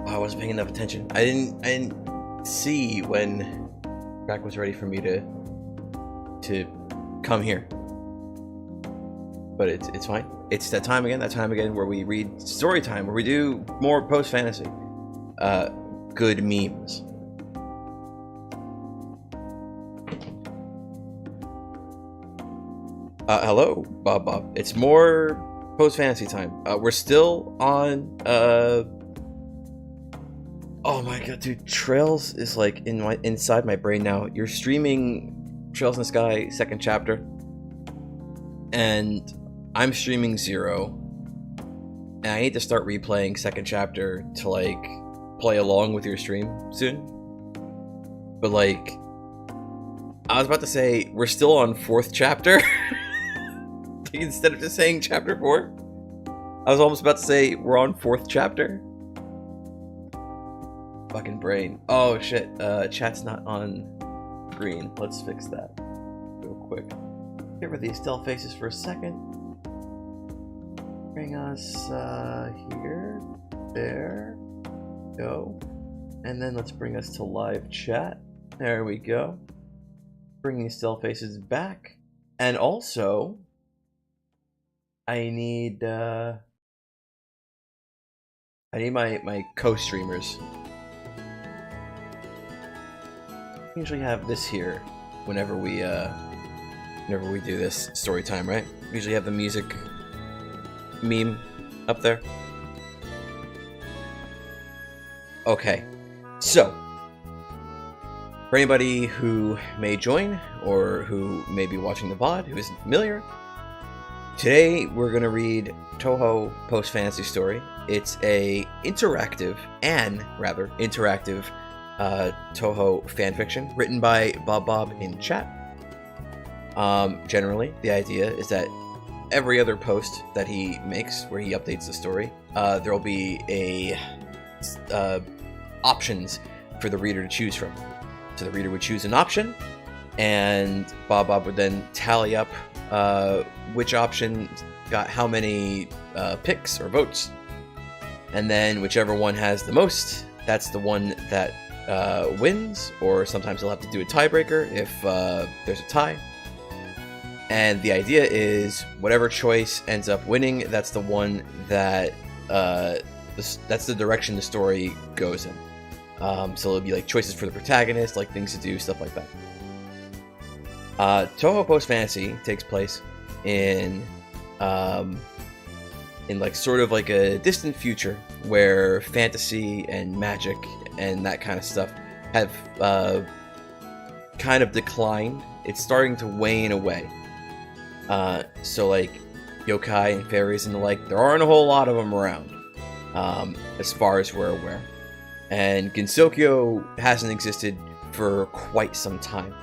I wasn't paying enough attention. I didn't see when Crack was ready for me to come here. But it's fine. It's that time again where we read story time, where we do more post fantasy. Good memes. Hello, Bob. It's more post fantasy time. We're still on. Oh my god, dude! Trails is like inside my brain now. You're streaming Trails in the Sky second chapter, and I'm streaming 0, and I need to start replaying second chapter to like play along with your stream soon. But like, I was about to say we're still on 4th chapter instead of just saying chapter 4. I was almost about to say we're on 4th chapter. Fucking brain. Oh shit. Chat's not on green. Let's fix that real quick. Get rid of these stealth faces for a second. Bring us here, there, go, and then let's bring us to live chat. There we go. Bring these stealth faces back, and also I need my co-streamers. I usually have this here whenever we do this story time, right? Usually have the music meme up there. Okay, so for anybody who may join or who may be watching the VOD who isn't familiar, today we're gonna read Touhou Post Fantasy Story. It's a interactive Touhou fanfiction written by Bob in chat. Generally, the idea is that every other post that he makes where he updates the story, there will be options for the reader to choose from. So the reader would choose an option, and Bob would then tally up which option got how many picks or votes, and then whichever one has the most, that's the one that wins, or sometimes he'll have to do a tiebreaker if there's a tie. And the idea is whatever choice ends up winning, that's the one that that's the direction the story goes in. So it'll be like choices for the protagonist, like things to do, stuff like that. Touhou Post Fantasy takes place in like sort of like a distant future where fantasy and magic and that kind of stuff have kind of declined. It's starting to wane away. So like yokai and fairies and the like, there aren't a whole lot of them around, as far as we're aware. And Gensokyo hasn't existed for quite some time.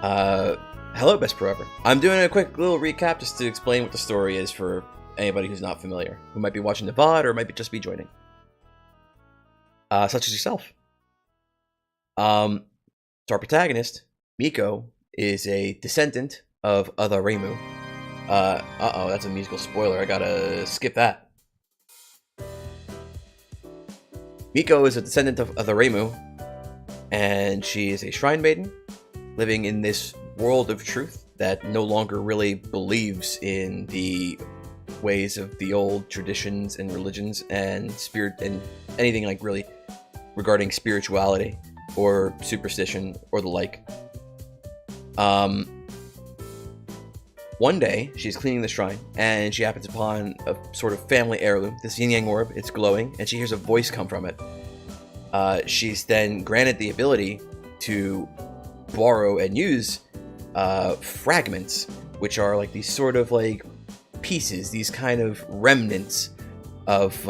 Hello, Best Pro Ever. I'm doing a quick little recap just to explain what the story is for anybody who's not familiar, who might be watching the VOD or might just be joining. Such as yourself. So our protagonist, Miko, is a descendant of Adaremu. Uh-oh, that's a musical spoiler. I gotta skip that. Miko is a descendant of Adaremu, and she is a shrine maiden living in this world of truth that no longer really believes in the ways of the old traditions and religions and spirit and anything like really regarding spirituality or superstition or the like. One day, she's cleaning the shrine, and she happens upon a sort of family heirloom, this yin-yang orb. It's glowing, and she hears a voice come from it. She's then granted the ability to borrow and use fragments, which are like these sort of like pieces, these kind of remnants of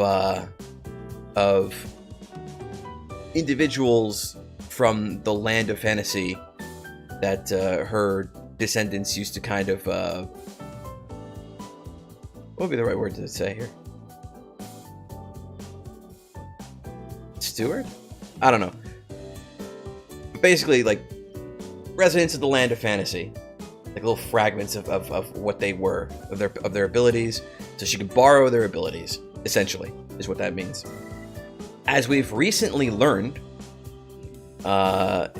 individuals from the land of fantasy that her descendants used to kind of what would be the right word to say here? Steward? I don't know. Basically, like residents of the land of fantasy, like little fragments of what they were, of their abilities, so she could borrow their abilities. Essentially, is what that means. As we've recently learned, by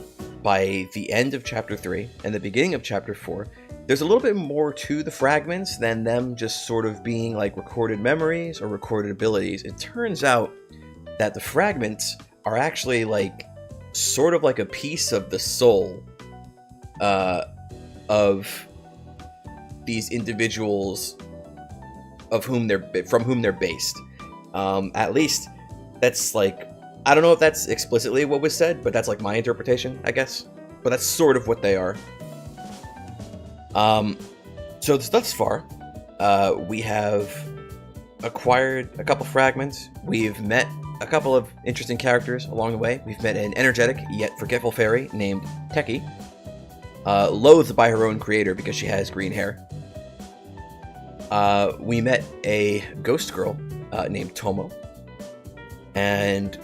the end of Chapter 3 and the beginning of Chapter 4, there's a little bit more to the fragments than them just sort of being like recorded memories or recorded abilities. It turns out that the fragments are actually like sort of like a piece of the soul of these individuals from whom they're based. At least that's like, I don't know if that's explicitly what was said, but that's like my interpretation, I guess. But that's sort of what they are. So thus far, we have acquired a couple fragments. We've met a couple of interesting characters along the way. We've met an energetic yet forgetful fairy named Teki, loathed by her own creator because she has green hair. We met a ghost girl named Tomo. And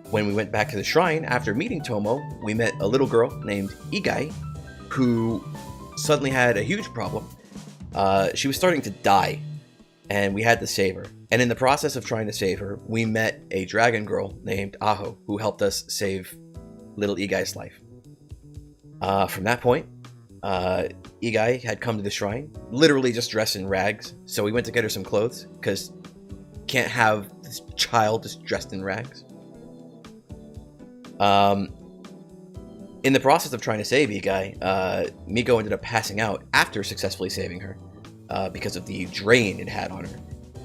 when we went back to the shrine after meeting Tomo, we met a little girl named Igai, who suddenly had a huge problem. She was starting to die, and we had to save her. And in the process of trying to save her, we met a dragon girl named Aho, who helped us save little Igai's life. From that point, Igai had come to the shrine, literally just dressed in rags, so we went to get her some clothes, because can't have this child just dressed in rags. In the process of trying to save Igai, Miko ended up passing out after successfully saving her, because of the drain it had on her.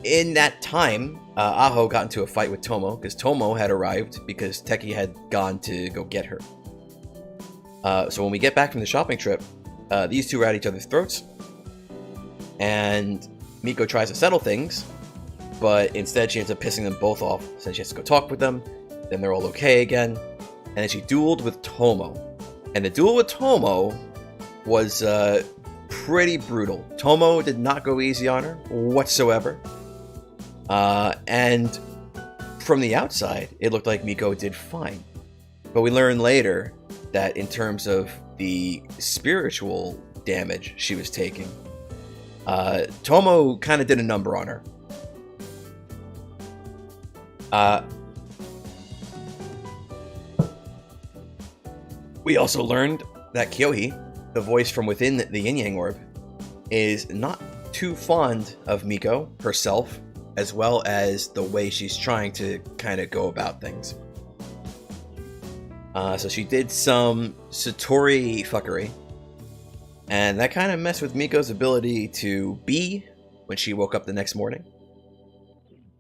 In that time, Aho got into a fight with Tomo, because Tomo had arrived because Teki had gone to go get her. So when we get back from the shopping trip, these two are at each other's throats, and Miko tries to settle things, but instead she ends up pissing them both off, so she has to go talk with them, then they're all okay again, and then she dueled with Tomo. And the duel with Tomo was pretty brutal. Tomo did not go easy on her whatsoever. And from the outside, it looked like Miko did fine. But we learned later that in terms of the spiritual damage she was taking, Tomo kind of did a number on her. We also learned that Kyohi, the voice from within the Yin-Yang Orb, is not too fond of Miko herself, as well as the way she's trying to kind of go about things. So she did some Satori fuckery, and that kind of messed with Miko's ability to be when she woke up the next morning.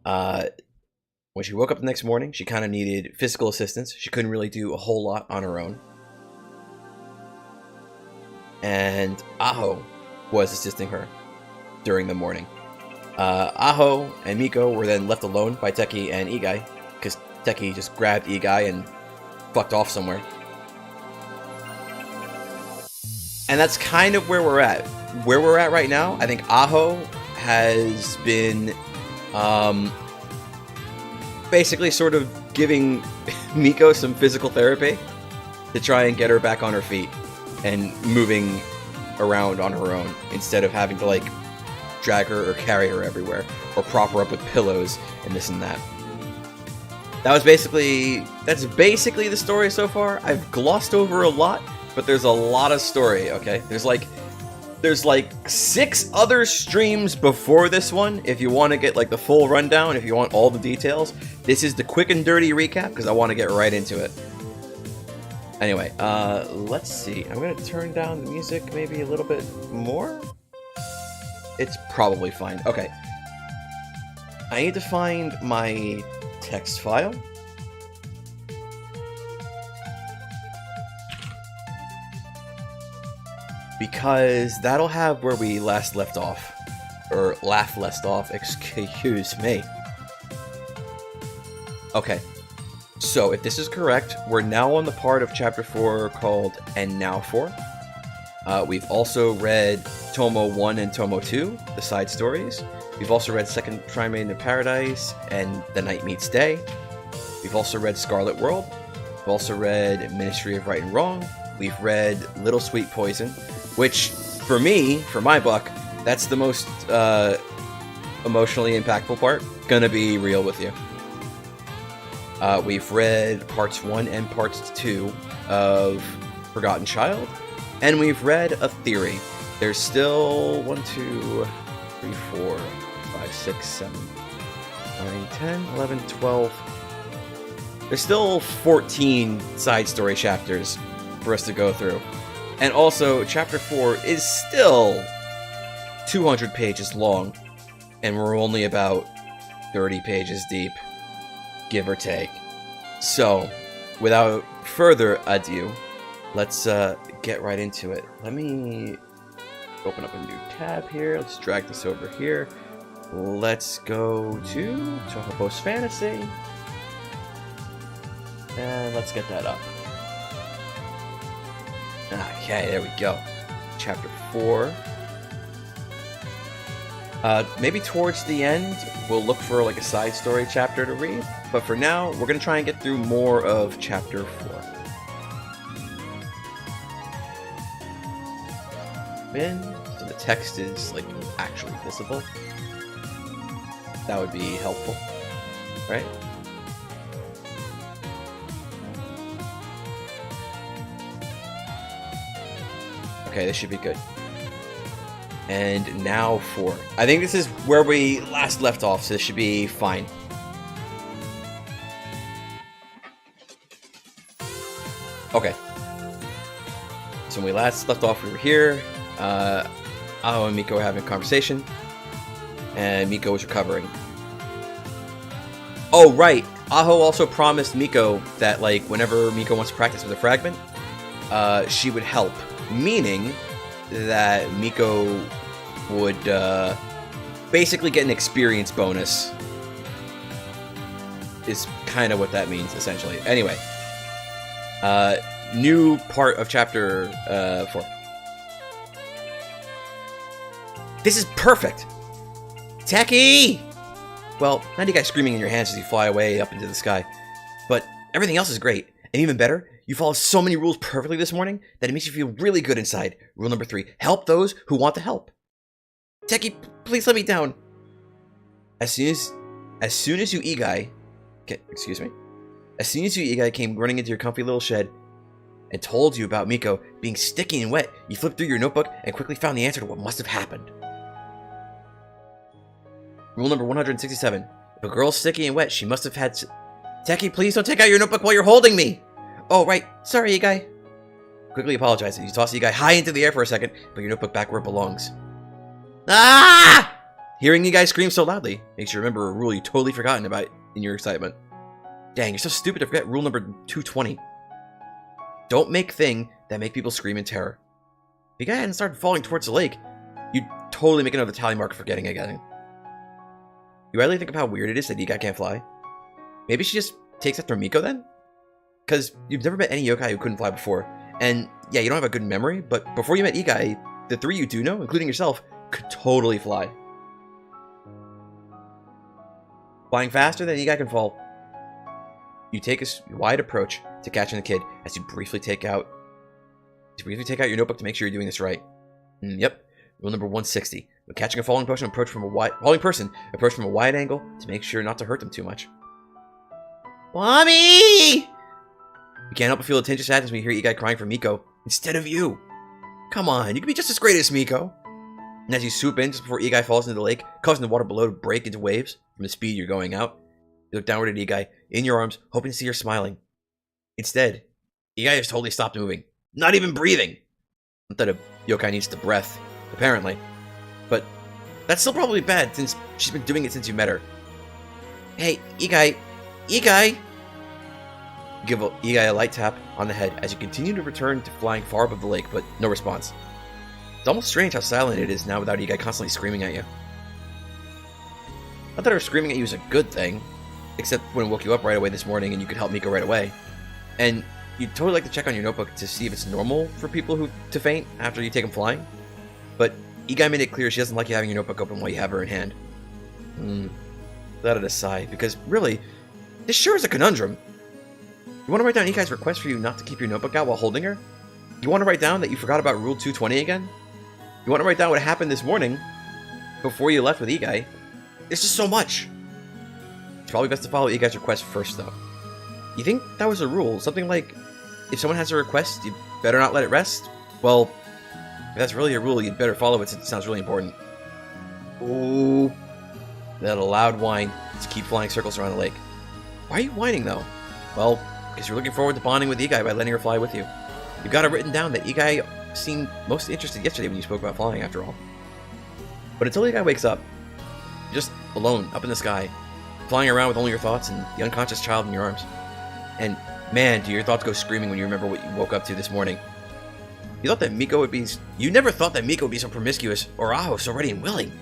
When she woke up the next morning, she kind of needed physical assistance. She couldn't really do a whole lot on her own. And Aho was assisting her during the morning. Aho and Miko were then left alone by Teki and Igai, because Teki just grabbed Igai and fucked off somewhere. And that's kind of where we're at. Where we're at right now, I think Aho has been basically sort of giving Miko some physical therapy to try and get her back on her feet and moving around on her own, instead of having to like drag her or carry her everywhere or prop her up with pillows and this and that. That's basically the story so far. I've glossed over a lot, but there's a lot of story, okay? There's like 6 other streams before this one if you want to get like the full rundown, if you want all the details. This is the quick and dirty recap because I want to get right into it. Anyway, let's see. I'm going to turn down the music maybe a little bit more. It's probably fine. Okay. I need to find my text file. Because that'll have where we last left off. Or left off, excuse me. Okay. So, if this is correct, we're now on the part of Chapter 4 called And Now For. We've also read Tomo 1 and Tomo 2, the side stories. We've also read Second Shrine Maiden in Paradise and The Night Meets Day. We've also read Scarlet World. We've also read Ministry of Right and Wrong. We've read Little Sweet Poison, which, for me, for my buck, that's the most emotionally impactful part. Gonna be real with you. We've read parts 1 and parts 2 of Forgotten Child, and we've read a theory. There's still 1, 2, 3, 4, 5, 6, 7, 9, 10, 11, 12. There's still 14 side story chapters for us to go through. And also, chapter 4 is still 200 pages long, and we're only about 30 pages deep, give or take. So, without further ado, let's get right into it. Let me open up a new tab here. Let's drag this over here. Let's go to Touhou Post Fantasy. And let's get that up. Okay, there we go. Chapter 4. Maybe towards the end, we'll look for like a side story chapter to read. But for now, we're going to try and get through more of Chapter 4. So the text is like actually visible. That would be helpful, right? Okay, this should be good. And now 4. I think this is where we last left off, so this should be fine. Okay. So when we last left off, we were here. Aho and Miko were having a conversation. And Miko was recovering. Oh, right. Aho also promised Miko that, like, whenever Miko wants to practice with a fragment, she would help. Meaning that Miko would basically get an experience bonus. Is kind of what that means, essentially. Anyway. New part of chapter 4. This is perfect! Techie! Well, not you guys screaming in your hands as you fly away up into the sky. But everything else is great. And even better, you follow so many rules perfectly this morning that it makes you feel really good inside. Rule number 3, help those who want to help. Techie, please let me down. As soon as you Igai... Okay, excuse me? As soon as you Igai came running into your comfy little shed and told you about Miko being sticky and wet, you flipped through your notebook and quickly found the answer to what must have happened. Rule number 167. If a girl's sticky and wet, she must have had... Techie, please don't take out your notebook while you're holding me! Oh, right. Sorry, Igai. Quickly apologizing. You toss Igai high into the air for a second, put your notebook back where it belongs. Ah! Hearing Igai scream so loudly makes you remember a rule you totally forgotten about in your excitement. Dang, you're so stupid to forget rule number 220. Don't make things that make people scream in terror. If Igai hadn't started falling towards the lake, you'd totally make another tally mark for forgetting again. You rightly think of how weird it is that Igai can't fly? Maybe she just takes after Miko then? Because you've never met any yokai who couldn't fly before. And yeah, you don't have a good memory, but before you met Igai, the 3 you do know, including yourself, could totally fly. Flying faster than Igai can fall. You take a wide approach to catching the kid as you briefly take out your notebook to make sure you're doing this right. Yep. Rule number 160. When catching a falling person, approach from a wide angle to make sure not to hurt them too much. Mommy! You can't help but feel a tinge of sadness when you hear Igai crying for Miko instead of you. Come on, you can be just as great as Miko. And as you swoop in just before Igai falls into the lake, causing the water below to break into waves from the speed you're going out, you look downward at Igai, in your arms, hoping to see her smiling. Instead, Igai has totally stopped moving. Not even breathing. Not that a yokai needs the breath, apparently. But that's still probably bad, since she's been doing it since you met her. Hey, Igai! Igai! Give Igai a light tap on the head as you continue to return to flying far above the lake, but no response. It's almost strange how silent it is now without Igai constantly screaming at you. Not that her screaming at you is a good thing, except when it woke you up right away this morning and you could help Miko right away. And you'd totally like to check on your notebook to see if it's normal for people to faint after you take them flying. But Igai made it clear she doesn't like you having your notebook open while you have her in hand. Let it aside, because really, this sure is a conundrum. You want to write down Ikai's request for you not to keep your notebook out while holding her? You want to write down that you forgot about Rule 220 again? You want to write down what happened this morning before you left with Igai? It's just so much. It's probably best to follow Ikai's request first, though. You think that was a rule? Something like, if someone has a request, you better not let it rest? Well, if that's really a rule, you'd better follow it since it sounds really important. Ooh. That a loud whine to keep flying circles around the lake. Why are you whining, though? Well, because you're looking forward to bonding with Youkai by letting her fly with you. You've got it written down that Youkai seemed most interested yesterday when you spoke about flying, after all. But until Youkai wakes up, you're just alone, up in the sky, flying around with only your thoughts and the unconscious child in your arms. And man, do your thoughts go screaming when you remember what you woke up to this morning. You never thought that Miko would be so promiscuous, or Aho so ready and willing.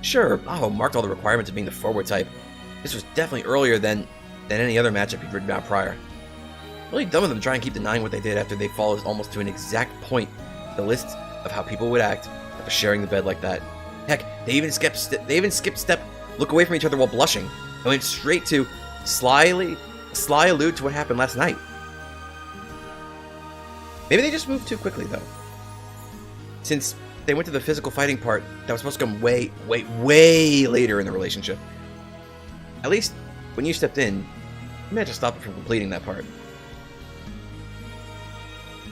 Sure, Aho marked all the requirements of being the forward type. This was definitely earlier than any other matchup you'd written about prior. Really dumb of them to try and keep denying what they did after they followed almost to an exact point the list of how people would act after sharing the bed like that. Heck, they even skipped step, look away from each other while blushing, and went straight to sly allude to what happened last night. Maybe they just moved too quickly, though. Since they went to the physical fighting part that was supposed to come way, way, way later in the relationship. At least, when you stepped in, you managed to stop it from completing that part.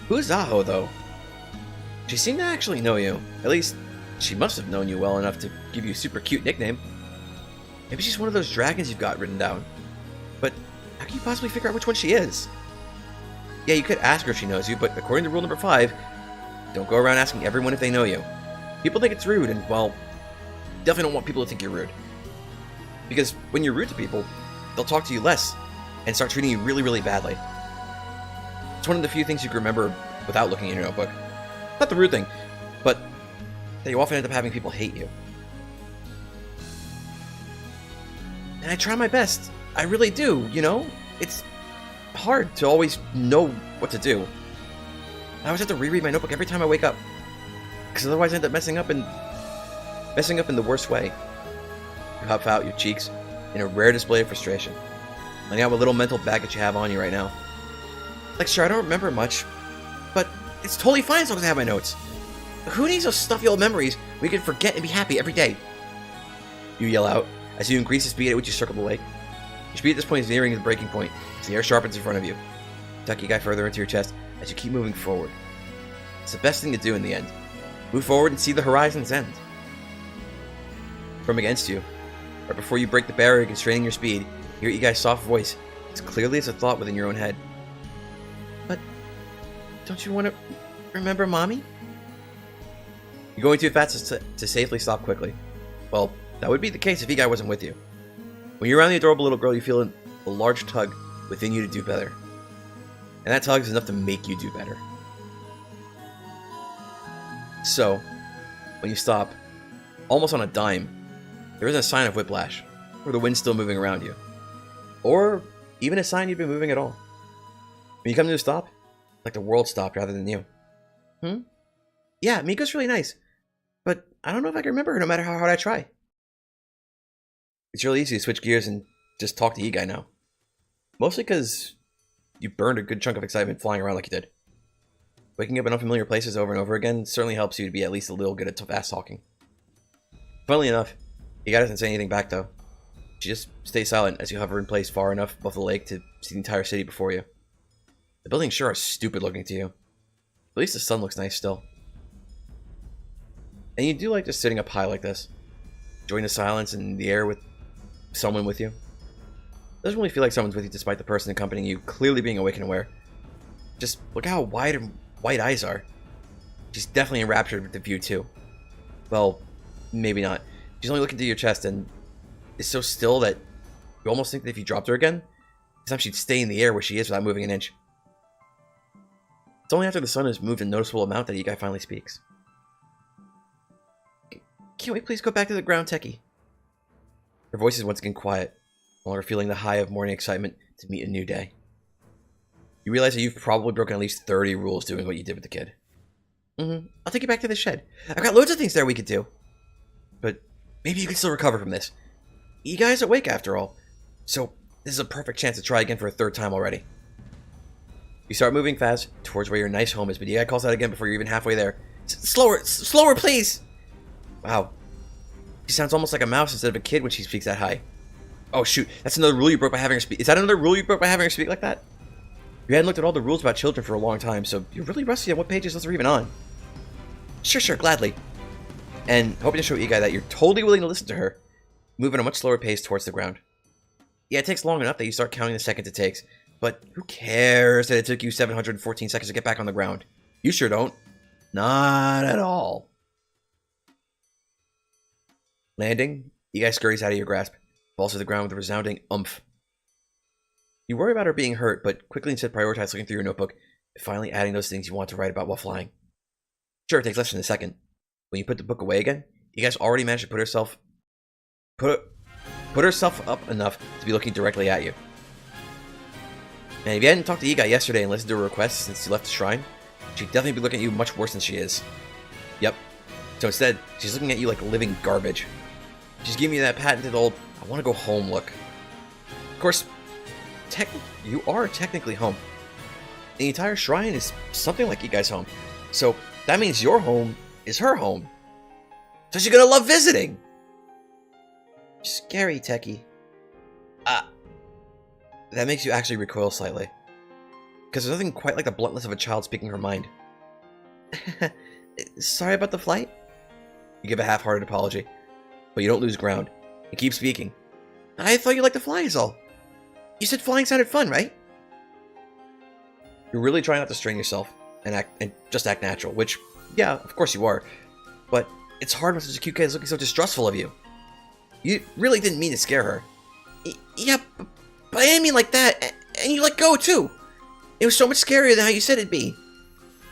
Who's Aho, though? She seemed to actually know you. At least, she must have known you well enough to give you a super cute nickname. Maybe she's one of those dragons you've got written down. But how can you possibly figure out which one she is? Yeah, you could ask her if she knows you, but according to rule number 5, don't go around asking everyone if they know you. People think it's rude, and, well, definitely don't want people to think you're rude. Because when you're rude to people, they'll talk to you less and start treating you really, really badly. It's one of the few things you can remember without looking in your notebook. Not the rude thing, but that you often end up having people hate you. And I try my best. I really do, you know? It's hard to always know what to do. I always have to reread my notebook every time I wake up, because otherwise I end up messing up in the worst way. You puff out your cheeks in a rare display of frustration, letting out what little mental baggage you have on you right now. Like, sure, I don't remember much, but it's totally fine as long as I have my notes. Who needs those stuffy old memories we can forget and be happy every day? You yell out as you increase the speed at which you circle the lake. Your speed at this point is nearing the breaking point, as the air sharpens in front of you. Tuck Youkai further into your chest as you keep moving forward. It's the best thing to do in the end. Move forward and see the horizon's end. From against you, right before you break the barrier constraining your speed, you hear Youkai's soft voice, as clearly as a thought within your own head. But don't you want to remember Mommy? You're going too fast to safely stop quickly. Well, that would be the case if Youkai wasn't with you. When you're around the adorable little girl, you feel a large tug within you to do better. And that tug is enough to make you do better. So, when you stop, almost on a dime, there isn't a sign of whiplash, or the wind's still moving around you. Or even a sign you've been moving at all. When you come to a stop, like the world stopped rather than you. Yeah, Miko's really nice, but I don't know if I can remember her no matter how hard I try. It's really easy to switch gears and just talk to Youkai now. Mostly because you burned a good chunk of excitement flying around like you did. Waking up in unfamiliar places over and over again certainly helps you to be at least a little good at fast talking. Funnily enough, Youkai doesn't say anything back though. She just stays silent as you hover in place far enough above the lake to see the entire city before you. The buildings sure are stupid looking to you. At least the sun looks nice still. And you do like just sitting up high like this, enjoying the silence and the air with someone with you. It doesn't really feel like someone's with you despite the person accompanying you clearly being awake and aware. Just look how wide her white eyes are. She's definitely enraptured with the view too. Well, maybe not. She's only looking through your chest and is so still that you almost think that if you dropped her again, this time she'd stay in the air where she is without moving an inch. It's only after the sun has moved a noticeable amount that Youkai finally speaks. Can't we please go back to the ground, Techie? Her voice is once again quiet, no longer feeling the high of morning excitement to meet a new day. You realize that you've probably broken at least 30 rules doing what you did with the kid. I'll take you back to the shed. I've got loads of things there we could do. But maybe you can still recover from this. Youkai's awake after all, so this is a perfect chance to try again for a third time already. You start moving fast towards where your nice home is, but Youkai calls out again before you're even halfway there. Slower, please! Wow. She sounds almost like a mouse instead of a kid when she speaks that high. Oh shoot, that's another rule you broke by having her speak. Is that another rule you broke by having her speak like that? You hadn't looked at all the rules about children for a long time, so you're really rusty on what pages those are even on. Sure, gladly. And hoping to show Igai that you're totally willing to listen to her, move at a much slower pace towards the ground. Yeah, it takes long enough that you start counting the seconds it takes, but who cares that it took you 714 seconds to get back on the ground? You sure don't. Not at all. Landing, Igai scurries out of your grasp, falls to the ground with a resounding umph. You worry about her being hurt, but quickly instead prioritize looking through your notebook and finally adding those things you want to write about while flying. Sure, it takes less than a second. When you put the book away again, Igai's already managed to put herself up enough to be looking directly at you. And if you hadn't talked to Igai yesterday and listened to her requests since you left the shrine, she'd definitely be looking at you much worse than she is. Yep. So instead, she's looking at you like living garbage. She's giving you that patented old, I want to go home look. Of course, you are technically home. The entire shrine is something like Igai's home. So that means your home is her home. So she's gonna love visiting. Scary, Techie. That makes you actually recoil slightly. Because there's nothing quite like the bluntness of a child speaking her mind. Sorry about the flight? You give a half-hearted apology, but you don't lose ground. You keep speaking. I thought you liked to fly is all. You said flying sounded fun, right? You're really trying not to strain yourself and just act natural, which, yeah, of course you are. But it's hard when such a cute kid is looking so distrustful of you. You really didn't mean to scare her. Yeah, but I didn't mean like that, and you let go too. It was so much scarier than how you said it'd be.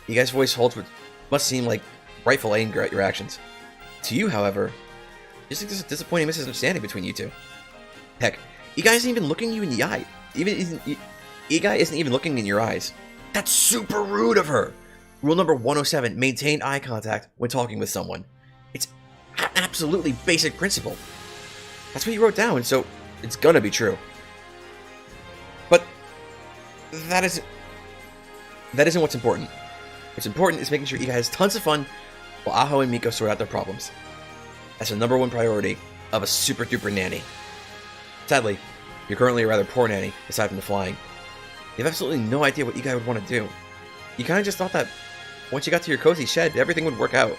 You guys' voice holds what must seem like rightful anger at your actions. To you, however, you think there's a disappointing misunderstanding between you two. Heck, Igai isn't even looking you in the eye. Igai isn't even looking in your eyes. That's super rude of her. Rule number 107, maintain eye contact when talking with someone. It's an absolutely basic principle. That's what you wrote down, so it's gonna be true. But that isn't what's important. What's important is making sure Igai has tons of fun while Aho and Miko sort out their problems. That's the #1 priority of a super duper nanny. Sadly, you're currently a rather poor nanny, aside from the flying. You have absolutely no idea what Igai would want to do. You kind of just thought that once you got to your cozy shed, everything would work out.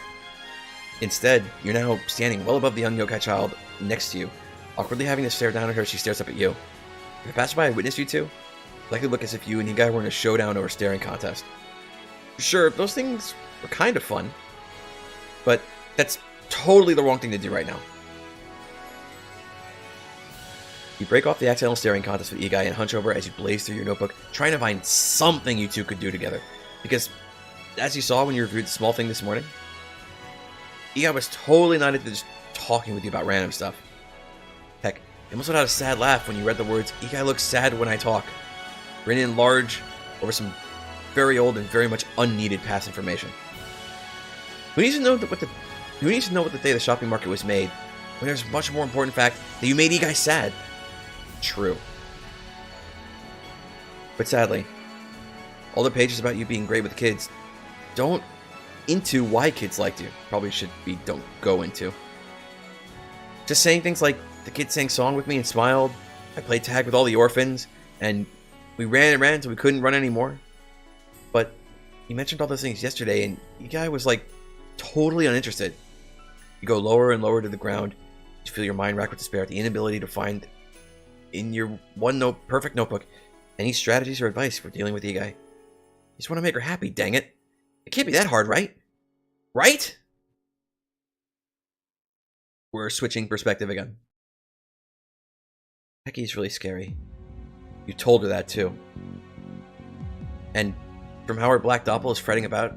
Instead, you're now standing well above the young yokai child next to you, awkwardly having to stare down at her as she stares up at you. If a passerby witnessed you two, likely look as if you and Igai were in a showdown or a staring contest. Sure, those things were kind of fun, but that's totally the wrong thing to do right now. You break off the accidental staring contest with Igai and hunch over as you blaze through your notebook, trying to find something you two could do together. Because, as you saw when you reviewed the small thing this morning, Igai was totally not into just talking with you about random stuff. Heck, you almost let out a sad laugh when you read the words, "Igai looks sad when I talk," written in large over some very old and very much unneeded past information. Who needs to know what the day the shopping market was made, when there's a much more important fact that you made Igai sad? True. But sadly, all the pages about you being great with kids don't into why kids liked you. Probably should be don't go into. Just saying things like, the kid sang song with me and smiled, I played tag with all the orphans, and we ran and ran until we couldn't run anymore. But you mentioned all those things yesterday, and Igai was like totally uninterested. You go lower and lower to the ground. You feel your mind rack with despair at the inability to find in your perfect notebook any strategies or advice for dealing with Igai. You just want to make her happy, dang it. It can't be that hard, right? Right? We're switching perspective again. Becky's really scary. You told her that too. And from how her black doppel is fretting about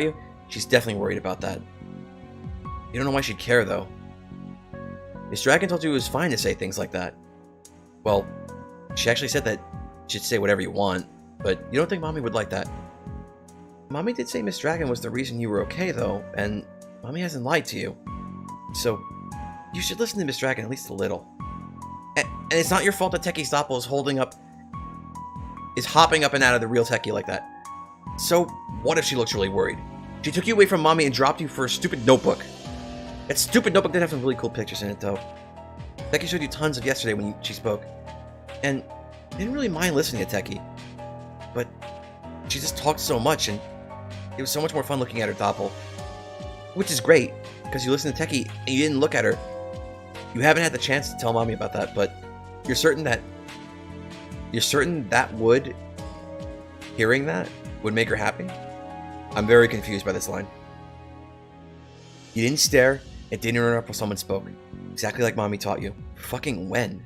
you, she's definitely worried about that. You don't know why she'd care though. Miss Dragon told you it was fine to say things like that. Well, she actually said that you should say whatever you want, but you don't think Mommy would like that. Mommy did say Miss Dragon was the reason you were okay though, and Mommy hasn't lied to you. So, you should listen to Miss Dragon at least a little. And it's not your fault that Techie's doppel is hopping up and out of the real Techie like that. So, what if she looks really worried? She took you away from Mommy and dropped you for a stupid notebook. That stupid notebook did have some really cool pictures in it, though. Teki showed you tons of yesterday when she spoke, and didn't really mind listening to Teki. But she just talked so much, and it was so much more fun looking at her doppel. Which is great, because you listened to Teki and you didn't look at her. You haven't had the chance to tell Mommy about that, but you're certain that hearing that would make her happy? I'm very confused by this line. You didn't stare and didn't interrupt when someone spoke. Exactly like Mommy taught you. Fucking when?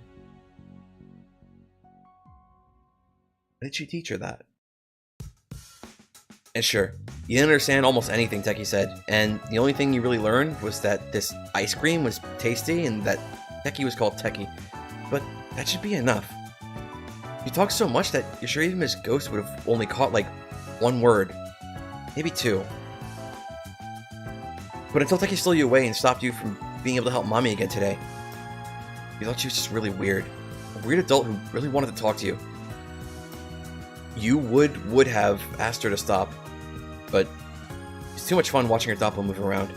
When did she teach her that? And sure, you didn't understand almost anything Teki said, and the only thing you really learned was that this ice cream was tasty and that Teki was called Teki. But that should be enough. You talked so much that you're sure even Miss Ghost would have only caught like one word. Maybe two. But until Teki stole you away and stopped you from being able to help Mommy again today, you thought she was just really weird. A weird adult who really wanted to talk to you. You would have asked her to stop, but it's too much fun watching her doppel move around.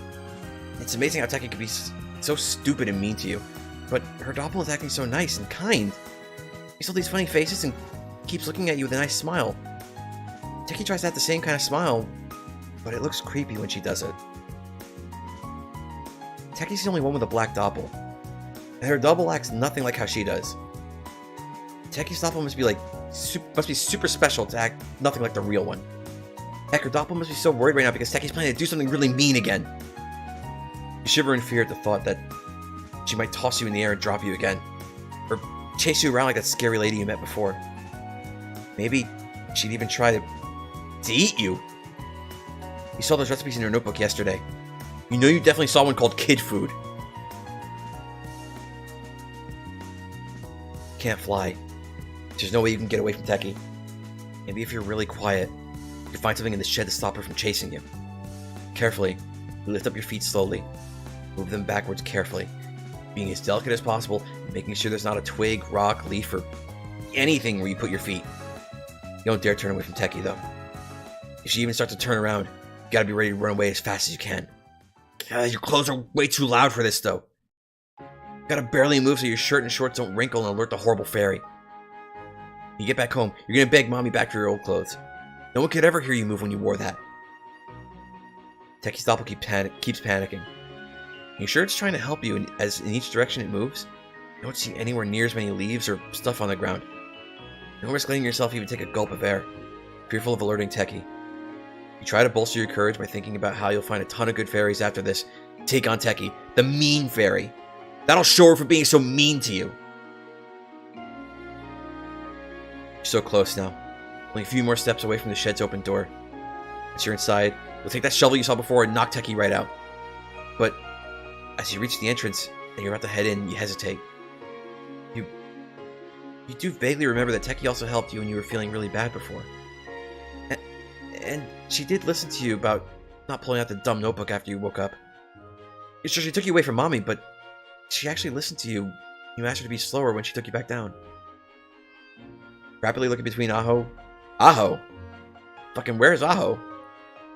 It's amazing how Teki could be so stupid and mean to you, but her doppel is acting so nice and kind. Makes all these funny faces and keeps looking at you with a nice smile. Teki tries to have the same kind of smile, but it looks creepy when she does it. Teki's the only one with a black doppel, and her double acts nothing like how she does. Teki's doppel must be super special to act nothing like the real one. Heck, her doppel must be so worried right now because Teki's planning to do something really mean again. You shiver in fear at the thought that she might toss you in the air and drop you again, or chase you around like that scary lady you met before. Maybe she'd even try to eat you. You saw those recipes in your notebook yesterday. You know you definitely saw one called kid food. You can't fly. There's no way you can get away from Teki. Maybe if you're really quiet, you can find something in the shed to stop her from chasing you. Carefully, you lift up your feet slowly. Move them backwards carefully, being as delicate as possible, and making sure there's not a twig, rock, leaf, or anything where you put your feet. You don't dare turn away from Teki, though. If she even starts to turn around, you gotta be ready to run away as fast as you can. Your clothes are way too loud for this, though. You gotta barely move so your shirt and shorts don't wrinkle and alert the horrible fairy. When you get back home, you're gonna beg Mommy back for your old clothes. No one could ever hear you move when you wore that. Teki's doppel keeps panicking. You sure it's trying to help you as in each direction it moves? You don't see anywhere near as many leaves or stuff on the ground. Don't risk letting yourself even take a gulp of air, fearful of alerting Teki. You try to bolster your courage by thinking about how you'll find a ton of good fairies after this. Take on Teki, the mean fairy. That'll show her for being so mean to you. You're so close now. Only a few more steps away from the shed's open door. As you're inside, you'll take that shovel you saw before and knock Teki right out. But as you reach the entrance and you're about to head in, you hesitate. You do vaguely remember that Teki also helped you when you were feeling really bad before. And she did listen to you about not pulling out the dumb notebook after you woke up. You're sure she took you away from Mommy, but she actually listened to you. You asked her to be slower when she took you back down. Rapidly looking between Aho? Fucking where's Aho?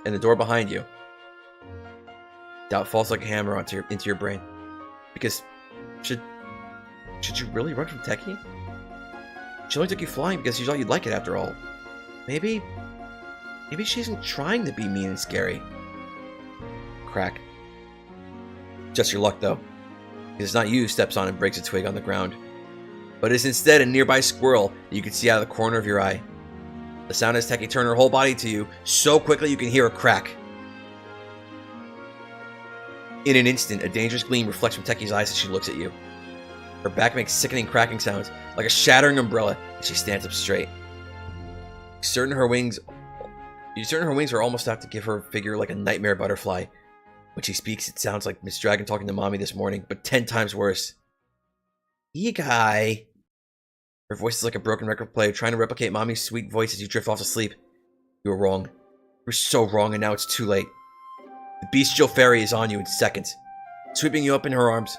And the door behind you. Doubt falls like a hammer into your brain. Because should you really run from Teki? She only took you flying because she thought you'd like it after all. Maybe she isn't trying to be mean and scary. Crack. Just your luck, though. It's not you who steps on and breaks a twig on the ground, but it's instead a nearby squirrel that you can see out of the corner of your eye. The sound has Teki turn her whole body to you so quickly you can hear a crack. In an instant, a dangerous gleam reflects from Teki's eyes as she looks at you. Her back makes sickening cracking sounds, like a shattering umbrella, as she stands up straight. You're certain her wings are almost out to give her figure like a nightmare butterfly. When she speaks, it sounds like Miss Dragon talking to Mommy this morning, but 10 times worse. Youkai. Her voice is like a broken record player trying to replicate Mommy's sweet voice as you drift off to sleep. You were wrong. You were so wrong, and now it's too late. The bestial fairy is on you in seconds, sweeping you up in her arms.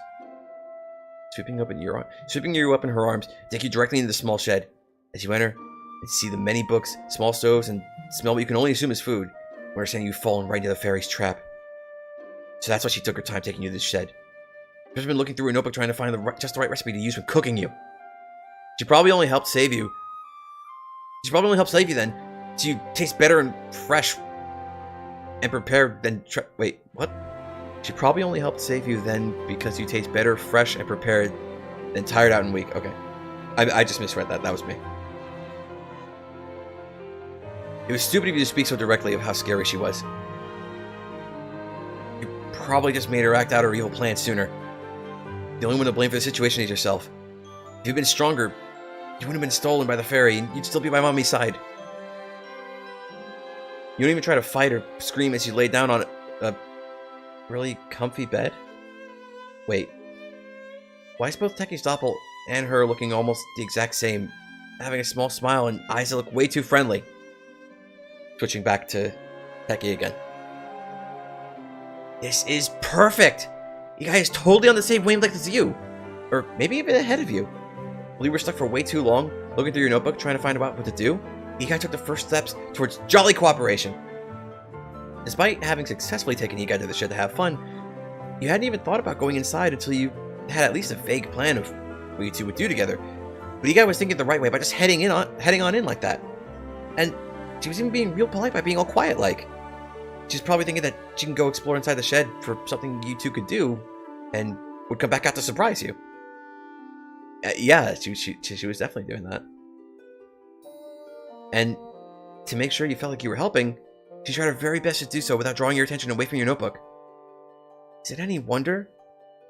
Sweeping you up in her arms, take you directly into the small shed. As you enter, and see the many books, small stoves, and smell what you can only assume is food, you understand you've fallen right into the fairy's trap. So that's why she took her time taking you to the shed. She's been looking through her notebook trying to find just the right recipe to use when cooking you. She probably only helped save you. She probably only helped save you then, so you taste better and fresh and prepared than... Wait, what? She probably only helped save you then because you taste better, fresh, and prepared than tired out and weak. Okay. I just misread that. That was me. It was stupid of you to speak so directly of how scary she was. You probably just made her act out her evil plan sooner. The only one to blame for the situation is yourself. If you'd been stronger, you wouldn't have been stolen by the fairy, and you'd still be by Mommy's side. You don't even try to fight or scream as you lay down on a really comfy bed? Wait. Why is both Techi's doppel and her looking almost the exact same, having a small smile and eyes that look way too friendly? Switching back to Techi again. This is perfect! You guys totally on the same wavelength as you. Or maybe even ahead of you. While you were stuck for way too long, looking through your notebook, trying to find out what to do, you guys took the first steps towards jolly cooperation. Despite having successfully taken Igai to the shed to have fun, you hadn't even thought about going inside until you had at least a vague plan of what you two would do together. But Igai was thinking the right way by just heading on in like that. And she was even being real polite by being all quiet like. She's probably thinking that she can go explore inside the shed for something you two could do, and would come back out to surprise you. Yeah, she was definitely doing that. And to make sure you felt like you were helping, she tried her very best to do so without drawing your attention away from your notebook. Is it any wonder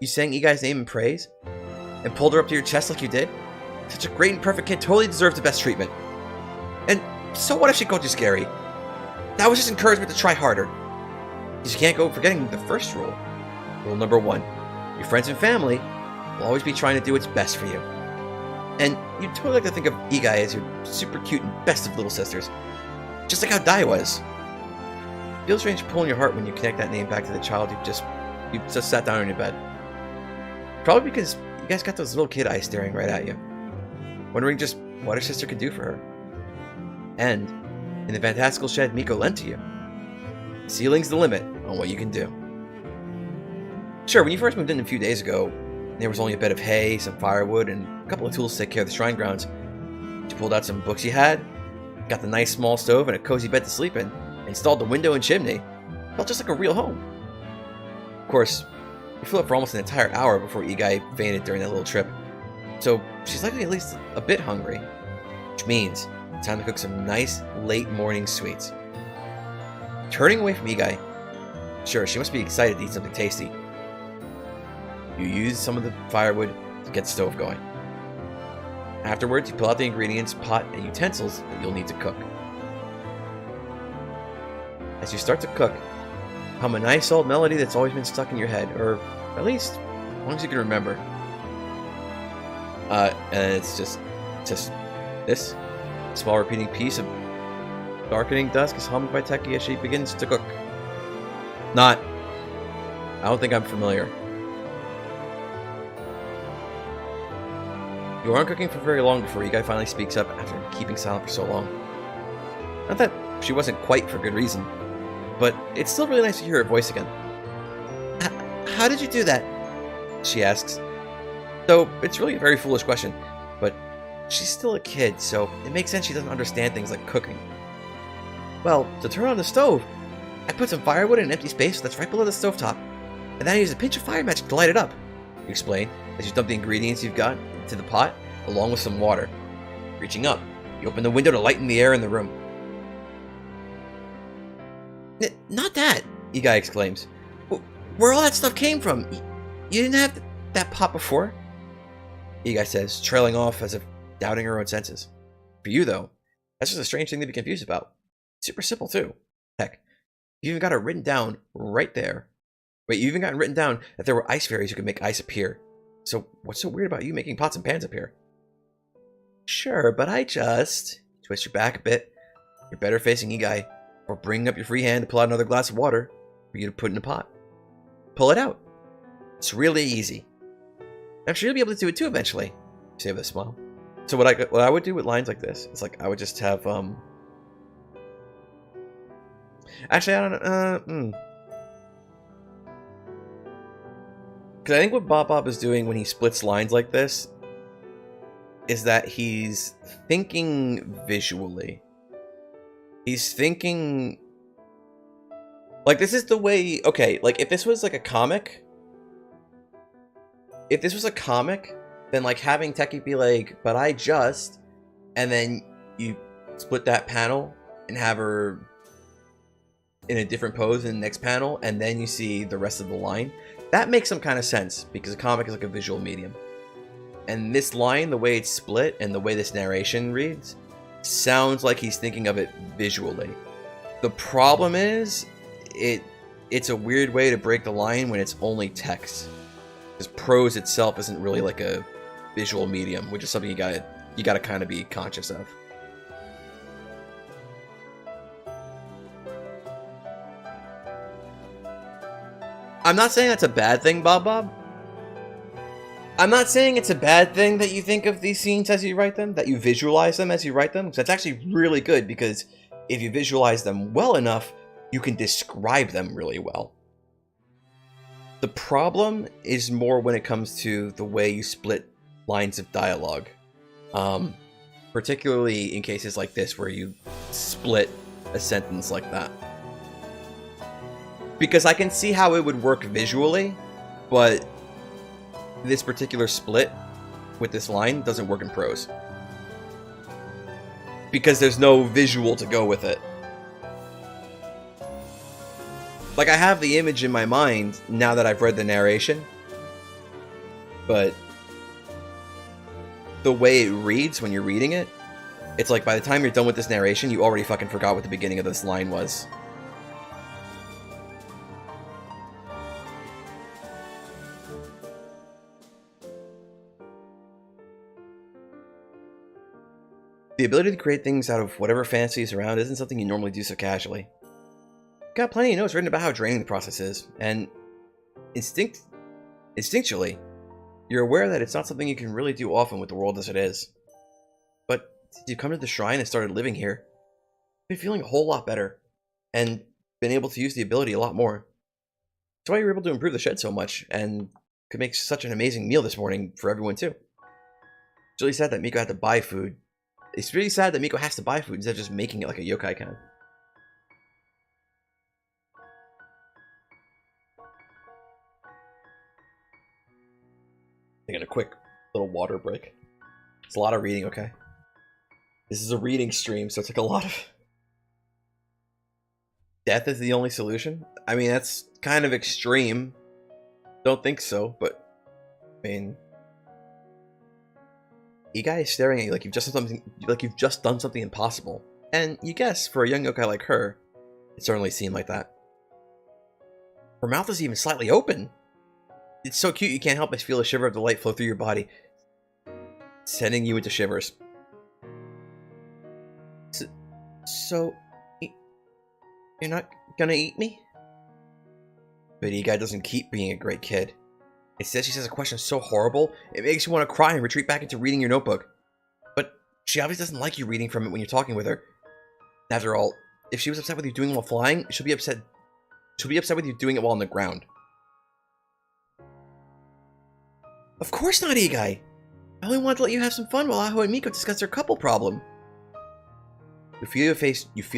you sang Igai's name in praise, and pulled her up to your chest like you did? Such a great and perfect kid totally deserves the best treatment. And so what if she called you scary? That was just encouragement to try harder. You can't go forgetting the first rule. Rule number 1. Your friends and family will always be trying to do what's best for you. And you'd totally like to think of Igai as your super cute and best of little sisters. Just like how Dai was. It feels strange pulling your heart when you connect that name back to the child you just sat down in your bed. Probably because you guys got those little kid eyes staring right at you. Wondering just what her sister could do for her. And in the fantastical shed Miko lent to you, the ceiling's the limit on what you can do. Sure, when you first moved in a few days ago, there was only a bed of hay, some firewood, and a couple of tools to take care of the shrine grounds. You pulled out some books you had, got the nice small stove and a cozy bed to sleep in, installed the window and chimney. Felt just like a real home. Of course, you flew up for almost an entire hour before Igai fainted during that little trip, so she's likely at least a bit hungry, which means it's time to cook some nice late morning sweets. Turning away from Igai, sure, she must be excited to eat something tasty. You use some of the firewood to get the stove going. Afterwards, you pull out the ingredients, pot, and utensils that you'll need to cook. As you start to cook, hum a nice old melody that's always been stuck in your head, or at least as long as you can remember. And it's just this small repeating piece of darkening dusk is hummed by Techi as she begins to cook. I don't think I'm familiar. You aren't cooking for very long before Igai finally speaks up after keeping silent for so long. Not that she wasn't quite for good reason, but it's still really nice to hear her voice again. How did you do that? She asks. Though it's really a very foolish question, but she's still a kid, so it makes sense she doesn't understand things like cooking. Well, to turn on the stove, I put some firewood in an empty space that's right below the stovetop, and then I used a pinch of fire magic to light it up, you explain, as you dump the ingredients you've got into the pot, along with some water. Reaching up, you open the window to lighten the air in the room. Not that, Igai exclaims. Where all that stuff came from? You didn't have that pot before? Igai says, trailing off as if doubting her own senses. For you, though, that's just a strange thing to be confused about. Super simple, too. Heck, you even got it written down right there. Wait, you even got it written down that there were ice fairies who could make ice appear. So what's so weird about you making pots and pans appear? Sure, but I just... Twist your back a bit. You're better facing Igai, or bringing up your free hand to pull out another glass of water for you to put in a pot. Pull it out. It's really easy. I'm sure you'll be able to do it too eventually. You say with a smile. So what I would do with lines like this is like I would just have actually I don't know Because I think what Bob is doing when he splits lines like this is that he's thinking visually. He's thinking... Like, this is the way... Okay, like, if this was, like, a comic... If this was a comic, then, like, having Teki be like, but I just... And then you split that panel and have her in a different pose in the next panel, and then you see the rest of the line. That makes some kind of sense, because a comic is like a visual medium. And this line, the way it's split, and the way this narration reads, sounds like he's thinking of it visually. The problem is, it's a weird way to break the line when it's only text. Because prose itself isn't really like a visual medium, which is something you gotta kind of be conscious of. I'm not saying that's a bad thing, Bob. I'm not saying it's a bad thing that you think of these scenes as you write them, that you visualize them as you write them. That's actually really good, because if you visualize them well enough, you can describe them really well. The problem is more when it comes to the way you split lines of dialogue. Particularly in cases like this where you split a sentence like that. Because I can see how it would work visually, but this particular split with this line doesn't work in prose. Because there's no visual to go with it. Like, I have the image in my mind now that I've read the narration, but the way it reads when you're reading it, it's like by the time you're done with this narration, you already fucking forgot what the beginning of this line was. The ability to create things out of whatever fantasy is around isn't something you normally do so casually. Got plenty of notes written about how draining the process is, and instinctually, you're aware that it's not something you can really do often with the world as it is. But since you come to the shrine and started living here, you've been feeling a whole lot better, and been able to use the ability a lot more. That's why you were able to improve the shed so much, and could make such an amazing meal this morning for everyone too. It's really sad that Miko had to buy food. It's really sad that Miko has to buy food instead of just making it like a yokai can. Taking a quick little water break. It's a lot of reading, okay? This is a reading stream, so it's like a lot of... Death is the only solution? I mean, that's kind of extreme. Don't think so, but... I mean... Youkai is staring at you like you've just done something impossible. And you guess, for a young yokai like her, it certainly seemed like that. Her mouth is even slightly open. It's so cute you can't help but feel a shiver of delight flow through your body, sending you into shivers. So, you're not gonna eat me? But Youkai doesn't keep being a great kid. Instead, she says a question so horrible, it makes you want to cry and retreat back into reading your notebook. But she obviously doesn't like you reading from it when you're talking with her. After all, if she was upset with you doing it while flying, she'll be upset with you doing it while on the ground. Of course not, Youkai! I only wanted to let you have some fun while Aho and Miko discuss their couple problem. You feel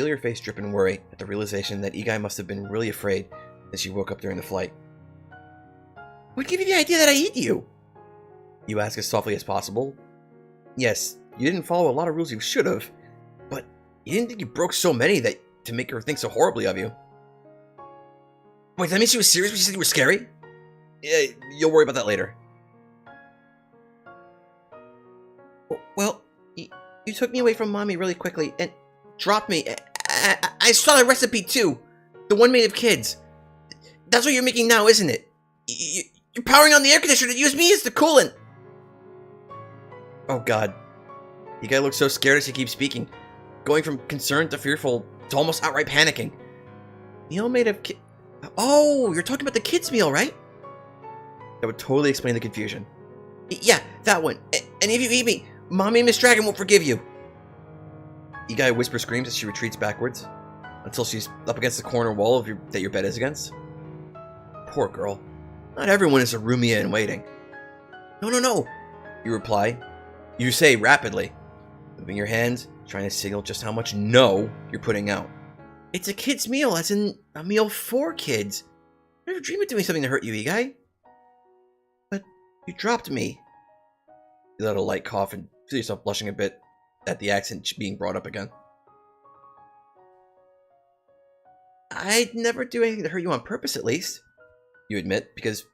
your face drip in worry at the realization that Youkai must have been really afraid as she woke up during the flight. What gave you the idea that I eat you? You ask as softly as possible. Yes, you didn't follow a lot of rules you should have, but you didn't think you broke so many that to make her think so horribly of you. Wait, that means she was serious when she said you were scary? Yeah, you'll worry about that later. Well, you took me away from Mommy really quickly and dropped me. I saw the recipe too. The one made of kids. That's what you're making now, isn't it? You're powering on the air conditioner to use me as the coolant. Oh god. Youkai looks so scared as he keeps speaking, going from concerned to fearful to almost outright panicking. Meal made of Oh, you're talking about the kids' meal, right? That would totally explain the confusion. Yeah, that one. And if you eat me, Mommy and Miss Dragon won't forgive you. Youkai whisper screams as she retreats backwards, until she's up against the corner wall of that your bed is against. Poor girl. Not everyone is a Rumia in waiting. No, no, no, you reply. You say rapidly, moving your hand, trying to signal just how much no you're putting out. It's a kid's meal, as in a meal for kids. I never dream of doing something to hurt you, youkai. But you dropped me. You let a light cough and feel yourself blushing a bit at the accent being brought up again. I'd never do anything to hurt you on purpose, at least. You admit, because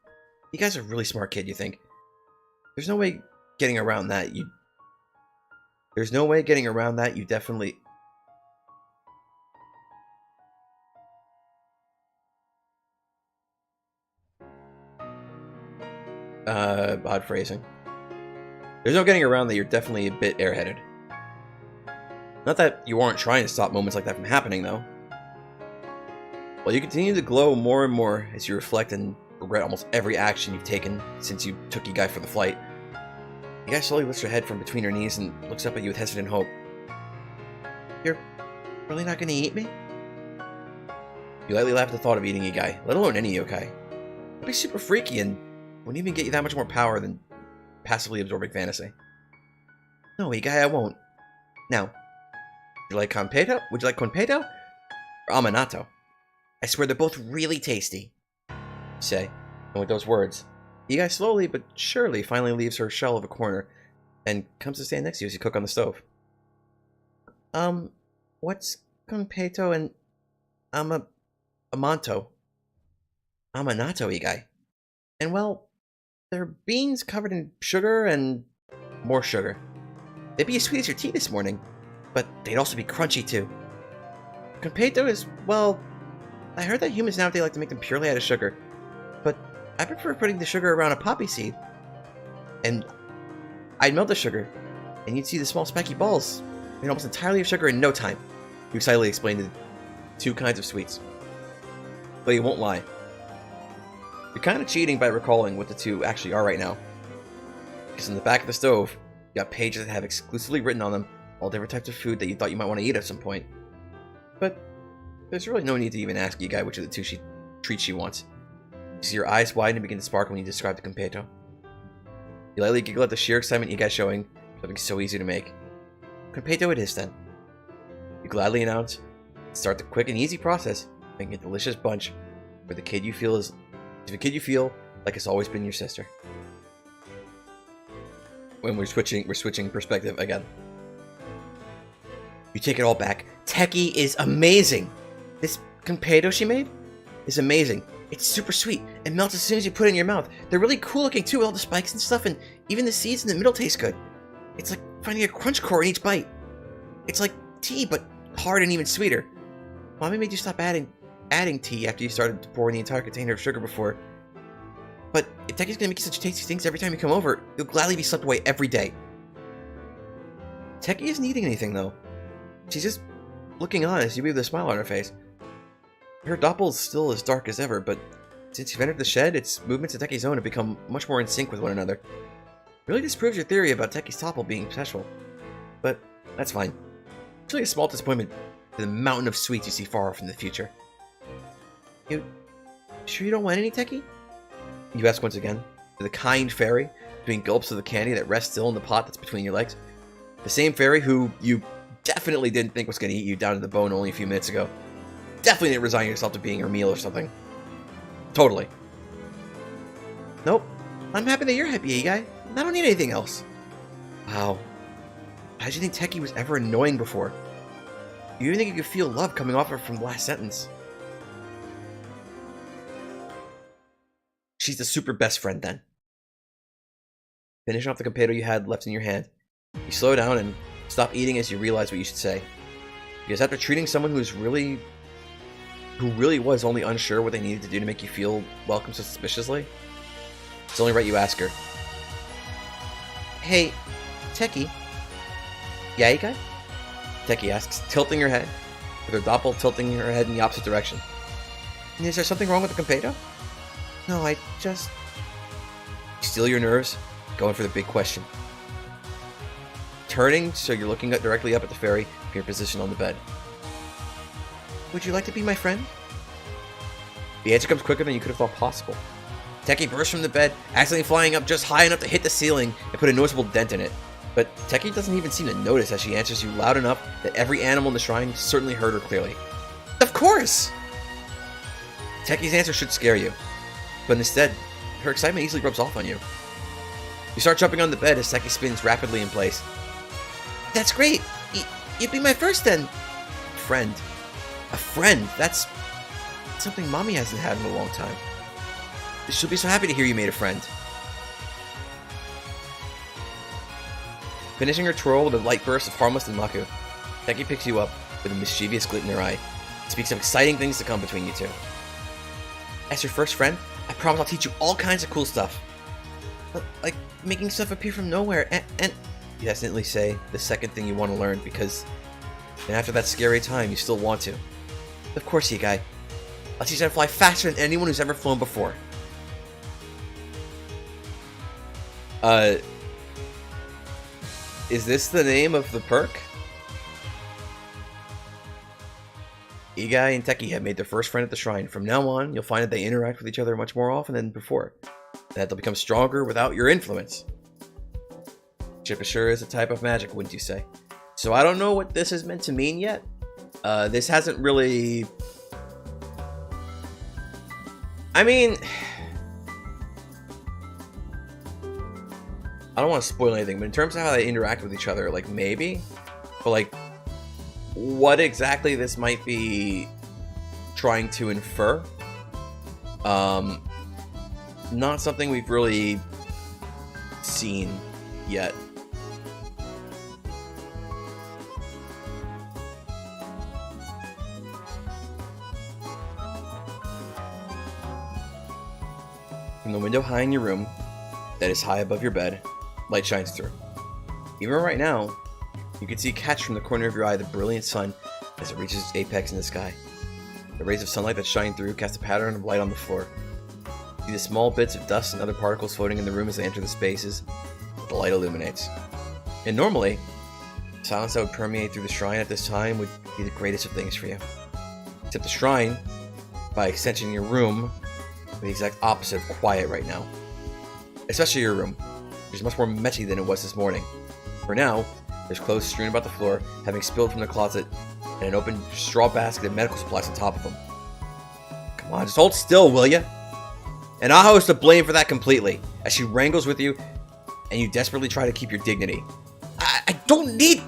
you guys are a really smart kid, you think. There's no way getting around that. There's no way getting around that. You definitely... odd phrasing. There's no getting around that you're definitely a bit airheaded. Not that you aren't trying to stop moments like that from happening, though. While you continue to glow more and more as you reflect and regret almost every action you've taken since you took Youkai for the flight, Youkai slowly lifts her head from between her knees and looks up at you with hesitant hope. You're really not going to eat me? You lightly laugh at the thought of eating Youkai, let alone any yokai. It'd be super freaky and wouldn't even get you that much more power than passively absorbing fantasy. No, Youkai, I won't. Now, would you like konpeito? Would you like konpeito? Or amanato? I swear they're both really tasty. You say, and with those words, Youkai slowly but surely finally leaves her shell of a corner and comes to stand next to you as you cook on the stove. What's konpeito and amanato? Amanato, Youkai. And well, they're beans covered in sugar and more sugar. They'd be as sweet as your tea this morning, but they'd also be crunchy too. Konpeito is, well, I heard that humans nowadays like to make them purely out of sugar, but I prefer putting the sugar around a poppy seed. And I'd melt the sugar, and you'd see the small spiky balls made almost entirely of sugar in no time. You excitedly explained the two kinds of sweets. But you won't lie. You're kind of cheating by recalling what the two actually are right now. Because in the back of the stove, you got pages that have exclusively written on them all different types of food that you thought you might want to eat at some point. But there's really no need to even ask Youkai which of the two treats she wants. You see your eyes widen and begin to sparkle when you describe the konpeito. You lightly giggle at the sheer excitement Youkai showing for something so easy to make. Konpeito it is then. You gladly announce, start the quick and easy process, making a delicious bunch for the kid you feel like it's always been your sister. When we're switching perspective again. You take it all back. Teki is amazing. This konpeito she made is amazing. It's super sweet. It melts as soon as you put it in your mouth. They're really cool looking too, with all the spikes and stuff, and even the seeds in the middle taste good. It's like finding a crunch core in each bite. It's like tea, but hard and even sweeter. Mommy made you stop adding tea after you started pouring the entire container of sugar before. But if Teki's gonna make you such tasty things every time you come over, you'll gladly be swept away every day. Teki isn't eating anything though. She's just looking on as you weave a smile on her face. Her doppel is still as dark as ever, but since you've entered the shed, its movements and Teki's own have become much more in sync with one another. It really disproves your theory about Teki's doppel being special. But that's fine. It's really a small disappointment to the mountain of sweets you see far off in the future. You sure you don't want any, Teki? You ask once again, to the kind fairy, between gulps of the candy that rests still in the pot that's between your legs. The same fairy who you definitely didn't think was going to eat you down to the bone only a few minutes ago. Definitely didn't resign yourself to being her meal or something. Totally. Nope. I'm happy that you're happy, Youkai. I don't need anything else. Wow. How did you think Teki was ever annoying before? You even think you could feel love coming off her from the last sentence. She's the super best friend then. Finishing off the konpeito you had left in your hand, you slow down and stop eating as you realize what you should say. Because after treating someone who really was only unsure what they needed to do to make you feel welcome so suspiciously, it's only right you ask her. Hey, Teki. Yeah, Youkai? Teki asks, tilting her head, with her doppel tilting her head in the opposite direction. And is there something wrong with the konpeito? No, I just... You steal your nerves, going for the big question. Turning so you're looking directly up at the fairy from your position on the bed. Would you like to be my friend? The answer comes quicker than you could have thought possible. Teki bursts from the bed, accidentally flying up just high enough to hit the ceiling and put a noticeable dent in it. But Teki doesn't even seem to notice as she answers you loud enough that every animal in the shrine certainly heard her clearly. Of course! Teki's answer should scare you, but instead, her excitement easily rubs off on you. You start jumping on the bed as Teki spins rapidly in place. That's great! You'd be my first then! Friend. A friend? That's something Mommy hasn't had in a long time. She'll be so happy to hear you made a friend. Finishing her twirl with a light burst of harmless Maku, Teki picks you up with a mischievous glint in her eye and speaks of exciting things to come between you two. As your first friend, I promise I'll teach you all kinds of cool stuff. Like making stuff appear from nowhere and you hesitantly say the second thing you want to learn because after that scary time you still want to. Of course, youkai. I'll teach you how to fly faster than anyone who's ever flown before. Is this the name of the perk? Igai and Teki have made their first friend at the shrine. From now on, you'll find that they interact with each other much more often than before. That they'll become stronger without your influence. Chip sure is a type of magic, wouldn't you say? So I don't know what this is meant to mean yet. This hasn't really... I mean... I don't want to spoil anything, but in terms of how they interact with each other, like, maybe. But, like, what exactly this might be trying to infer? Not something we've really seen yet. From the window high in your room, that is high above your bed, light shines through. Even right now, you can see catch from the corner of your eye the brilliant sun as it reaches its apex in the sky. The rays of sunlight that shine through cast a pattern of light on the floor. You see the small bits of dust and other particles floating in the room as they enter the spaces that the light illuminates. And normally, the silence that would permeate through the shrine at this time would be the greatest of things for you. Except the shrine, by extension your room, is the exact opposite of quiet right now. Especially your room, which is much more messy than it was this morning. For now, there's clothes strewn about the floor, having spilled from the closet, and an open straw basket of medical supplies on top of them. Come on, just hold still, will ya? And Aho is to blame for that completely, as she wrangles with you, and you desperately try to keep your dignity. I don't need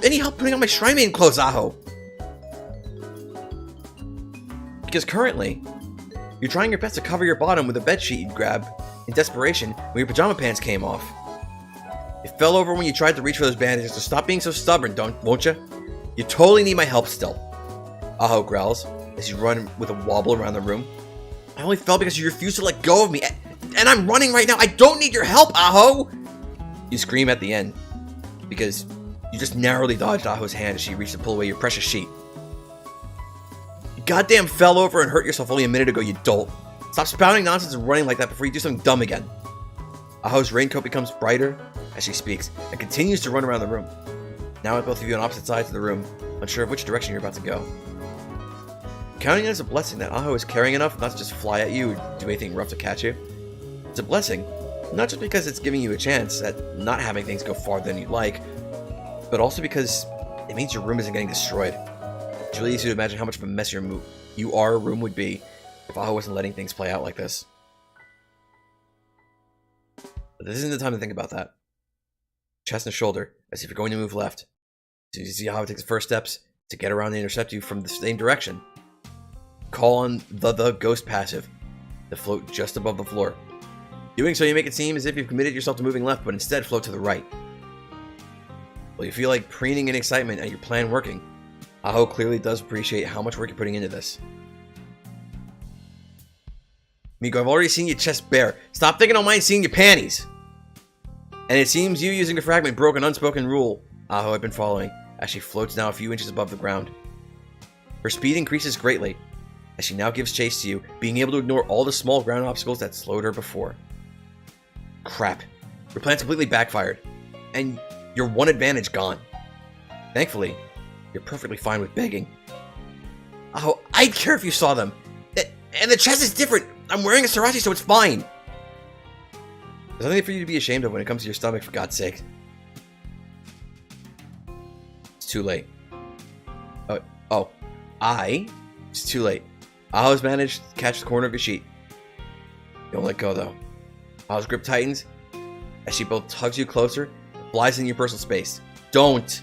any help putting on my shrine maiden clothes, Aho! Because currently, you're trying your best to cover your bottom with a bedsheet you'd grab in desperation when your pajama pants came off. You fell over when you tried to reach for those bandages, so stop being so stubborn, won't you? You totally need my help still. Aho growls as you run with a wobble around the room. I only fell because you refused to let go of me, and I'm running right now. I don't need your help, Aho! You scream at the end because you just narrowly dodged Aho's hand as she reached to pull away your precious sheet. You goddamn fell over and hurt yourself only a minute ago, you dolt. Stop spouting nonsense and running like that before you do something dumb again. Aho's raincoat becomes brighter as she speaks and continues to run around the room. Now with both of you on opposite sides of the room, unsure of which direction you're about to go. Counting it as a blessing that Aho is caring enough not to just fly at you or do anything rough to catch you. It's a blessing, not just because it's giving you a chance at not having things go farther than you'd like, but also because it means your room isn't getting destroyed. It's really easy to imagine how much of a mess your room would be if Aho wasn't letting things play out like this. But this isn't the time to think about that. Chest and shoulder, as if you're going to move left. So you see Aho takes the first steps to get around and intercept you from the same direction. Call on the ghost passive to float just above the floor. Doing so, you make it seem as if you've committed yourself to moving left, but instead float to the right. Well, you feel like preening in excitement at your plan working. Aho clearly does appreciate how much work you're putting into this. Miko, I've already seen your chest bare. Stop thinking I don't mind seeing your panties. And it seems you using the fragment broke an unspoken rule Aho had been following, as she floats now a few inches above the ground. Her speed increases greatly, as she now gives chase to you, being able to ignore all the small ground obstacles that slowed her before. Crap. Your plan's completely backfired, and your one advantage gone. Thankfully, you're perfectly fine with begging. Aho, I'd care if you saw them. And the chest is different. I'm wearing a sriracha, so it's fine. There's nothing for you to be ashamed of when it comes to your stomach, for God's sake. It's too late. It's too late. Aho's managed to catch the corner of your sheet. Don't let go, though. Aho's grip tightens as she both tugs you closer and flies into your personal space. Don't!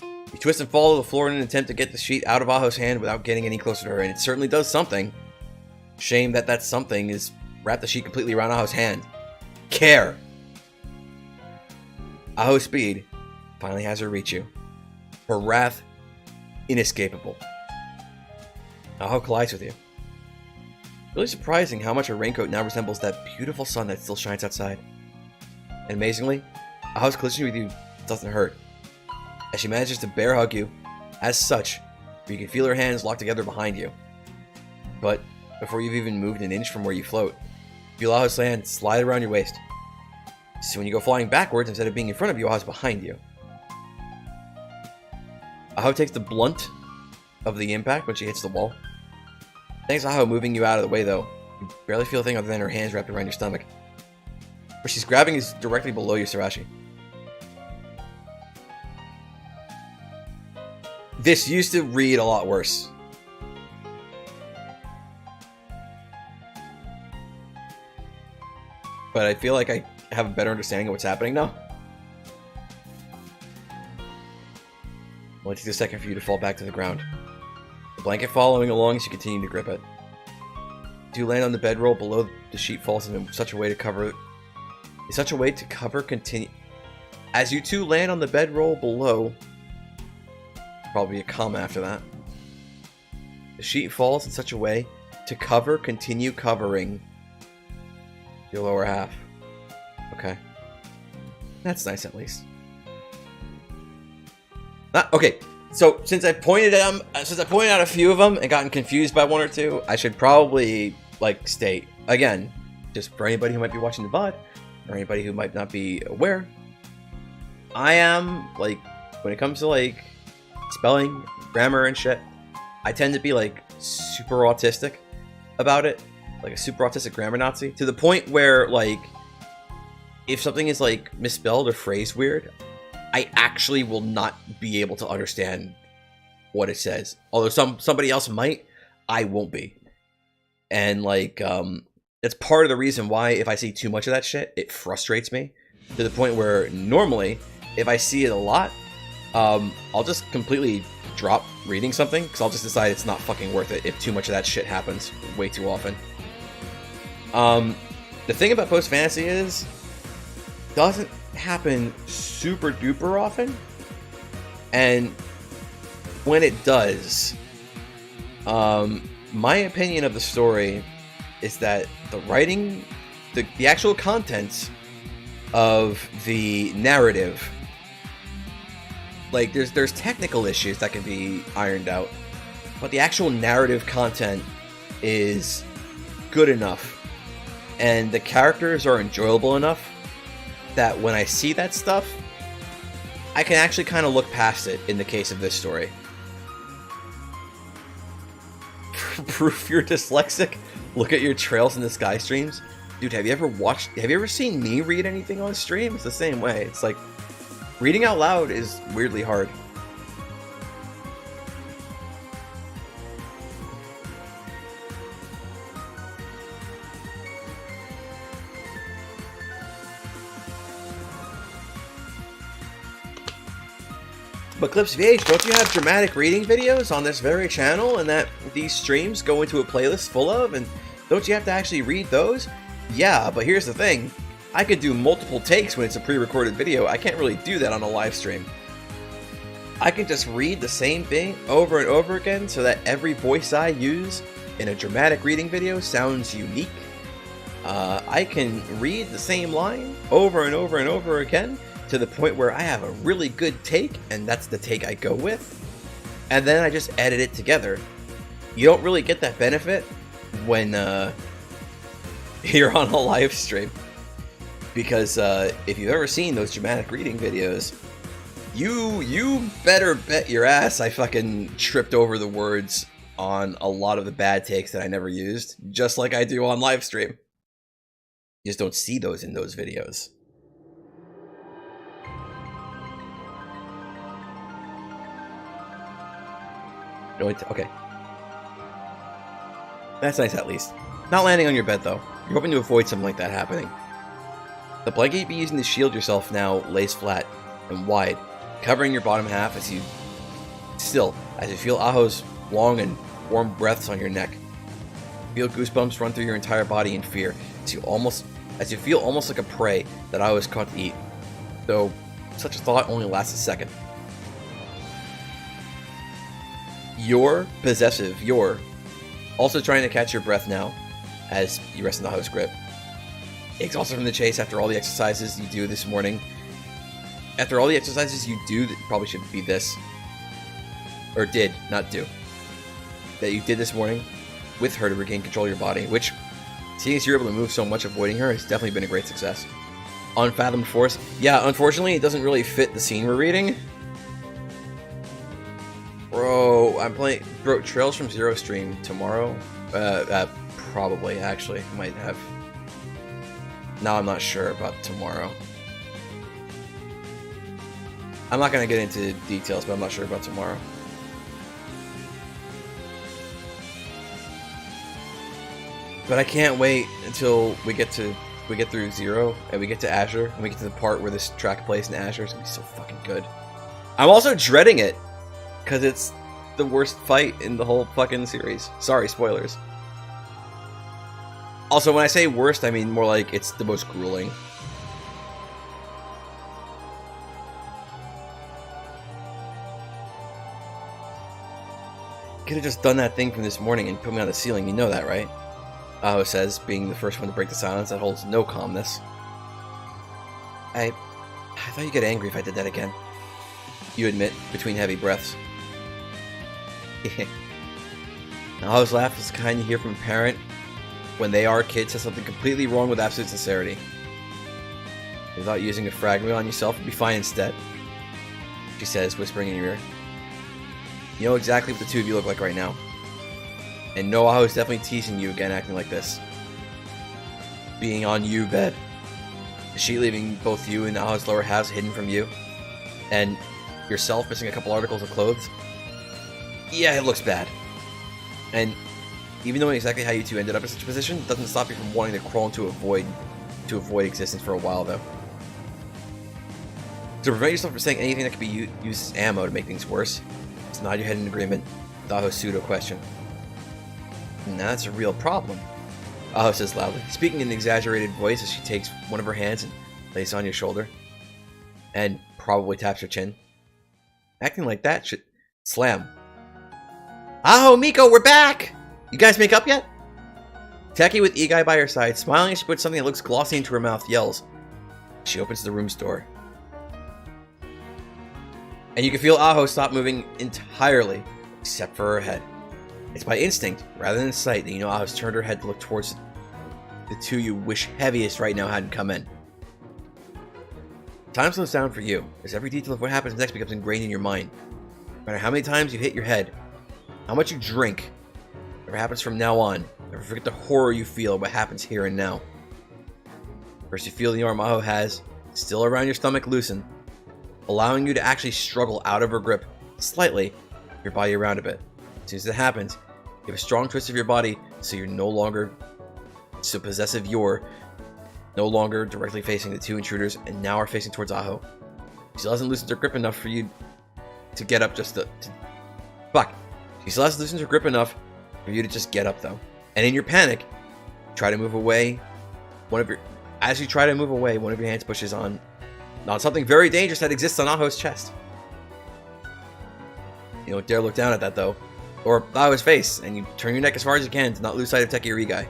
You twist and fall to the floor in an attempt to get the sheet out of Aho's hand without getting any closer to her, and it certainly does something. Shame that that something is wrapped the sheet completely around Aho's hand. Care! Aho's speed finally has her reach you. Her wrath inescapable. Aho collides with you. Really surprising how much her raincoat now resembles that beautiful sun that still shines outside. And amazingly, Aho's collision with you doesn't hurt, as she manages to bear hug you, as such, where you can feel her hands locked together behind you. But before you've even moved an inch from where you float, you feel Aho's hand slide around your waist. So when you go flying backwards, instead of being in front of you, Aho's behind you. Aho takes the blunt of the impact when she hits the wall. Thanks to Aho moving you out of the way, though, you barely feel a thing other than her hands wrapped around your stomach. Where she's grabbing is directly below your sriracha. This used to read a lot worse. But I feel like I have a better understanding of what's happening now. Only takes a second for you to fall back to the ground. The blanket following along as you continue to grip it. You land on the bedroll below the sheet falls in such a way to cover continue. As you two land on the bedroll below, probably a comma after that. The sheet falls in such a way to continue covering your lower half. Okay. That's nice at least. Okay, so since I pointed out a few of them and gotten confused by one or two, I should probably state again, just for anybody who might be watching the VOD or anybody who might not be aware, I am when it comes to spelling, grammar, and shit, I tend to be super autistic about it, like a super autistic grammar Nazi, to the point where if something is misspelled or phrased weird, I actually will not be able to understand what it says. Although somebody else might, I won't be. And that's part of the reason why if I see too much of that shit, it frustrates me. To the point where normally, if I see it a lot, I'll just completely drop reading something, because I'll just decide it's not fucking worth it if too much of that shit happens way too often. The thing about post-fantasy is, doesn't happen super duper often, and when it does, my opinion of the story is that the writing, the actual contents of the narrative, there's technical issues that can be ironed out, but the actual narrative content is good enough, and the characters are enjoyable enough that when I see that stuff, I can actually kind of look past it in the case of this story. Proof you're dyslexic? Look at your Trails in the Sky streams. Dude, have you ever seen me read anything on stream? It's the same way. It's reading out loud is weirdly hard. But Clips VH, don't you have dramatic reading videos on this very channel and that these streams go into a playlist full of? And don't you have to actually read those? Yeah, but here's the thing. I could do multiple takes when it's a pre-recorded video. I can't really do that on a live stream. I can just read the same thing over and over again so that every voice I use in a dramatic reading video sounds unique. I can read the same line over and over and over again to the point where I have a really good take, and that's the take I go with, and then I just edit it together. You don't really get that benefit when you're on a live stream, because if you've ever seen those dramatic reading videos, you better bet your ass I fucking tripped over the words on a lot of the bad takes that I never used, just like I do on live stream. You just don't see those in those videos. Okay. That's nice at least. Not landing on your bed though. You're hoping to avoid something like that happening. The blanket you've been using to shield yourself now lays flat and wide, covering your bottom half as you feel Aho's long and warm breaths on your neck. Feel goosebumps run through your entire body in fear as you feel almost like a prey that Aho is caught to eat. Though such a thought only lasts a second. You're possessive. You're also trying to catch your breath now as you rest in the Aho's grip. Exhausted from the chase after all the exercises you do this morning. After all the exercises you do, that probably should be this. Or did, not do. That you did this morning with her to regain control of your body, which, seeing as you're able to move so much avoiding her, has definitely been a great success. Unfathomed force. Yeah, unfortunately, it doesn't really fit the scene we're reading. Bro, I'm playing... Bro, Trails from Zero stream tomorrow? Probably, actually. I might have... Now I'm not sure about tomorrow. I'm not going to get into details, but I'm not sure about tomorrow. But I can't wait until we get through Zero, and we get to Azure, and we get to the part where this track plays in Azure. It's going to be so fucking good. I'm also dreading it, because it's the worst fight in the whole fucking series. Sorry, spoilers. Also, when I say worst, I mean more like it's the most grueling. Could have just done that thing from this morning and put me on the ceiling, you know that, right? Aho says, being the first one to break the silence that holds no calmness. I thought you'd get angry if I did that again. You admit, between heavy breaths. Aho's laugh is the kind you hear from a parent when they are kids says something completely wrong with absolute sincerity. Without using a fragment on yourself, it'd be fine instead. She says, whispering in your ear. You know exactly what the two of you look like right now. And no, Aho is definitely teasing you again acting like this. Being on you bed. The sheet leaving both you and Aho's lower halves hidden from you. And yourself missing a couple articles of clothes. Yeah, it looks bad. And even knowing exactly how you two ended up in such a position doesn't stop you from wanting to crawl into a void to avoid existence for a while, though. To prevent yourself from saying anything that could be used as ammo to make things worse, just nod your head in agreement with Aho's pseudo-question. Now that's a real problem, Aho says loudly, speaking in an exaggerated voice as she takes one of her hands and lays it on your shoulder, and probably taps her chin. Acting like that should... Slam. Aho, Miko, we're back! You guys make up yet? Taki, with Igai by her side, smiling as she puts something that looks glossy into her mouth, yells. She opens the room's door. And you can feel Aho stop moving entirely, except for her head. It's by instinct, rather than sight, that you know Aho's turned her head to look towards the two you wish heaviest right now hadn't come in. Time slows down for you, as every detail of what happens next becomes ingrained in your mind. No matter how many times you hit your head, how much you drink, whatever happens from now on, never forget the horror you feel at what happens here and now. First you feel the arm Aho has, still around your stomach, loosen, allowing you to actually struggle out of her grip, slightly, your body around a bit. As soon as it happens, you have a strong twist of your body, so you're no longer so possessive. You're no longer directly facing the two intruders, and now are facing towards Aho. She still hasn't loosened her grip enough for you to get up Fuck. She still hasn't loosened her grip enough for you to just get up, though. And in your panic, try to move away. As you try to move away, one of your hands pushes on something very dangerous that exists on Aho's chest. You don't dare look down at that, though. Or Aho's face, and you turn your neck as far as you can to not lose sight of Teki or Igai.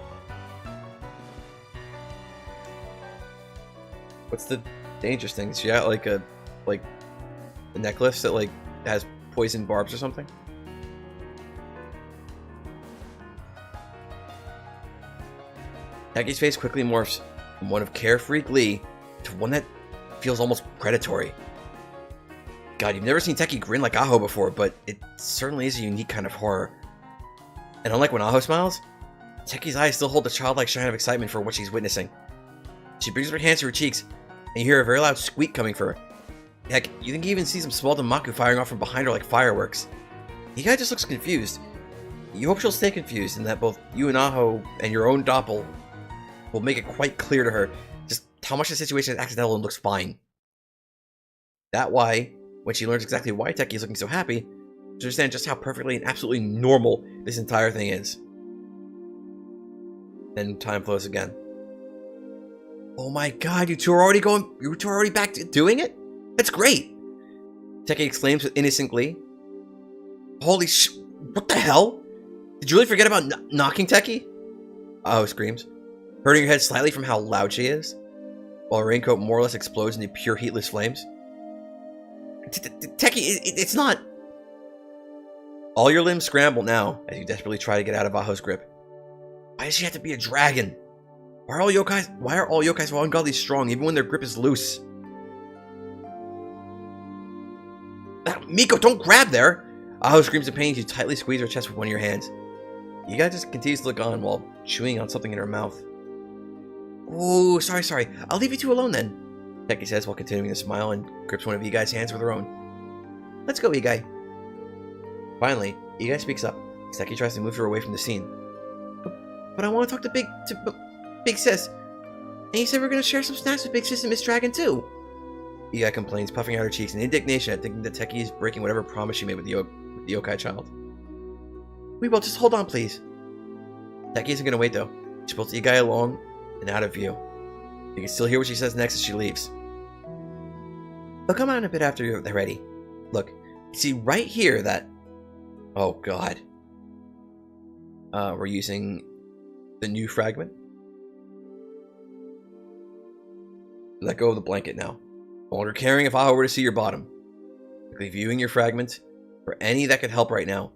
What's the dangerous thing? She got like a necklace that has poison barbs or something? Teki's face quickly morphs from one of carefree glee to one that feels almost predatory. God, you've never seen Teki grin like Aho before, but it certainly is a unique kind of horror. And unlike when Aho smiles, Teki's eyes still hold the childlike shine of excitement for what she's witnessing. She brings her hands to her cheeks, and you hear a very loud squeak coming for her. Heck, you think you even see some small Damaku firing off from behind her like fireworks. Youkai just looks confused. You hope she'll stay confused, and that both you and Aho and your own doppel will make it quite clear to her just how much the situation is accidental and looks fine. That why, when she learns exactly why Teki is looking so happy, she understands just how perfectly and absolutely normal this entire thing is. Then time flows again. Oh my god, you two are already back to doing it? That's great! Teki exclaims with innocent glee. Holy sh... What the hell? Did you really forget about knocking Teki? Aho screams, hurting her head slightly from how loud she is, while her raincoat more or less explodes into pure heatless flames. Teki, it's not... All your limbs scramble now as you desperately try to get out of Aho's grip. Why does she have to be a dragon? Why are all yokai so ungodly strong even when their grip is loose? Miko, don't grab there! Aho screams in pain as you tightly squeeze her chest with one of your hands. Youkai just continues to look on while chewing on something in her mouth. Oh, sorry. I'll leave you two alone then, Teki says while continuing to smile and grips one of Yukai's hands with her own. Let's go, Yukai. Finally, Yukai speaks up as Teki tries to move her away from the scene. But I want to talk to Big Sis. And you said we're going to share some snacks with Big Sis and Miss Dragon too. Yukai complains, puffing out her cheeks in indignation at thinking that Teki is breaking whatever promise she made with the yokai child. We will just hold on, please. Teki isn't going to wait though. She pulls Yukai along and out of view. You can still hear what she says next as she leaves. They'll come out a bit after they're ready. Look, you see right here that... Oh god. We're using the new fragment. Let go of the blanket now. No longer caring if Aho were to see your bottom. Quickly viewing your fragment for any that could help right now.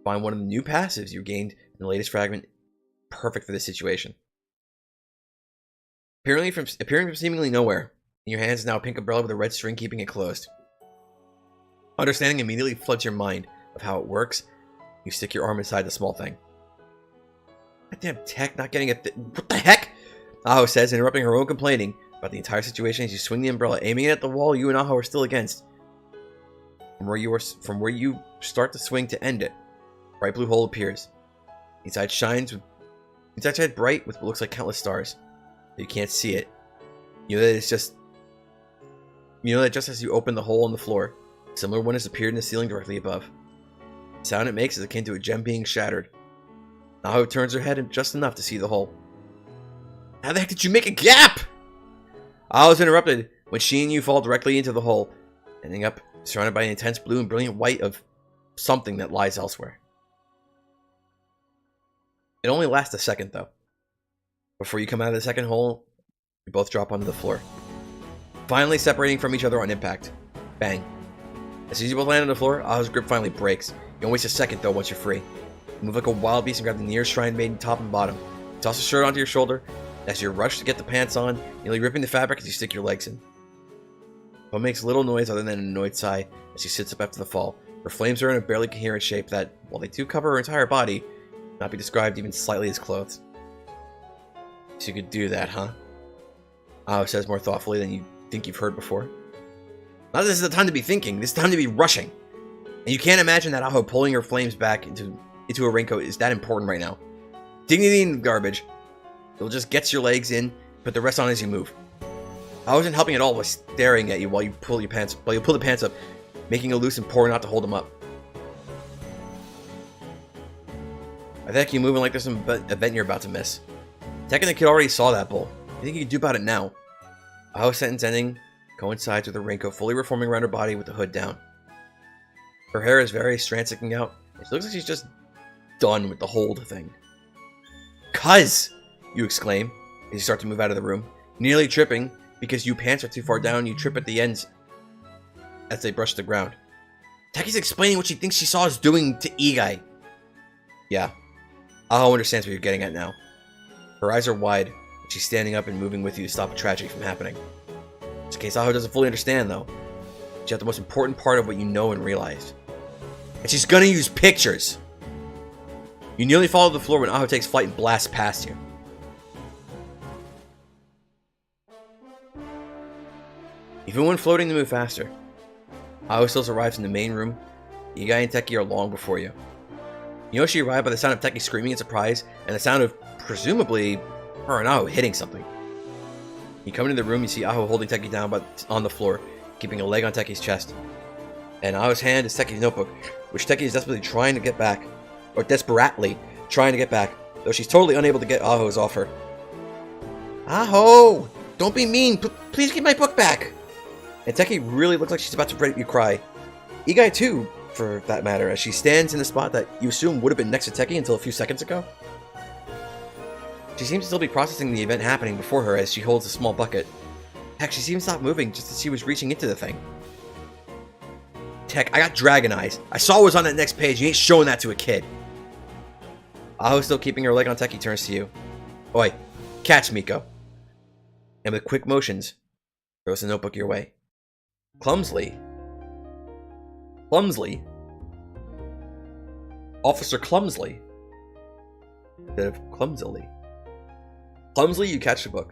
Find one of the new passives you gained in the latest fragment. Perfect for this situation. Appearing from seemingly nowhere, in your hands is now a pink umbrella with a red string keeping it closed. Understanding immediately floods your mind of how it works. You stick your arm inside the small thing. Goddamn tech, not getting what the heck? Aho says, interrupting her own complaining about the entire situation as you swing the umbrella, aiming it at the wall you and Aho are still against. From where you start to swing to end it, a bright blue hole appears. Inside shines bright with what looks like countless stars. You can't see it. You know that just as you open the hole in the floor, a similar one has appeared in the ceiling directly above. The sound it makes is akin to a gem being shattered. Aho turns her head just enough to see the hole. How the heck did you make a gap? Aho's interrupted when she and you fall directly into the hole, ending up surrounded by an intense blue and brilliant white of something that lies elsewhere. It only lasts a second, though. Before you come out of the second hole, you both drop onto the floor, finally separating from each other on impact. Bang. As soon as you both land on the floor, Aho's grip finally breaks. You don't waste a second, though, once you're free. You move like a wild beast and grab the nearest shrine maiden top and bottom. You toss the shirt onto your shoulder. As you rush to get the pants on, nearly ripping the fabric as you stick your legs in. But makes little noise other than an annoyed sigh as she sits up after the fall. Her flames are in a barely coherent shape that, while they do cover her entire body, cannot be described even slightly as clothes. So you could do that, huh? Aho says more thoughtfully than you think you've heard before. Now this is the time to be thinking, this is the time to be rushing. And you can't imagine that Aho pulling her flames back into a raincoat is that important right now. Dignity in the garbage. You'll just get your legs in, put the rest on as you move. I wasn't helping at all by staring at you while you pull the pants up, making a loose and pouring out to hold them up. I think you're moving like there's some event you're about to miss. Tech and the kid already saw that bull. What do you think you can do about it now? Aho's sentence ending coincides with her raincoat fully reforming around her body with the hood down. Her hair is very strands sticking out, and she looks like she's just done with the hold thing. Cuz! You exclaim as you start to move out of the room, nearly tripping because you pants are too far down and you trip at the ends as they brush the ground. Taki's explaining what she thinks she saw us doing to Yukai. Yeah, Aho understands what you're getting at now. Her eyes are wide, and she's standing up and moving with you to stop a tragedy from happening. Just in case Aho doesn't fully understand, though, she has the most important part of what you know and realize. And she's gonna use pictures! You nearly fall to the floor when Aho takes flight and blasts past you. Even when floating to move faster, Aho still arrives in the main room. Youkai and Teki are long before you. You know she arrived by the sound of Teki screaming in surprise and the sound of, presumably, her and Aho hitting something. You come into the room, you see Aho holding Teki down on the floor, keeping a leg on Teki's chest. And Aho's hand is Teki's notebook, which Teki is desperately trying to get back. Or desperately trying to get back, though she's totally unable to get Aho's off her. Aho! Don't be mean! Please give my book back! And Teki really looks like she's about to break you cry. Youkai too, for that matter, as she stands in the spot that you assume would have been next to Teki until a few seconds ago. She seems to still be processing the event happening before her as she holds a small bucket. Heck, she seems to stop moving just as she was reaching into the thing. Tech, I got dragon eyes. I saw what was on that next page. You ain't showing that to a kid. Aho, still keeping her leg on Teki, turns to you. Oi, catch Miko. And with quick motions, throws the notebook your way. Clumsily. Officer Clumsily. Instead of clumsily. Clumsily, you catch the book.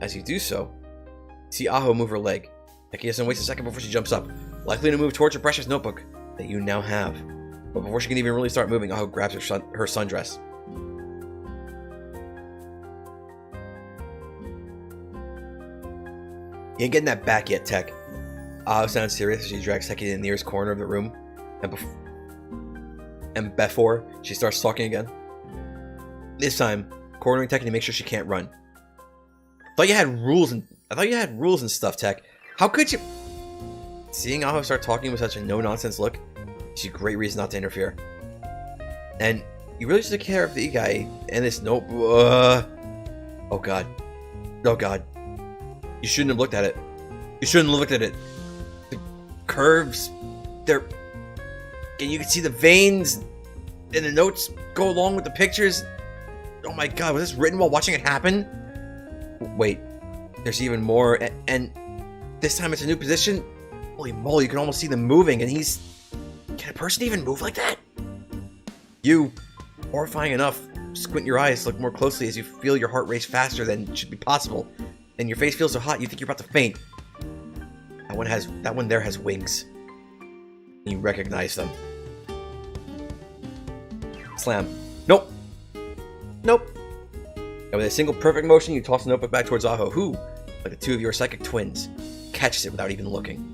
As you do so, you see Aho move her leg. Teki doesn't waste a second before she jumps up, likely to move towards her precious notebook that you now have. But before she can even really start moving, Aho grabs her sundress. You ain't getting that back yet, Tech. Aho sounds serious as she drags Teki to the nearest corner of the room, and before she starts talking again. This time, cornering Teki to make sure she can't run. I thought you had rules and stuff, Tech. How could you? Seeing Aho start talking with such a no-nonsense look, it's a great reason not to interfere. And you really should take care of the Youkai and this note. Oh god. Oh god. You shouldn't have looked at it. You shouldn't have looked at it. The curves, they're... And you can see the veins and the notes go along with the pictures. Oh my god, was this written while watching it happen? Wait, there's even more, and this time it's a new position? Holy moly, you can almost see them moving, and he's... Can a person even move like that? You, horrifying enough, squint your eyes, look more closely as you feel your heart race faster than should be possible, and your face feels so hot you think you're about to faint. That one there has wings. You recognize them. Slam. Nope. Nope. And with a single perfect motion, you toss the notebook back towards Aho, who, like the two of your psychic twins, catches it without even looking.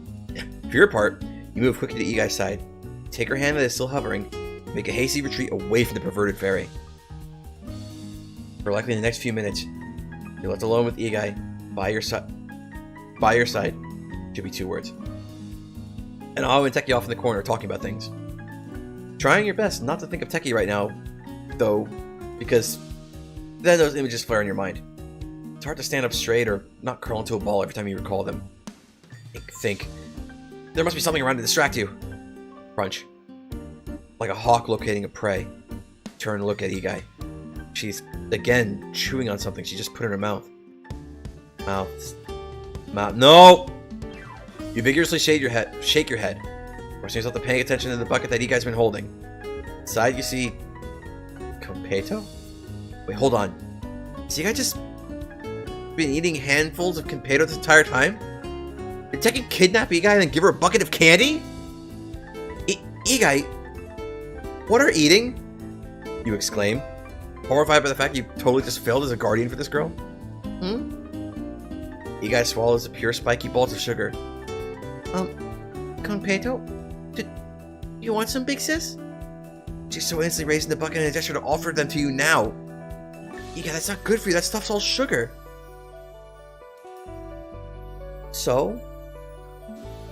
For your part, you move quickly to Igai's side, take her hand that is still hovering, and make a hasty retreat away from the perverted fairy. For likely the next few minutes, you're left alone with Youkai by your side. By your side. Should be 2 words. And Aho and Teki off in the corner talking about things. Trying your best not to think of Teki right now, though, because then those images flare in your mind. It's hard to stand up straight or not curl into a ball every time you recall them. Think. There must be something around to distract you. Crunch. Like a hawk locating a prey. Turn and look at Youkai. She's, again, chewing on something she just put in her mouth. Mouth. No! You vigorously shake your head, forcing yourself to pay attention to the bucket that Youkai's been holding. Inside you see... Competo? Wait, hold on. Has Youkai just been eating handfuls of Competo this entire time? Did Teki kidnap Youkai and then give her a bucket of candy? Youkai, what are eating? You exclaim, horrified by the fact you totally just failed as a guardian for this girl. Youkai swallows the pure spiky balls of sugar. Competo? Do you want some, big sis? She's so instantly raising the bucket in a gesture to offer them to you now. Youkai, that's not good for you. That stuff's all sugar. So?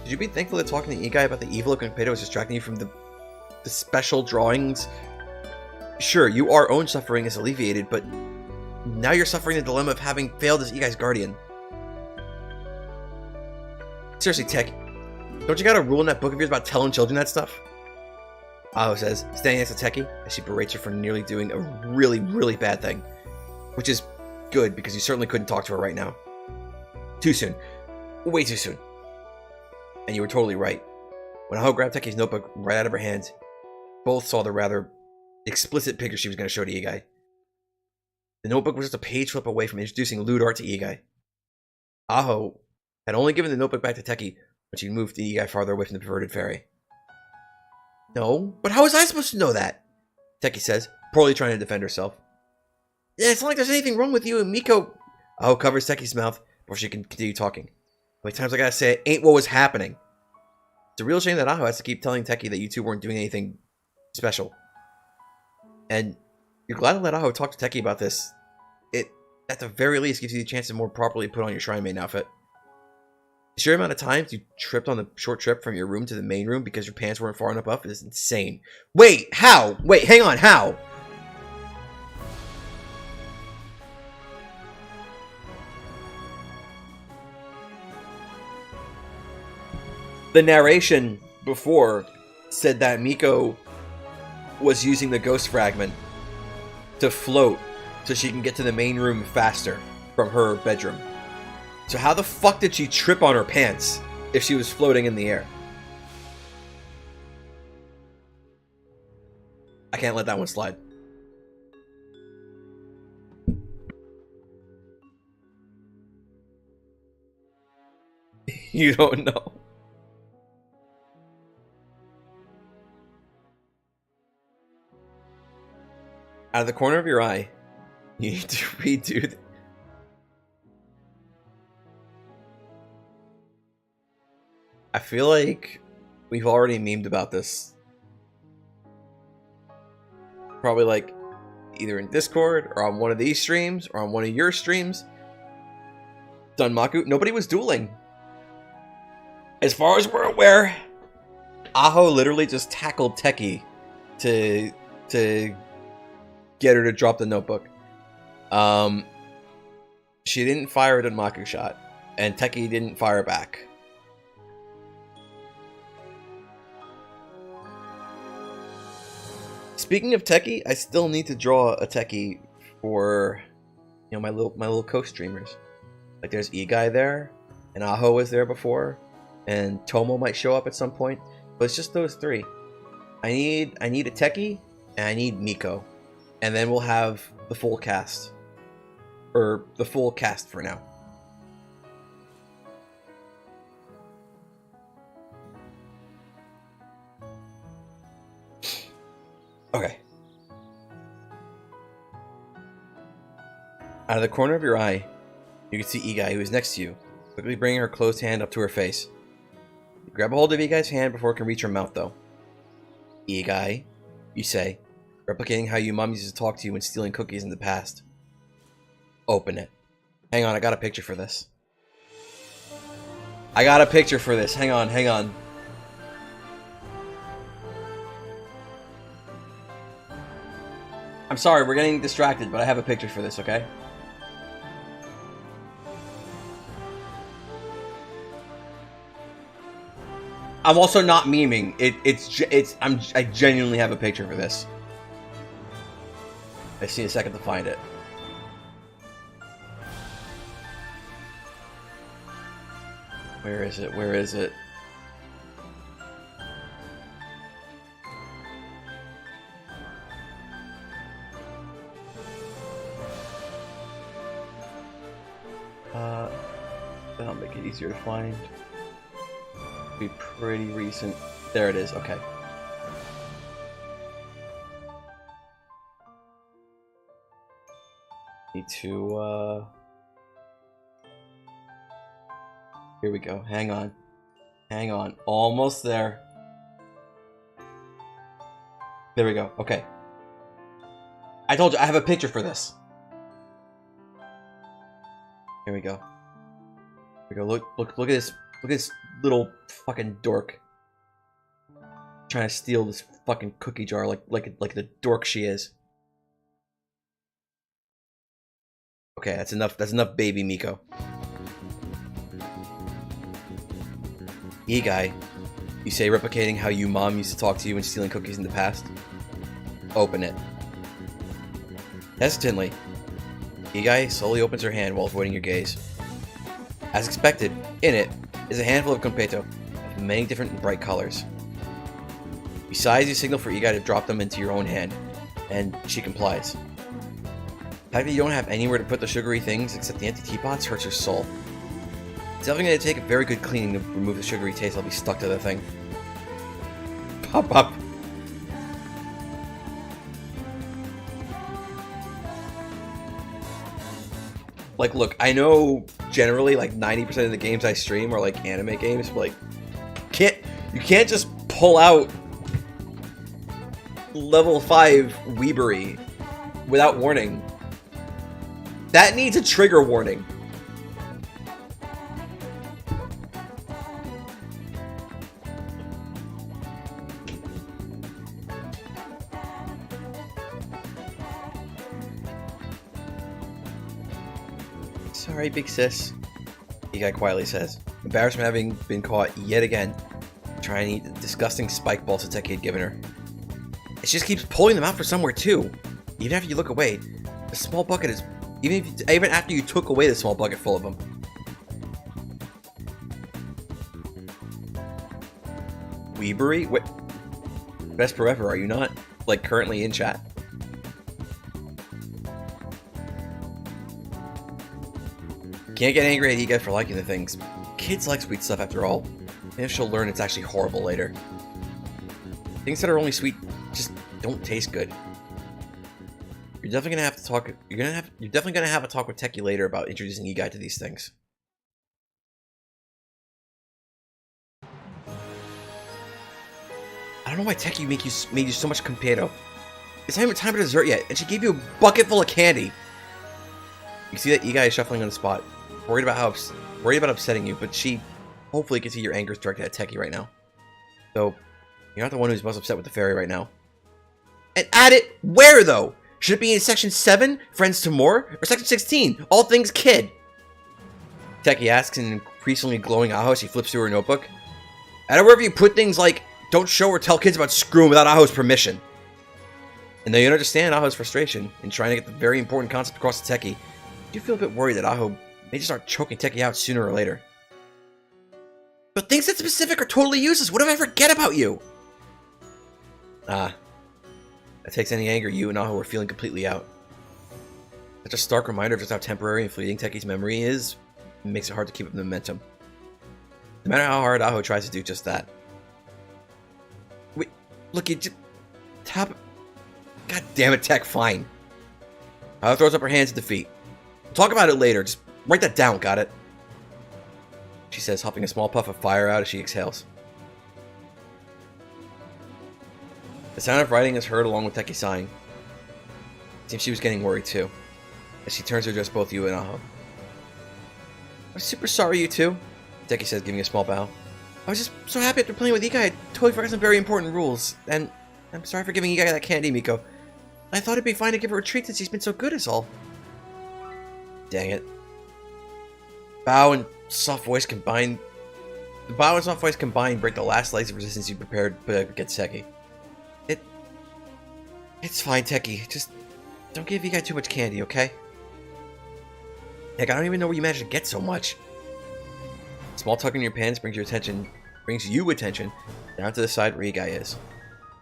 Should you be thankful that talking to Youkai about the evil of Competo was distracting you from the special drawings? Sure, your own suffering is alleviated, but now you're suffering the dilemma of having failed as Ikai's guardian. Seriously, Tech, don't you got a rule in that book of yours about telling children that stuff? Aho says, standing next to Teki, as she berates her for nearly doing a really, really bad thing. Which is good, because you certainly couldn't talk to her right now. Too soon. Way too soon. And you were totally right. When Aho grabbed Teki's notebook right out of her hands, both saw the rather explicit picture she was going to show to Igai. The notebook was just a page flip away from introducing lewd art to Igai. Aho had only given the notebook back to Teki when she moved the Igai farther away from the perverted fairy. No, but how was I supposed to know that? Teki says, poorly trying to defend herself. Yeah, it's not like there's anything wrong with you and Miko. Aho covers Teki's mouth before she can continue talking. How many times I gotta say it ain't what was happening? It's a real shame that Aho has to keep telling Teki that you two weren't doing anything special. And you're glad to let Aho talk to Teki about this. It, at the very least, gives you the chance to more properly put on your Shrine Maiden outfit. The sheer amount of times you tripped on the short trip from your room to the main room because your pants weren't far enough up is insane. Wait, how? Wait, hang on, how? The narration before said that Miko was using the ghost fragment to float so she can get to the main room faster from her bedroom. So how the fuck did she trip on her pants if she was floating in the air? I can't let that one slide. You don't know. Out of the corner of your eye, you need to redo I feel like we've already memed about this. Probably like either in Discord or on one of these streams or on one of your streams. Dunmaku, nobody was dueling. As far as we're aware, Aho literally just tackled Teki to get her to drop the notebook. She didn't fire a Dunmaku shot, and Teki didn't fire back. Speaking of Teki, I still need to draw a Teki for, you know, my little co-streamers. Like there's Igai there, and Aho was there before, and Tomo might show up at some point, but it's just those three. I need a Teki, and I need Miko, and then we'll have the full cast, or the full cast for now. Okay. Out of the corner of your eye, you can see Igai, who is next to you, quickly bringing her closed hand up to her face. You grab a hold of Igai's hand before it can reach her mouth, though. Igai, you say, replicating how your mom used to talk to you when stealing cookies in the past. Open it. Hang on, I got a picture for this. Hang on. I'm sorry, we're getting distracted, but I have a picture for this, okay? I'm also not memeing. I genuinely have a picture for this. I just need a second to find it. Where is it? That'll make it easier to find. Be pretty recent. There it is. Okay. Need to here we go. Hang on. Almost there. There we go. Okay. I told you I have a picture for this. Here we go. Look at this. Look at this little fucking dork. Trying to steal this fucking cookie jar like the dork she is. Okay, that's enough. That's enough, baby Miko. Igai, you say, replicating how your mom used to talk to you when stealing cookies in the past. Open it. Hesitantly, Igai slowly opens her hand while avoiding your gaze. As expected, in it is a handful of Konpeito of many different and bright colors. Besides, you signal for Igai to drop them into your own hand. and she complies. The fact that you don't have anywhere to put the sugary things except the empty teapots hurts your soul. It's definitely going to take a very good cleaning to remove the sugary taste that'll be stuck to the thing. Pop up. Like, look, I know generally like 90% of the games I stream are like anime games, but like, you can't just pull out level 5 weebery without warning. That needs a trigger warning. Sorry, big sis, Youkai quietly says, embarrassed from having been caught yet again trying to eat the disgusting spike balls that Teki had given her. It just keeps pulling them out from somewhere too. Even after you look away, the small bucket is... Even after you took away the small bucket full of them. Weebery? What? Best pro ever, are you not, like, currently in chat? Can't get angry at Iga for liking the things. Kids like sweet stuff after all. And if she'll learn it's actually horrible later. Things that are only sweet just don't taste good. You're definitely gonna have to talk. You're definitely gonna have a talk with Teki later about introducing Igai to these things. I don't know why Teki made you so much compero. It's not even time for dessert yet, and she gave you a bucket full of candy. You see that Igai is shuffling on the spot, worried about upsetting you, but she hopefully can see your anger is directed at Teki right now. So you're not the one who's most upset with the fairy right now. And add it where though? Should it be in section 7, Friends to More, or section 16, All Things Kid? Teki asks in an increasingly glowing Aho as she flips through her notebook. Add it wherever you put things like, don't show or tell kids about screwing without Aho's permission. And though you understand Aho's frustration in trying to get the very important concept across to Teki, you do feel a bit worried that Aho may just start choking Teki out sooner or later. But things that specific are totally useless. What if I forget about you? That takes any anger you and Aho are feeling completely out. Such a stark reminder of just how temporary and fleeting Teki's memory is, it makes it hard to keep up the momentum. No matter how hard Aho tries to do just that. Wait, look, you just... God damn it, Tech, fine. Aho throws up her hands in defeat. We'll talk about it later, just write that down, got it? She says, huffing a small puff of fire out as she exhales. The sound of writing is heard along with Teki sighing. It seems she was getting worried too, as she turns to address both you and Aho. I'm super sorry, you two, Teki says, giving a small bow. I was just so happy after playing with Igai, I totally forgot some very important rules, and I'm sorry for giving Igai that candy, Miko. I thought it'd be fine to give her a treat since he's been so good is all. Dang it. Bow and soft voice combined. The bow and soft voice combined break the last legs of resistance you prepared to put against Teki. It's fine, Teki. Just don't give Igai too much candy, okay? Heck, I don't even know where you managed to get so much. A small tug in your pants brings you attention down to the side where Igai is.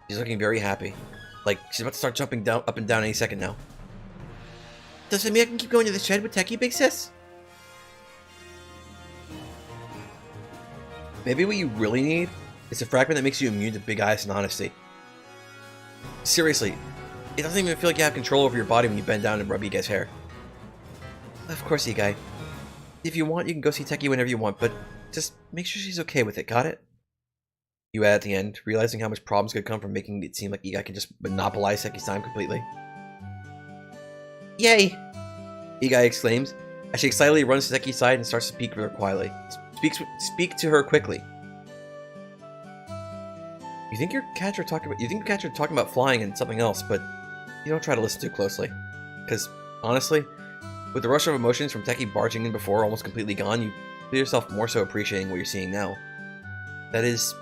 She's looking very happy. Like, she's about to start jumping up and down any second now. Does that mean I can keep going to the shed with Teki, big sis? Maybe what you really need is a fragment that makes you immune to big eyes and honesty. Seriously, it doesn't even feel like you have control over your body when you bend down and rub Igai's hair. Of course, Igai. If you want, you can go see Teki whenever you want, but just make sure she's okay with it, got it? You add at the end, realizing how much problems could come from making it seem like Igai can just monopolize Teki's time completely. Yay! Igai exclaims, as she excitedly runs to Teki's side and starts to speak to her quietly. Speak to her quickly. You think you catch her talking about flying and something else, but you don't try to listen too closely. Because, honestly, with the rush of emotions from Teki barging in before almost completely gone, you feel yourself more so appreciating what you're seeing now. That is,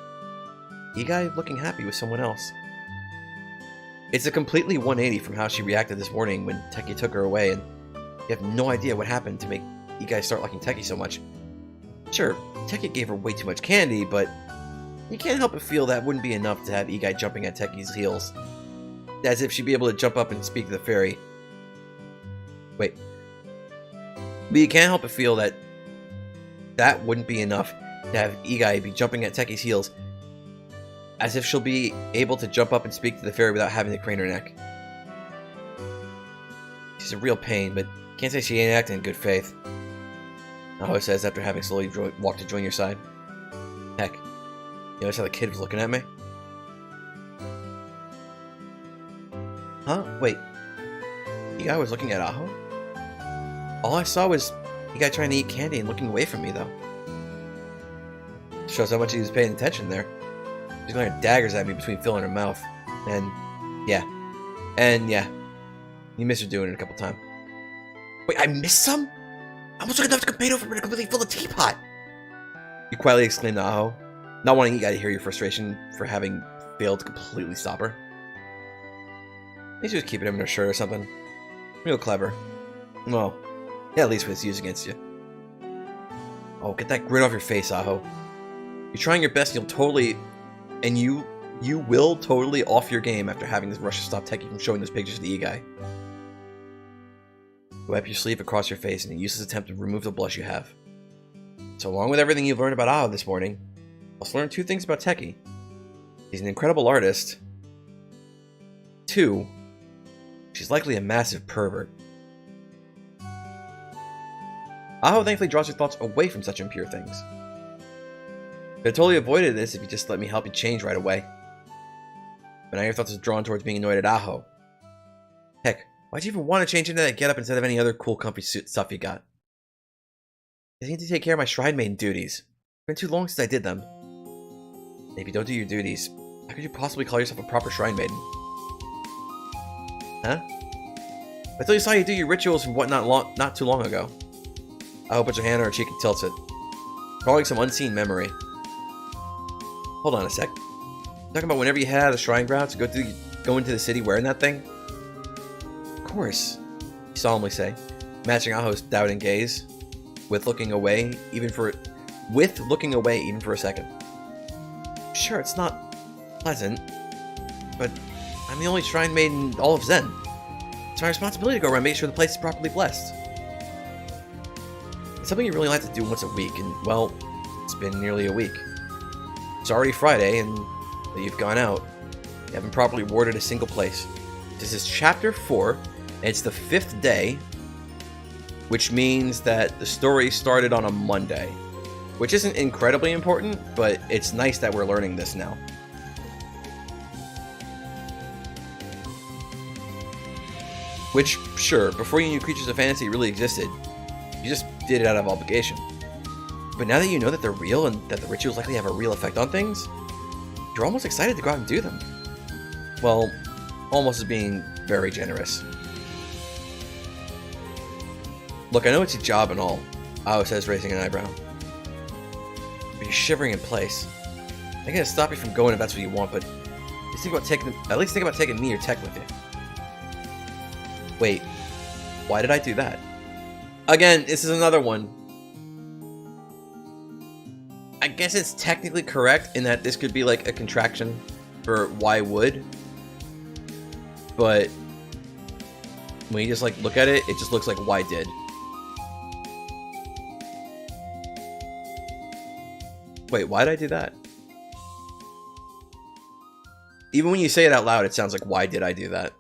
Igai looking happy with someone else. It's a completely 180 from how she reacted this morning when Teki took her away, and you have no idea what happened to make Igai start liking Teki so much. Sure, Teki gave her way too much candy, but you can't help but feel that wouldn't be enough to have Igai jumping at Teki's heels. as if she'd be able to jump up and speak to the fairy. Wait. But you can't help but feel that that wouldn't be enough to have Igai be jumping at Teki's heels, as if she'll be able to jump up and speak to the fairy without having to crane her neck. She's a real pain, but can't say she ain't acting in good faith. Aho says after having slowly walked to join your side. Heck, you notice how the kid was looking at me? Huh? Wait. Igai was looking at Aho? All I saw was Igai trying to eat candy and looking away from me, though. Shows how much he was paying attention there. She's glaring daggers at me between filling her mouth. And yeah. You missed her doing it a couple times. Wait, I missed some? I almost took enough to compete over to completely fill the teapot! You quietly exclaimed to Aho, not wanting Igai to hear your frustration for having failed to completely stop her. Maybe she was keeping him in her shirt or something. Real clever. Well, yeah, at least what it's used against you. Oh, get that grin off your face, Aho. You're trying your best, you'll totally... And you will totally off your game after having this rush to stop Teki from showing those pictures to Igai. You wipe your sleeve across your face in a useless attempt to remove the blush you have. So along with everything you've learned about Aho this morning, also learn 2 things about Teki. He's an incredible artist. 2, she's likely a massive pervert. Aho thankfully draws your thoughts away from such impure things. Could have totally avoided this if you just let me help you change right away. But now your thoughts are drawn towards being annoyed at Aho. Heck, why'd you even want to change into that getup instead of any other cool comfy suit stuff you got? I need to take care of my shrine maiden duties. It's been too long since I did them. And if you don't do your duties, how could you possibly call yourself a proper shrine maiden? Huh? I thought you saw you do your rituals and whatnot not too long ago. Aho puts her hand on her cheek and tilts it. Probably some unseen memory. Hold on a sec. Talking about whenever you head out of the shrine grounds to go into the city wearing that thing? Of course, you solemnly say, matching Aho's doubting gaze, with looking away even for a second. Sure, it's not pleasant, but I'm the only shrine maiden in all of Zen. It's my responsibility to go around and make sure the place is properly blessed. It's something you really like to do once a week, and well, it's been nearly a week. It's already Friday, and you've gone out. You haven't properly warded a single place. This is chapter 4, and it's the 5th day, which means that the story started on a Monday, which isn't incredibly important, but it's nice that we're learning this now. Which, sure, before you knew creatures of fantasy really existed, you just did it out of obligation. But now that you know that they're real and that the rituals likely have a real effect on things, you're almost excited to go out and do them. Well, almost as being very generous. Look, I know it's your job and all, Aho says, raising an eyebrow. But you're shivering in place. I'm gonna stop you from going if that's what you want, but at least think about taking me or Tech with you. Wait, why did I do that? Again, this is another one. I guess it's technically correct in that this could be like a contraction for why would. But when you just like look at it, it just looks like why did. Wait, why did I do that? Even when you say it out loud, it sounds like why did I do that?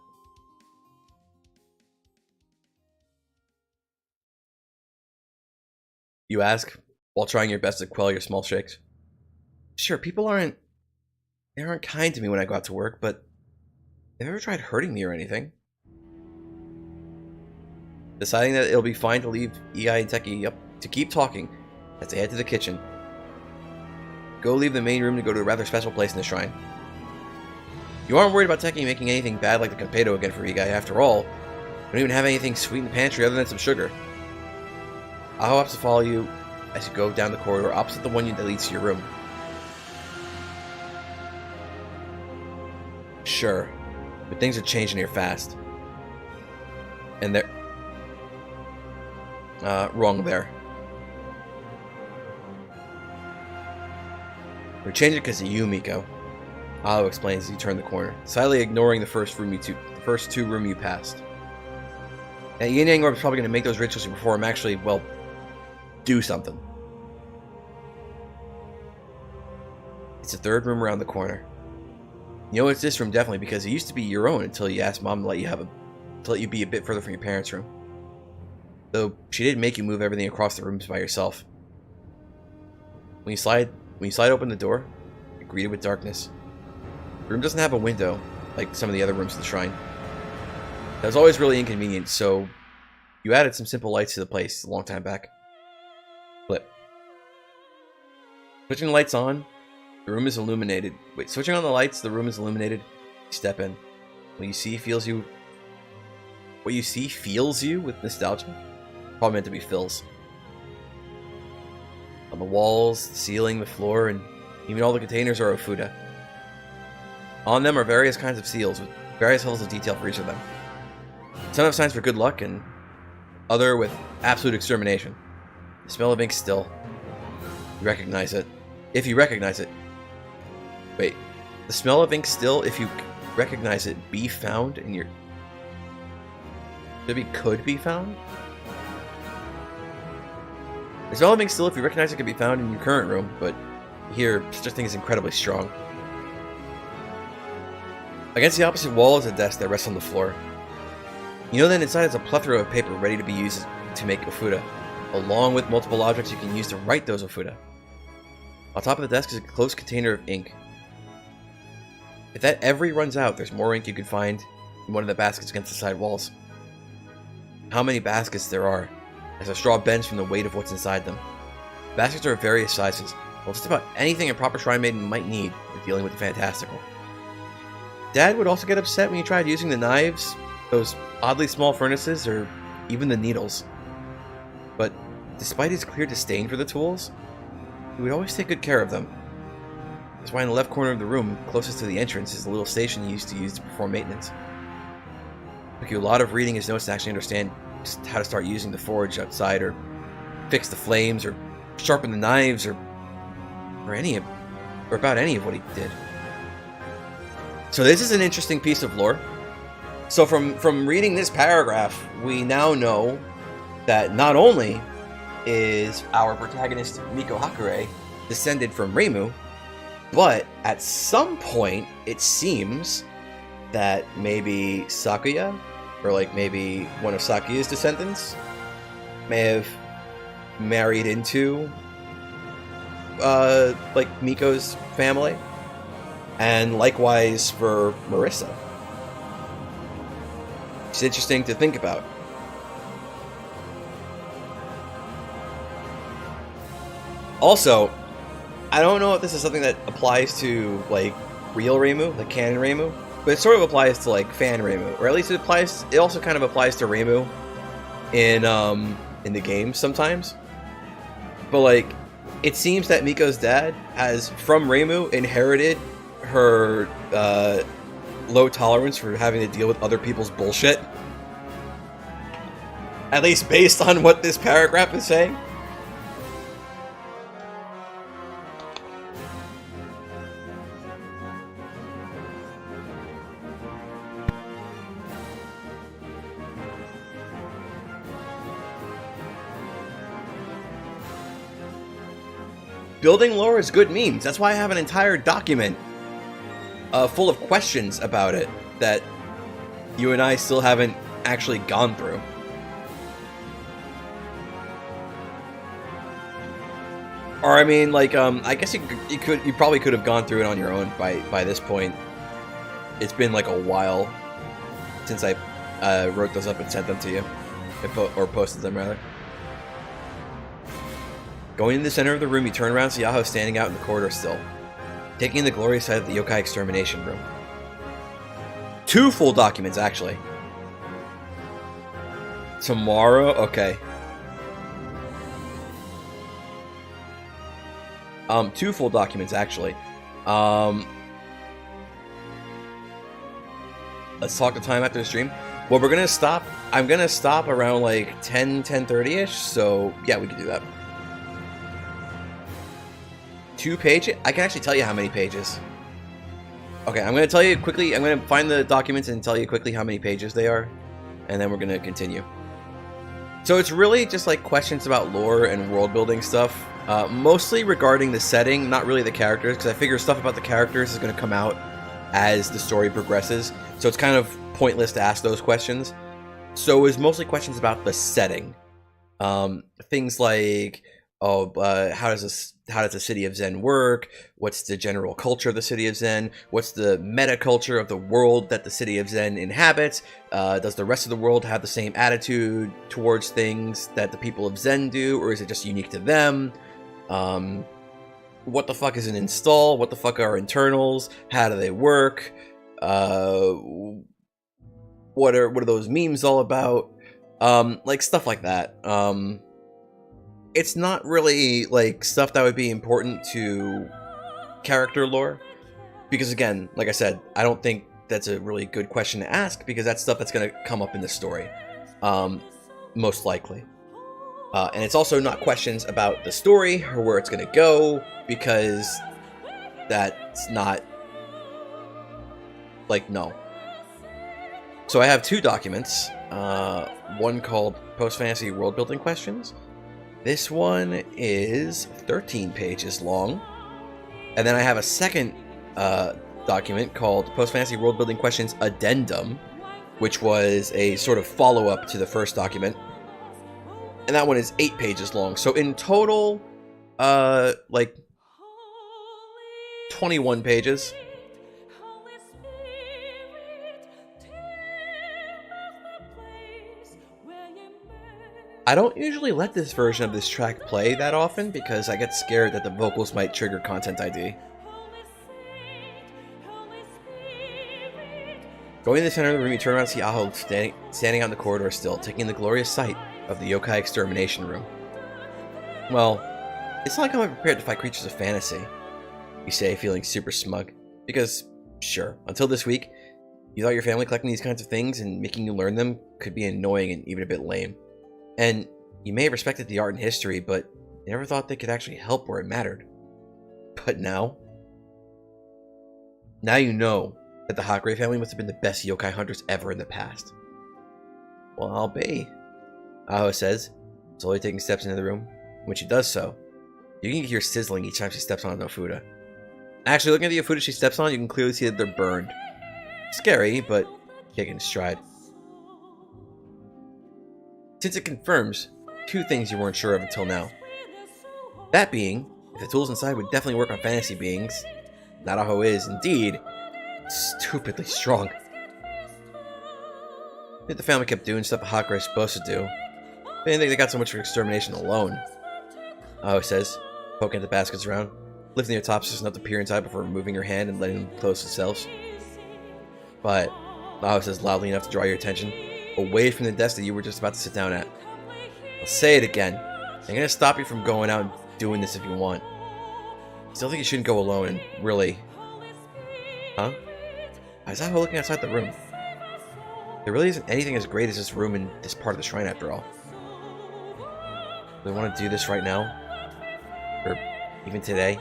You ask, while trying your best to quell your small shakes. Sure, people aren't kind to me when I go out to work, but they've ever tried hurting me or anything. Deciding that it'll be fine to leave Igai and Teki up to keep talking as they head to the kitchen. Go leave the main room to go to a rather special place in the shrine. You aren't worried about Teki making anything bad like the Kampedo again for Igai. After all, you don't even have anything sweet in the pantry other than some sugar. Aho opts to follow you as you go down the corridor opposite the one that leads to your room. Sure, but things are changing here fast. And they're... wrong there. They're changing because of you, Miko. Aho explains as you turn the corner, silently ignoring the first two room you passed. And Yin Yang Orb's probably going to make those rituals you perform actually, well, do something. It's the third room around the corner. You know it's this room definitely because it used to be your own until you asked Mom to let you be a bit further from your parents' room. Though she did make you move everything across the rooms by yourself. When you slide open the door, you're greeted with darkness. The room doesn't have a window like some of the other rooms of the shrine. That was always really inconvenient, so you added some simple lights to the place a long time back. Flip. Switching the lights on, the room is illuminated. Wait, switching on the lights, the room is illuminated. You step in. What you see feels you with nostalgia. Probably meant to be fills. On the walls, the ceiling, the floor, and even all the containers are Ofuda. On them are various kinds of seals with various levels of detail for each of them. Some have signs for good luck, and other with absolute extermination. The smell of ink still. You recognize it. If you recognize it. Wait. The smell of ink still, if you recognize it, be found in your... Maybe could be found? The smell of ink still, if you recognize it, could be found in your current room, but here, such a thing is incredibly strong. Against the opposite wall is a desk that rests on the floor. You know that inside is a plethora of paper ready to be used to make Ofuda, along with multiple objects you can use to write those Ofuda. On top of the desk is a closed container of ink. If that ever runs out, there's more ink you can find in one of the baskets against the side walls. How many baskets there are, as a straw bends from the weight of what's inside them. Baskets are of various sizes, well, just about anything a proper shrine maiden might need when dealing with the fantastical. Dad would also get upset when you tried using the knives, those oddly small furnaces, or even the needles. But despite his clear disdain for the tools, he would always take good care of them. That's why in the left corner of the room, closest to the entrance, is the little station he used to use to perform maintenance. It took you a lot of reading his notes to actually understand just how to start using the forge outside, or fix the flames, or sharpen the knives, or about any of what he did. So this is an interesting piece of lore. So from reading this paragraph, we now know that not only is our protagonist Miko Hakure descended from Reimu, but at some point it seems that maybe Sakuya, or like maybe one of Sakuya's descendants, may have married into like Miko's family, and likewise for Marissa. It's interesting to think about. Also, I don't know if this is something that applies to like real Reimu, like canon Reimu, but it sort of applies to like fan Reimu, or at least it also kind of applies to Reimu in the game sometimes. But like, it seems that Miko's dad has from Reimu inherited her low tolerance for having to deal with other people's bullshit. At least based on what this paragraph is saying. Building lore is good memes. That's why I have an entire document full of questions about it that you and I still haven't actually gone through. Or I mean, like, I guess you probably could have gone through it on your own by this point. It's been like a while since I wrote those up and sent them to you, or posted them rather. Going in the center of the room, you turn around and see Aho standing out in the corridor still, taking in the glorious sight of the yokai extermination room. 2 full documents, actually. Tomorrow? Okay. 2 full documents, actually. Let's talk the time after the stream. Well, we're gonna stop. I'm gonna stop around like 10:30ish, so yeah, we can do that. 2 pages? I can actually tell you how many pages. Okay, I'm gonna tell you quickly. I'm gonna find the documents and tell you quickly how many pages they are, and then we're gonna continue. So it's really just like questions about lore and world building stuff, mostly regarding the setting, not really the characters, because I figure stuff about the characters is gonna come out as the story progresses. So it's kind of pointless to ask those questions. So it was mostly questions about the setting, things like, how does the city of Zen work? What's the general culture of the city of Zen? What's the meta culture of the world that the city of Zen inhabits? Does the rest of the world have the same attitude towards things that the people of Zen do, or is it just unique to them? What the fuck is an install? What the fuck are internals? How do they work? What are those memes all about? Like stuff like that. It's not really like stuff that would be important to character lore, because again, like I said, I don't think that's a really good question to ask, because that's stuff that's going to come up in the story, most likely. And it's also not questions about the story or where it's going to go, because that's not, like, no. So I have two documents, one called Post Fantasy World Building Questions. This one is 13 pages long. And then I have a second document called Post Fantasy World Building Questions Addendum, which was a sort of follow-up to the first document. And that one is 8 pages long. So in total, like 21 pages. I don't usually let this version of this track play that often, because I get scared that the vocals might trigger Content ID. Going to the center of the room, you turn around and see Aho standing out in the corridor still, taking the glorious sight of the yokai extermination room. Well, it's not like I'm prepared to fight creatures of fantasy, you say, feeling super smug. Because, sure, until this week, you thought your family collecting these kinds of things and making you learn them could be annoying and even a bit lame. And you may have respected the art and history, but never thought they could actually help where it mattered. But now you know that the Hakure family must have been the best yokai hunters ever in the past. Well, I'll be, Aho says, slowly taking steps into the room. When she does so, you can hear sizzling each time she steps on a Yofuda. Actually, looking at the Yofuda she steps on, you can clearly see that they're burned. Scary, but taken in stride. Since it confirms two things you weren't sure of until now. That being, if the tools inside would definitely work on fantasy beings, that Aho is, indeed, stupidly strong. If the family kept doing stuff a Hakure is supposed to do, I didn't think they got so much for extermination alone. Aho says, poking at the baskets around, lifting their tops just enough to peer inside before removing her hand and letting them close themselves. But, Aho says loudly enough to draw your attention away from the desk that you were just about to sit down at. I'll say it again. I'm gonna stop you from going out and doing this if you want. Still think you shouldn't go alone, and really... Huh? Why is Aho looking outside the room? There really isn't anything as great as this room in this part of the shrine after all. Do they want to do this right now? Or even today?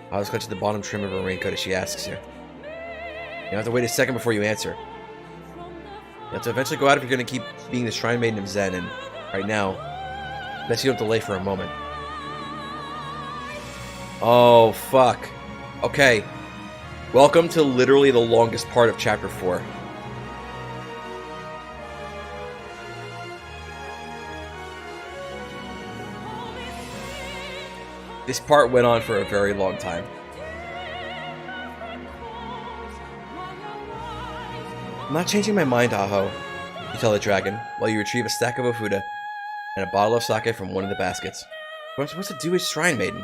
Aho's clutching the bottom trim of her raincoat as she asks you. You don't have to wait a second before you answer. You have to eventually go out if you're going to keep being the Shrine Maiden of Zen, and right now, best you don't delay for a moment. Oh, fuck. Okay. Welcome to literally the longest part of Chapter 4. This part went on for a very long time. I'm not changing my mind, Aho, you tell the dragon, while you retrieve a stack of Ofuda and a bottle of sake from one of the baskets. What I'm supposed to do as Shrine Maiden?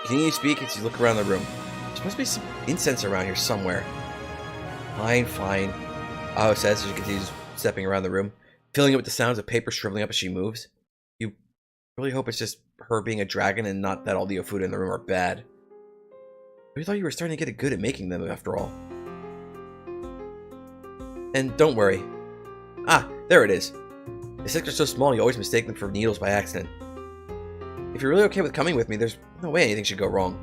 Continue to speak as you look around the room. There's supposed to be some incense around here somewhere. Fine, fine, Aho says as she continues stepping around the room, filling it with the sounds of paper shriveling up as she moves. You really hope it's just her being a dragon and not that all the Ofuda in the room are bad. I thought you were starting to get good at making them after all. And don't worry. Ah, there it is. The sticks are so small you always mistake them for needles by accident. If you're really okay with coming with me, there's no way anything should go wrong.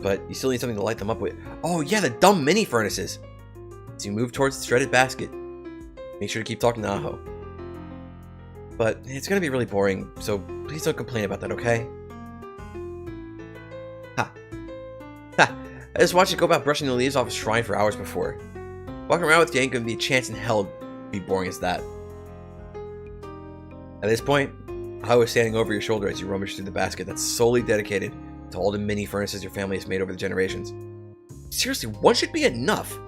but you still need something to light them up with. Oh yeah, the dumb mini furnaces! So you move towards the shredded basket. Make sure to keep talking to Aho. But it's gonna be really boring, so please don't complain about that, okay? Ha. Ha. I just watched you go about brushing the leaves off a shrine for hours before. Walking around with you ain't gonna be a chance in hell to be boring as that. At this point, Aho is standing over your shoulder as you rummage through the basket that's solely dedicated to all the mini furnaces your family has made over the generations. Seriously, one should be enough.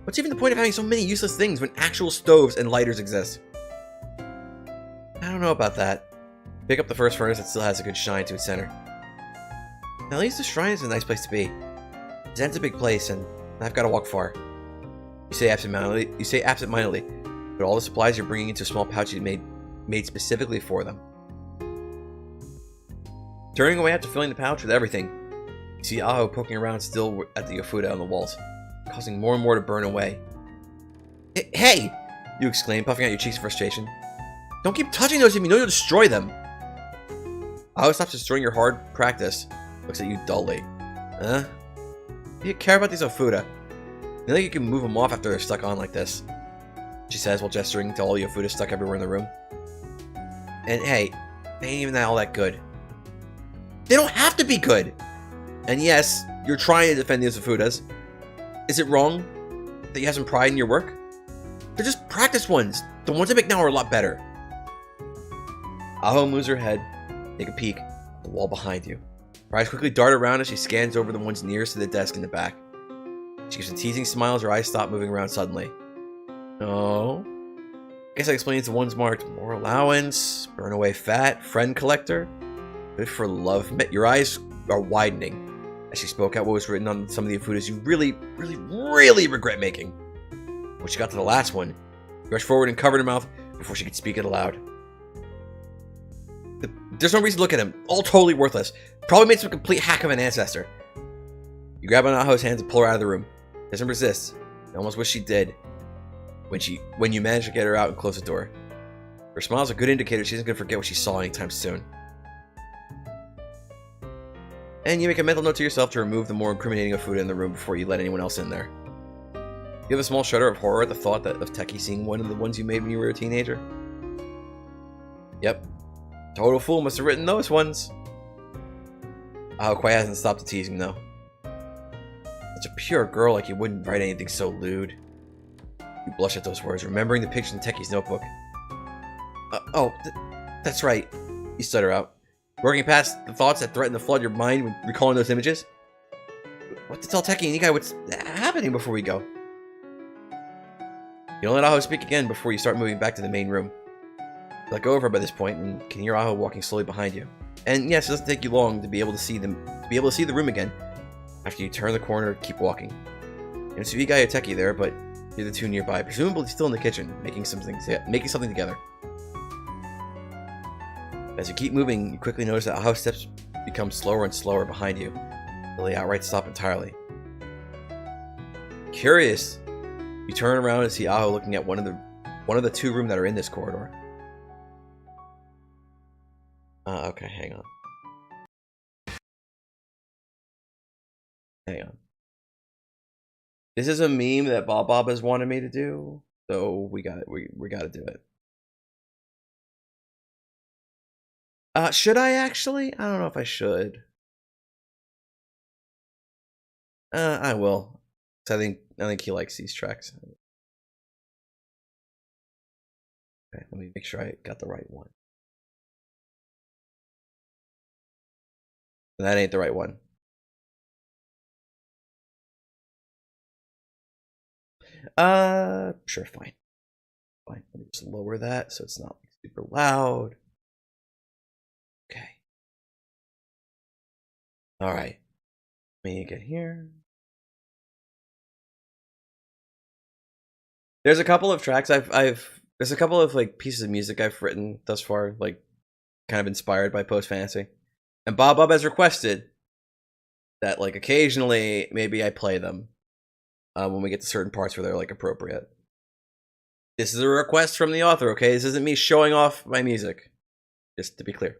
What's even the point of having so many useless things when actual stoves and lighters exist? I don't know about that. Pick up the first furnace that still has a good shine to its center. Now, at least the shrine is a nice place to be. Zen's a big place, and I've got to walk far. You say absent-mindedly, but all the supplies you're bringing into a small pouch you made specifically for them. Turning away after filling the pouch with everything, you see Aho poking around still at the Yofuda on the walls, causing more and more to burn away. Hey! You exclaim, puffing out your cheeks in frustration. Don't keep touching those if you know you'll destroy them! Aho stops destroying your hard practice, looks at you dully. Huh? Do you care about these Yofuda? You think you can move them off after they're stuck on like this? She says while gesturing to all the Yofuda stuck everywhere in the room. And hey, they ain't even all that good. They don't have to be good! And yes, you're trying to defend these Yofudas. Is it wrong that you have some pride in your work? They're just practice ones. The ones I make now are a lot better. Aho moves her head, take a peek at the wall behind you. Her eyes quickly dart around as she scans over the ones nearest to the desk in the back. She gives a teasing smile as her eyes stop moving around suddenly. Oh? Guess that explains the ones marked more allowance, burn away fat, friend collector. Good for love. Your eyes are widening as she spoke out what was written on some of the Yofudas you really regret making. When she got to the last one, she rushed forward and covered her mouth before she could speak it aloud. There's no reason to look at him. All totally worthless. Probably made some complete hack of an ancestor. You grab on Aho's hands and pull her out of the room. Doesn't resist. You almost wish she did. When you manage to get her out and close the door. Her smile is a good indicator she isn't going to forget what she saw anytime soon. And you make a mental note to yourself to remove the more incriminating Yofuda in the room before you let anyone else in there. You have a small shudder of horror at the thought of Teki seeing one of the ones you made when you were a teenager. Yep. Total fool must have written those ones. Aho quite hasn't stopped the teasing though. Such a pure girl like you wouldn't write anything so lewd. You blush at those words, remembering the picture in Teki's notebook. That's right. You stutter out, working past the thoughts that threaten to flood your mind when recalling those images. What to tell Teki and youkai what's happening before we go? You don't let Aho speak again before you start moving back to the main room. You let go of her by this point and can hear Aho walking slowly behind you. And yes, it doesn't take you long to be able to see the room again after you turn the corner and keep walking. You don't see youkai or Teki there, but you're the two nearby, presumably still in the kitchen, making something together. As you keep moving, you quickly notice that Aho's steps become slower and slower behind you, until they outright stop entirely. Curious, you turn around and see Aho looking at one of the two rooms that are in this corridor. Okay, hang on. This is a meme that Bob has wanted me to do, so we got to do it. Should I actually? I don't know if I should. I will. I think he likes these tracks. Okay, let me make sure I got the right one. That ain't the right one. Sure, fine. Fine. Let me just lower that so it's not super loud. Okay. All right. Let me get here. There's a couple of tracks there's a couple of like pieces of music I've written thus far, like kind of inspired by Post Fantasy. And Bob has requested that like occasionally maybe I play them when we get to certain parts where they're like appropriate. This is a request from the author, okay? This isn't me showing off my music. Just to be clear.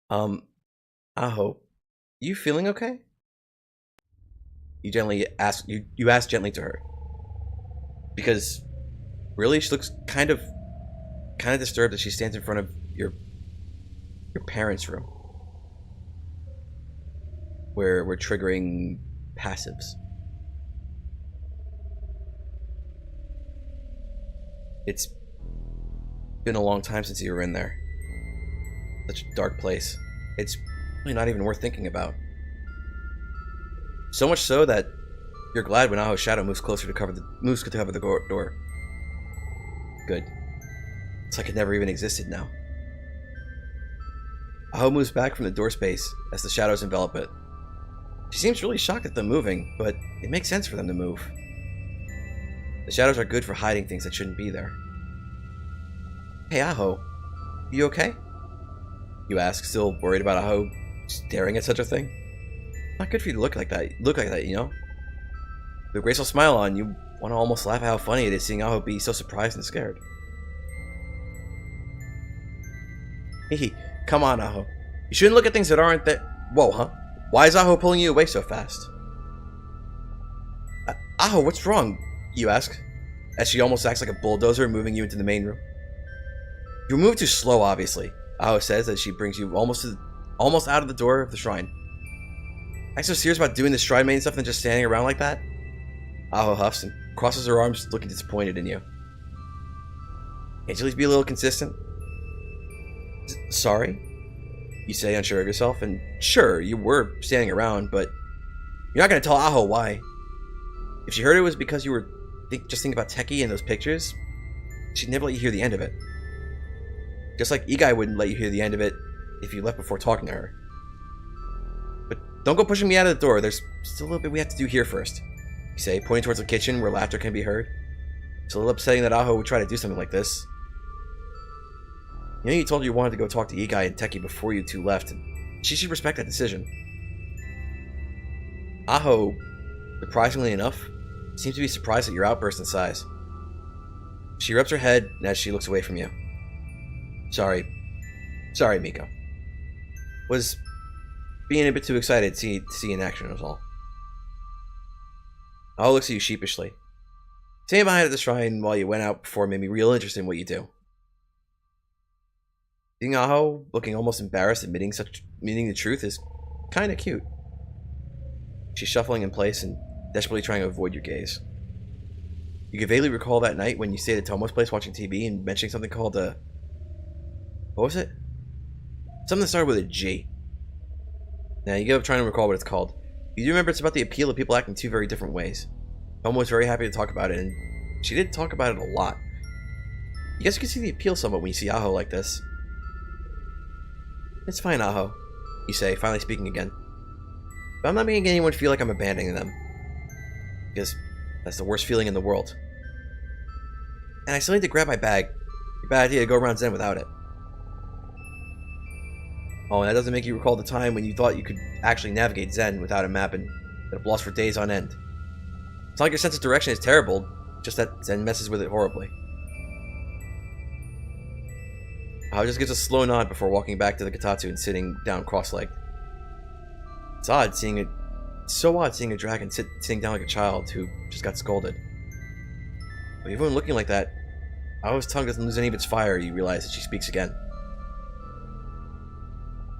Aho, you feeling okay? you ask gently to her. Because really, she looks kind of disturbed as she stands in front of your parents' room, where we're triggering passives. It's been a long time since you were in there. Such a dark place. It's really not even worth thinking about. So much so that you're glad when Aho's shadow moves to cover the door. Good. It's like it never even existed now. Aho moves back from the door space as the shadows envelop it. She seems really shocked at them moving, but it makes sense for them to move. The shadows are good for hiding things that shouldn't be there. Hey Aho, you okay? You ask, still worried about Aho staring at such a thing. Not good for you to look like that, you know? With a graceful smile on, you want to almost laugh at how funny it is seeing Aho be so surprised and scared. Hehe, come on Aho. You shouldn't look at things that aren't there. Whoa, huh? Why is Aho pulling you away so fast? Aho, what's wrong? You ask, as she almost acts like a bulldozer moving you into the main room. You move too slow, obviously, Aho says as she brings you almost out of the door of the shrine. I'm so serious about doing the shrine maiden stuff than just standing around like that? Aho huffs and crosses her arms, looking disappointed in you. Can't you at least be a little consistent? Sorry? You say, unsure of yourself, and sure, you were standing around, but you're not going to tell Aho why. If she heard it was because you were just thinking about Teki and those pictures, she'd never let you hear the end of it. Just like Youkai wouldn't let you hear the end of it if you left before talking to her. But don't go pushing me out of the door. There's still a little bit we have to do here first. You say, pointing towards the kitchen where laughter can be heard. It's a little upsetting that Aho would try to do something like this. You know, you told her you wanted to go talk to Youkai and Teki before you two left, and she should respect that decision. Aho, surprisingly enough, seems to be surprised at your outburst in size. She rubs her head as she looks away from you. Sorry, Miko. Was being a bit too excited to see in action was all. Aho looks at you sheepishly. Staying behind at the shrine while you went out before made me real interested in what you do. Seeing Aho looking almost embarrassed admitting the truth is kinda cute. She's shuffling in place and desperately trying to avoid your gaze. You can vaguely recall that night when you stayed at Tomo's place watching TV and mentioning something called a... What was it? Something that started with a G. Now you give up trying to recall what it's called. You do remember it's about the appeal of people acting two very different ways. Tomo was very happy to talk about it, and she did talk about it a lot. You guess you can see the appeal somewhat when you see Aho like this. It's fine, Aho, you say, finally speaking again. But I'm not making anyone feel like I'm abandoning them. Because that's the worst feeling in the world. And I still need to grab my bag. It's a bad idea to go around Zen without it. Oh, and that doesn't make you recall the time when you thought you could actually navigate Zen without a map and get lost for days on end. It's not like your sense of direction is terrible, just that Zen messes with it horribly. Aho just gives a slow nod before walking back to the Katatsu and sitting down cross-legged. It's odd seeing it. It's so odd seeing a dragon sitting down like a child who just got scolded. But even when looking like that, Aho's tongue doesn't lose any of its fire. You realize that she speaks again.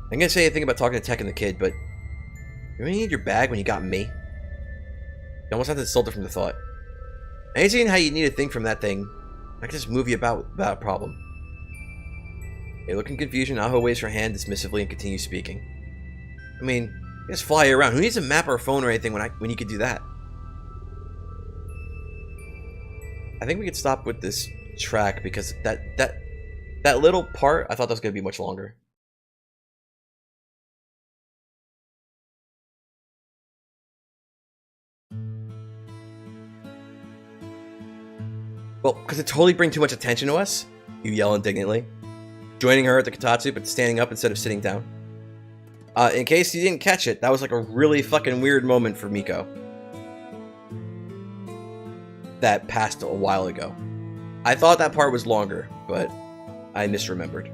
I ain't gonna say anything about talking to Tech and the kid, but you really need your bag when you got me? You almost have to insult her from the thought. I ain't seeing how you need a thing from that thing. I can just move you about without a problem. A look in confusion, Aho waves her hand dismissively and continues speaking. I mean, you just fly around. Who needs a map or a phone or anything when you could do that? I think we could stop with this track because that little part, I thought that was going to be much longer. Well, because it totally brings too much attention to us, you yell indignantly. Joining her at the Katatsu, but standing up instead of sitting down. In case you didn't catch it, that was like a really fucking weird moment for Miko. That passed a while ago. I thought that part was longer, but I misremembered.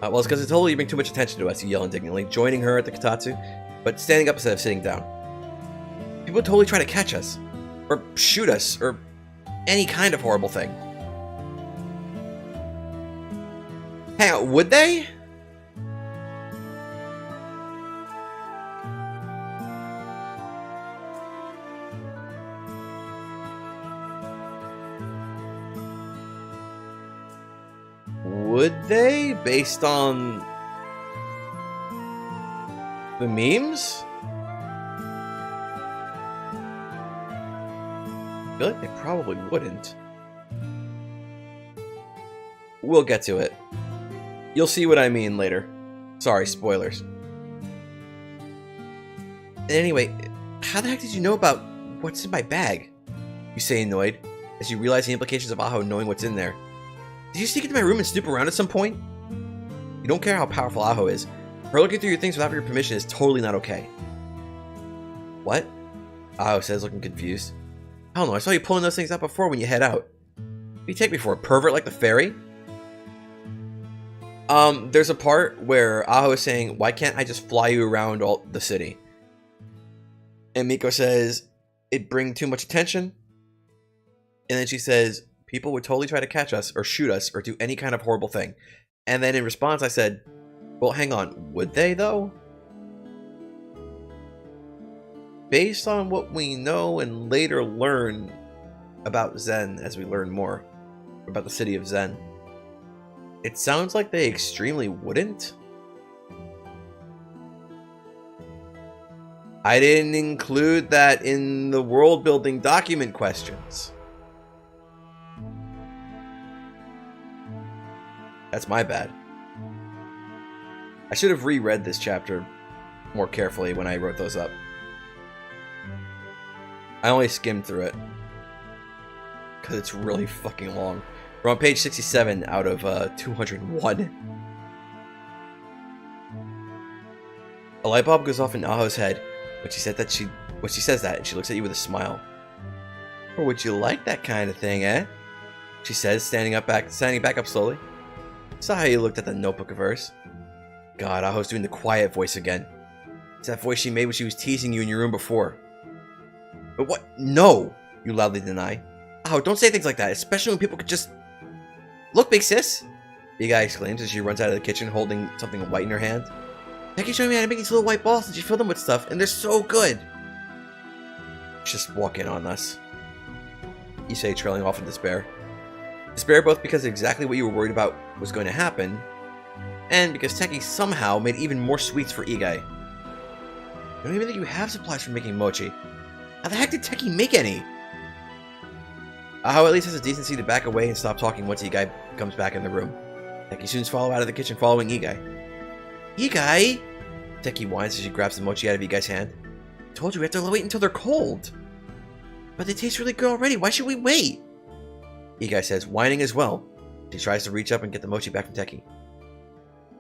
Well, it's because it's totally bring too much attention to us, you yell indignantly, joining her at the Kotatsu, but standing up instead of sitting down. People would totally try to catch us, or shoot us, or any kind of horrible thing. Hang on, would they? Would they, based on the memes? I feel like they probably wouldn't. We'll get to it. You'll see what I mean later. Sorry, spoilers. Anyway, how the heck did you know about what's in my bag? You say, annoyed, as you realize the implications of Aho knowing what's in there. Did you sneak into my room and snoop around at some point? You don't care how powerful Aho is. Her looking through your things without your permission is totally not okay. What? Aho says, looking confused. I don't know, I saw you pulling those things out before when you head out. What do you take me for, a pervert like the fairy? There's a part where Aho is saying, why can't I just fly you around all the city? And Miko says, it'd bring too much attention. And then she says, people would totally try to catch us, or shoot us, or do any kind of horrible thing. And then in response I said, well, hang on, would they though? Based on what we know and later learn about Zen as we learn more about the city of Zen, it sounds like they extremely wouldn't. I didn't include that in the world building document questions. That's my bad. I should have reread this chapter more carefully when I wrote those up. I only skimmed through it because it's really fucking long. We're on page 67 out of 201. A light bulb goes off in Aho's head when she says that, and she looks at you with a smile. Or would you like that kind of thing, eh? She says, standing back up slowly. Saw how you looked at the notebook of hers. God, Aho's doing the quiet voice again. It's that voice she made when she was teasing you in your room before. But what? No! You loudly deny. Aho, don't say things like that, especially when people could just... Look, big sis! Big Eye exclaims as she runs out of the kitchen holding something white in her hand. Becky's showing me how to make these little white balls and she filled them with stuff, and they're so good! Just walk in on us. You say, trailing off in despair. Despair both because of exactly what you were worried about was going to happen, and because Teki somehow made even more sweets for Igai. I don't even think you have supplies for making mochi. How the heck did Teki make any? Aho at least has the decency to back away and stop talking once Igai comes back in the room. Teki soon follows out of the kitchen following Igai. Igai! Teki whines as she grabs the mochi out of Igai's hand. I told you we have to wait until they're cold. But they taste really good already, why should we wait? Igai says, whining as well. She tries to reach up and get the mochi back from Teki.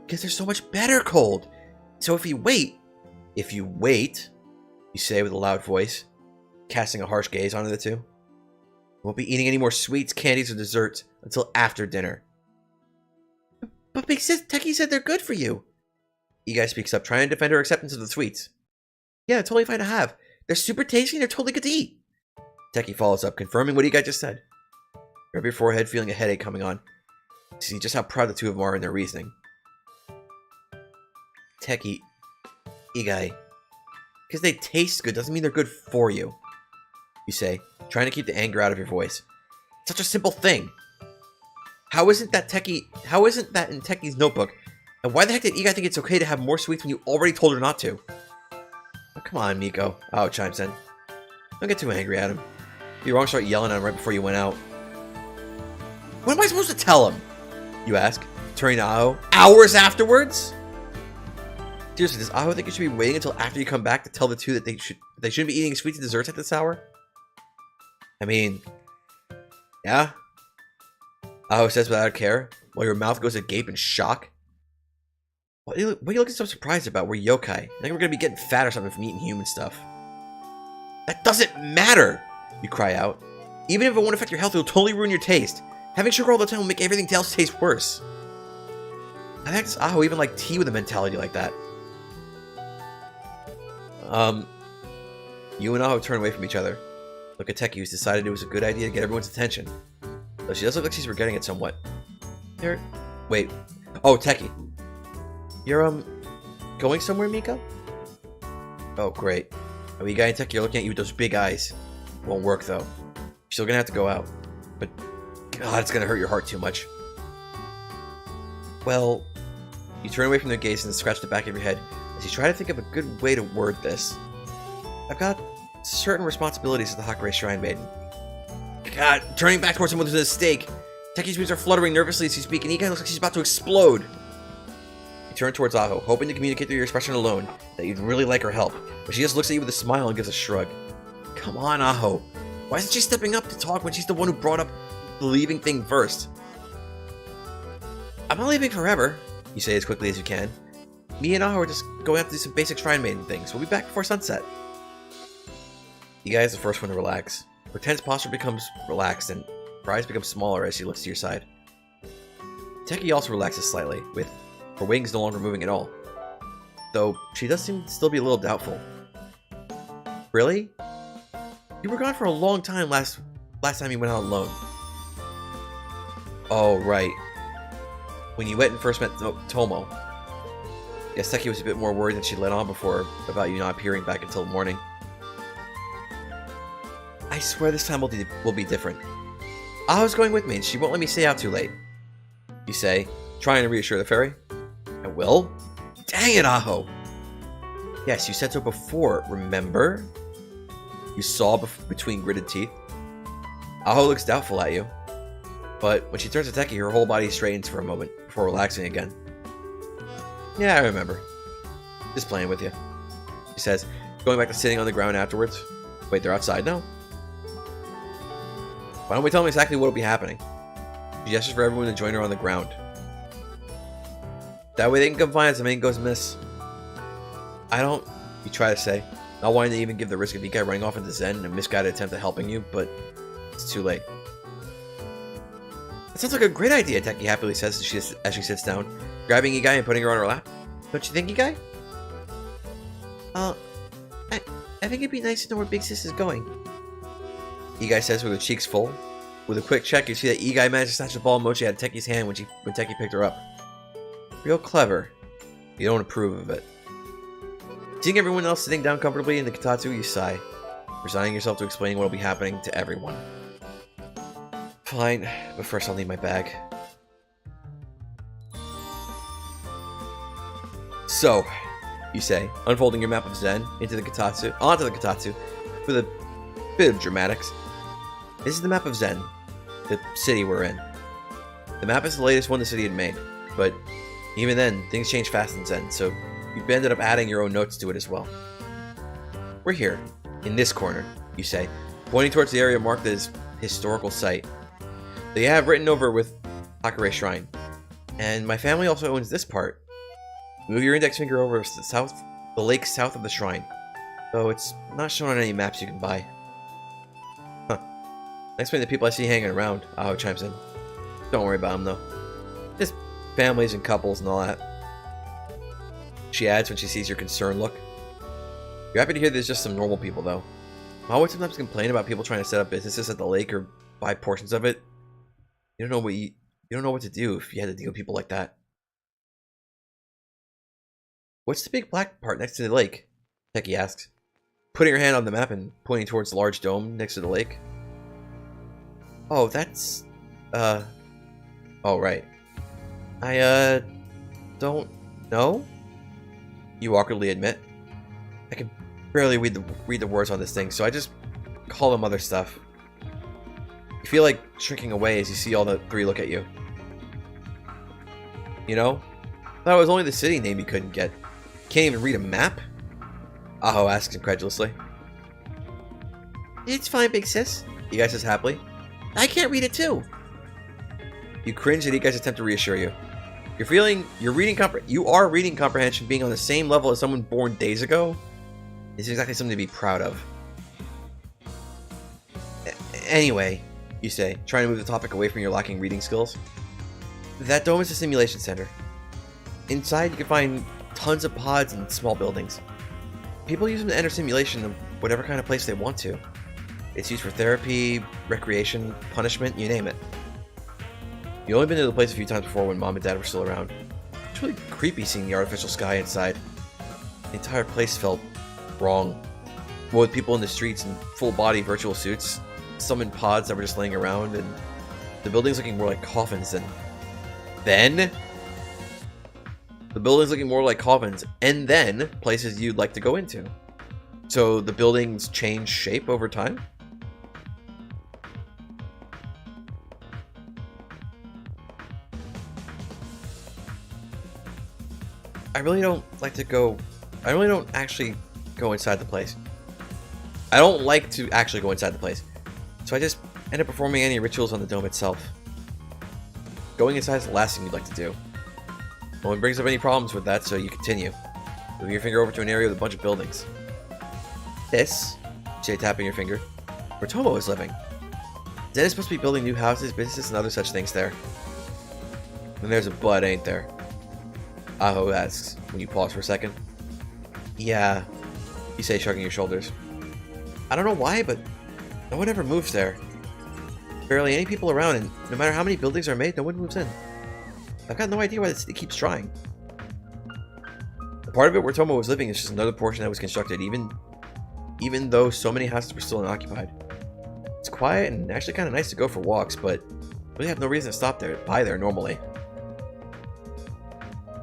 Because they're so much better cold. So if you wait, you say with a loud voice, casting a harsh gaze onto the two. You won't be eating any more sweets, candies, or desserts until after dinner. But Big Sis, Teki said they're good for you. Igai speaks up, trying to defend her acceptance of the sweets. Yeah, totally fine to have. They're super tasty and they're totally good to eat. Teki follows up, confirming what Igai just said. Rub your forehead, feeling a headache coming on. To see just how proud the two of them are in their reasoning. Teki, Igai, because they taste good doesn't mean they're good for you. You say, trying to keep the anger out of your voice. Such a simple thing. How isn't that in Teki's notebook? And why the heck did Igai think it's okay to have more sweets when you already told her not to? Oh, come on, Miko. Aho chimes in. Don't get too angry at him. You wrong start yelling at him right before you went out. What am I supposed to tell him? You ask, turning to Aho. Hours afterwards? Seriously, does Aho think you should be waiting until after you come back to tell the two that they shouldn't be eating sweets and desserts at this hour? I mean, yeah? Aho says without care, while your mouth goes agape in shock. What are you looking so surprised about? We're yokai. I think we're gonna be getting fat or something from eating human stuff. That doesn't matter! You cry out. Even if it won't affect your health, it'll totally ruin your taste. Having sugar all the time will make everything else taste worse. I think Aho even like tea with a mentality like that. You and Aho turn away from each other. Look at Teki, who's decided it was a good idea to get everyone's attention. Though she does look like she's regretting it somewhat. Wait. Oh, Teki. You're, going somewhere, Miko? Oh, great. Oh, Igai and Teki are looking at you with those big eyes. Won't work, though. You're still gonna have to go out. But, God, it's gonna hurt your heart too much. Well, you turn away from their gaze and scratch the back of your head as you try to think of a good way to word this. I've got certain responsibilities as the Hakure Shrine Maiden. God, turning back towards someone with a stake. Teki's wings are fluttering nervously as you speak, and Igai looks like she's about to explode. You turn towards Aho, hoping to communicate through your expression alone that you'd really like her help, but she just looks at you with a smile and gives a shrug. Come on, Aho. Why isn't she stepping up to talk when she's the one who brought up the leaving thing first? I'm not leaving forever, you say as quickly as you can. Me and Aho are just going out to do some basic Shrine Maiden things. We'll be back before sunset. Igai is the first one to relax. Her tense posture becomes relaxed, and her eyes become smaller as she looks to your side. Teki also relaxes slightly, with her wings no longer moving at all. Though, she does seem to still be a little doubtful. Really? You were gone for a long time last time you went out alone. Oh, right. When you went and first met Tomo. Yes, Teki was a bit more worried than she let on before about you not appearing back until the morning. I swear this time will be different. Aho's going with me and she won't let me stay out too late. You say, trying to reassure the fairy. I will? Dang it, Aho! Yes, you said so before, remember? You saw between gritted teeth. Aho looks doubtful at you. But when she turns to Teki, her whole body straightens for a moment before relaxing again. Yeah, I remember. Just playing with you. She says, going back to sitting on the ground afterwards. Wait, they're outside now? Why don't we tell them exactly what will be happening? She gestures for everyone to join her on the ground. That way they can come find us if anything goes amiss. You try to say, not wanting to even give the risk of Ikai running off into Zen in a misguided attempt at helping you, but it's too late. That sounds like a great idea, Teki happily says as she sits down, grabbing Igai and putting her on her lap. Don't you think, Igai? I think it'd be nice to know where Big Sis is going. Igai says with her cheeks full. With a quick check, you see that Igai managed to snatch the ball Mochi out of Teki's hand when Teki picked her up. Real clever. You don't approve of it. Seeing everyone else sitting down comfortably in the Kitatsu, you sigh, resigning yourself to explaining what will be happening to everyone. Fine, but first I'll need my bag. So, you say, unfolding your map of Zen onto the Kitatsu, with a bit of dramatics. This is the map of Zen, the city we're in. The map is the latest one the city had made, but even then, things change fast in Zen, so you've ended up adding your own notes to it as well. We're here, in this corner, you say, pointing towards the area marked as historical site. They have written over with Hakure Shrine. And my family also owns this part. Move your index finger over to the lake south of the shrine, though it's not shown on any maps you can buy. Huh. I explain to people I see hanging around, Aho chimes in. Don't worry about them though. Just families and couples and all that. She adds when she sees your concerned look. You're happy to hear there's just some normal people though. Aho would sometimes complain about people trying to set up businesses at the lake or buy portions of it. You don't know what to do if you had to deal with people like that. What's the big black part next to the lake? Teki asks, putting her hand on the map and pointing towards the large dome next to the lake. Oh, that's... Oh, right. I, don't know? You awkwardly admit. I can barely read the words on this thing, so I just call them other stuff. You feel like shrinking away as you see all the three look at you. You know? I thought it was only the city name you couldn't get. Can't even read a map? Aho asks incredulously. It's fine, big sis, Igai says happily. I can't read it too. You cringe at Igai's attempt to reassure you. You are reading comprehension being on the same level as someone born days ago. It's exactly something to be proud of. Anyway, you say, trying to move the topic away from your lacking reading skills. That dome is a simulation center. Inside, you can find tons of pods and small buildings. People use them to enter simulation of whatever kind of place they want to. It's used for therapy, recreation, punishment, you name it. You've only been to the place a few times before when Mom and Dad were still around. It's really creepy seeing the artificial sky inside. The entire place felt wrong. With people in the streets in full-body virtual suits, some in pods that were just laying around, and the buildings looking more like coffins than... Then? The buildings looking more like coffins, and then places you'd like to go into. So the buildings change shape over time? I really don't actually go inside the place. I don't like to actually go inside the place. So I just end up performing any rituals on the dome itself. Going inside is the last thing you'd like to do. No one brings up any problems with that, so you continue. Moving your finger over to an area with a bunch of buildings. This, you say tapping your finger, where Touhou is living. Zen is supposed to be building new houses, businesses, and other such things there. And there's a but, ain't there? Aho asks, when you pause for a second. Yeah, you say, shrugging your shoulders. I don't know why, but no one ever moves there. Barely any people around, and no matter how many buildings are made, no one moves in. I've got no idea why the city keeps trying. The part of it where Tomo was living is just another portion that was constructed, even though so many houses were still unoccupied. It's quiet and actually kind of nice to go for walks, but really have no reason to stop by there normally.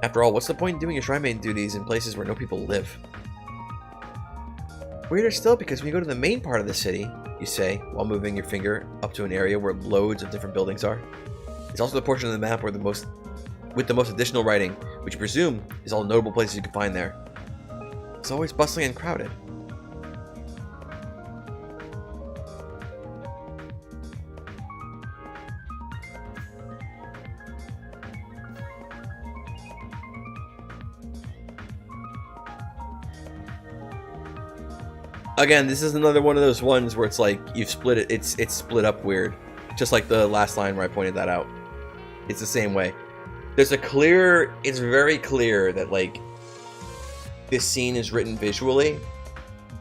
After all, what's the point in doing your shrine maiden duties in places where no people live? Weirder still, because when you go to the main part of the city, you say, while moving your finger up to an area where loads of different buildings are. It's also the portion of the map with the most additional writing, which you presume is all the notable places you can find there. It's always bustling and crowded. Again, this is another one of those ones where it's like you've split it. It's split up weird, just like the last line where I pointed that out. It's the same way. It's very clear that like this scene is written visually,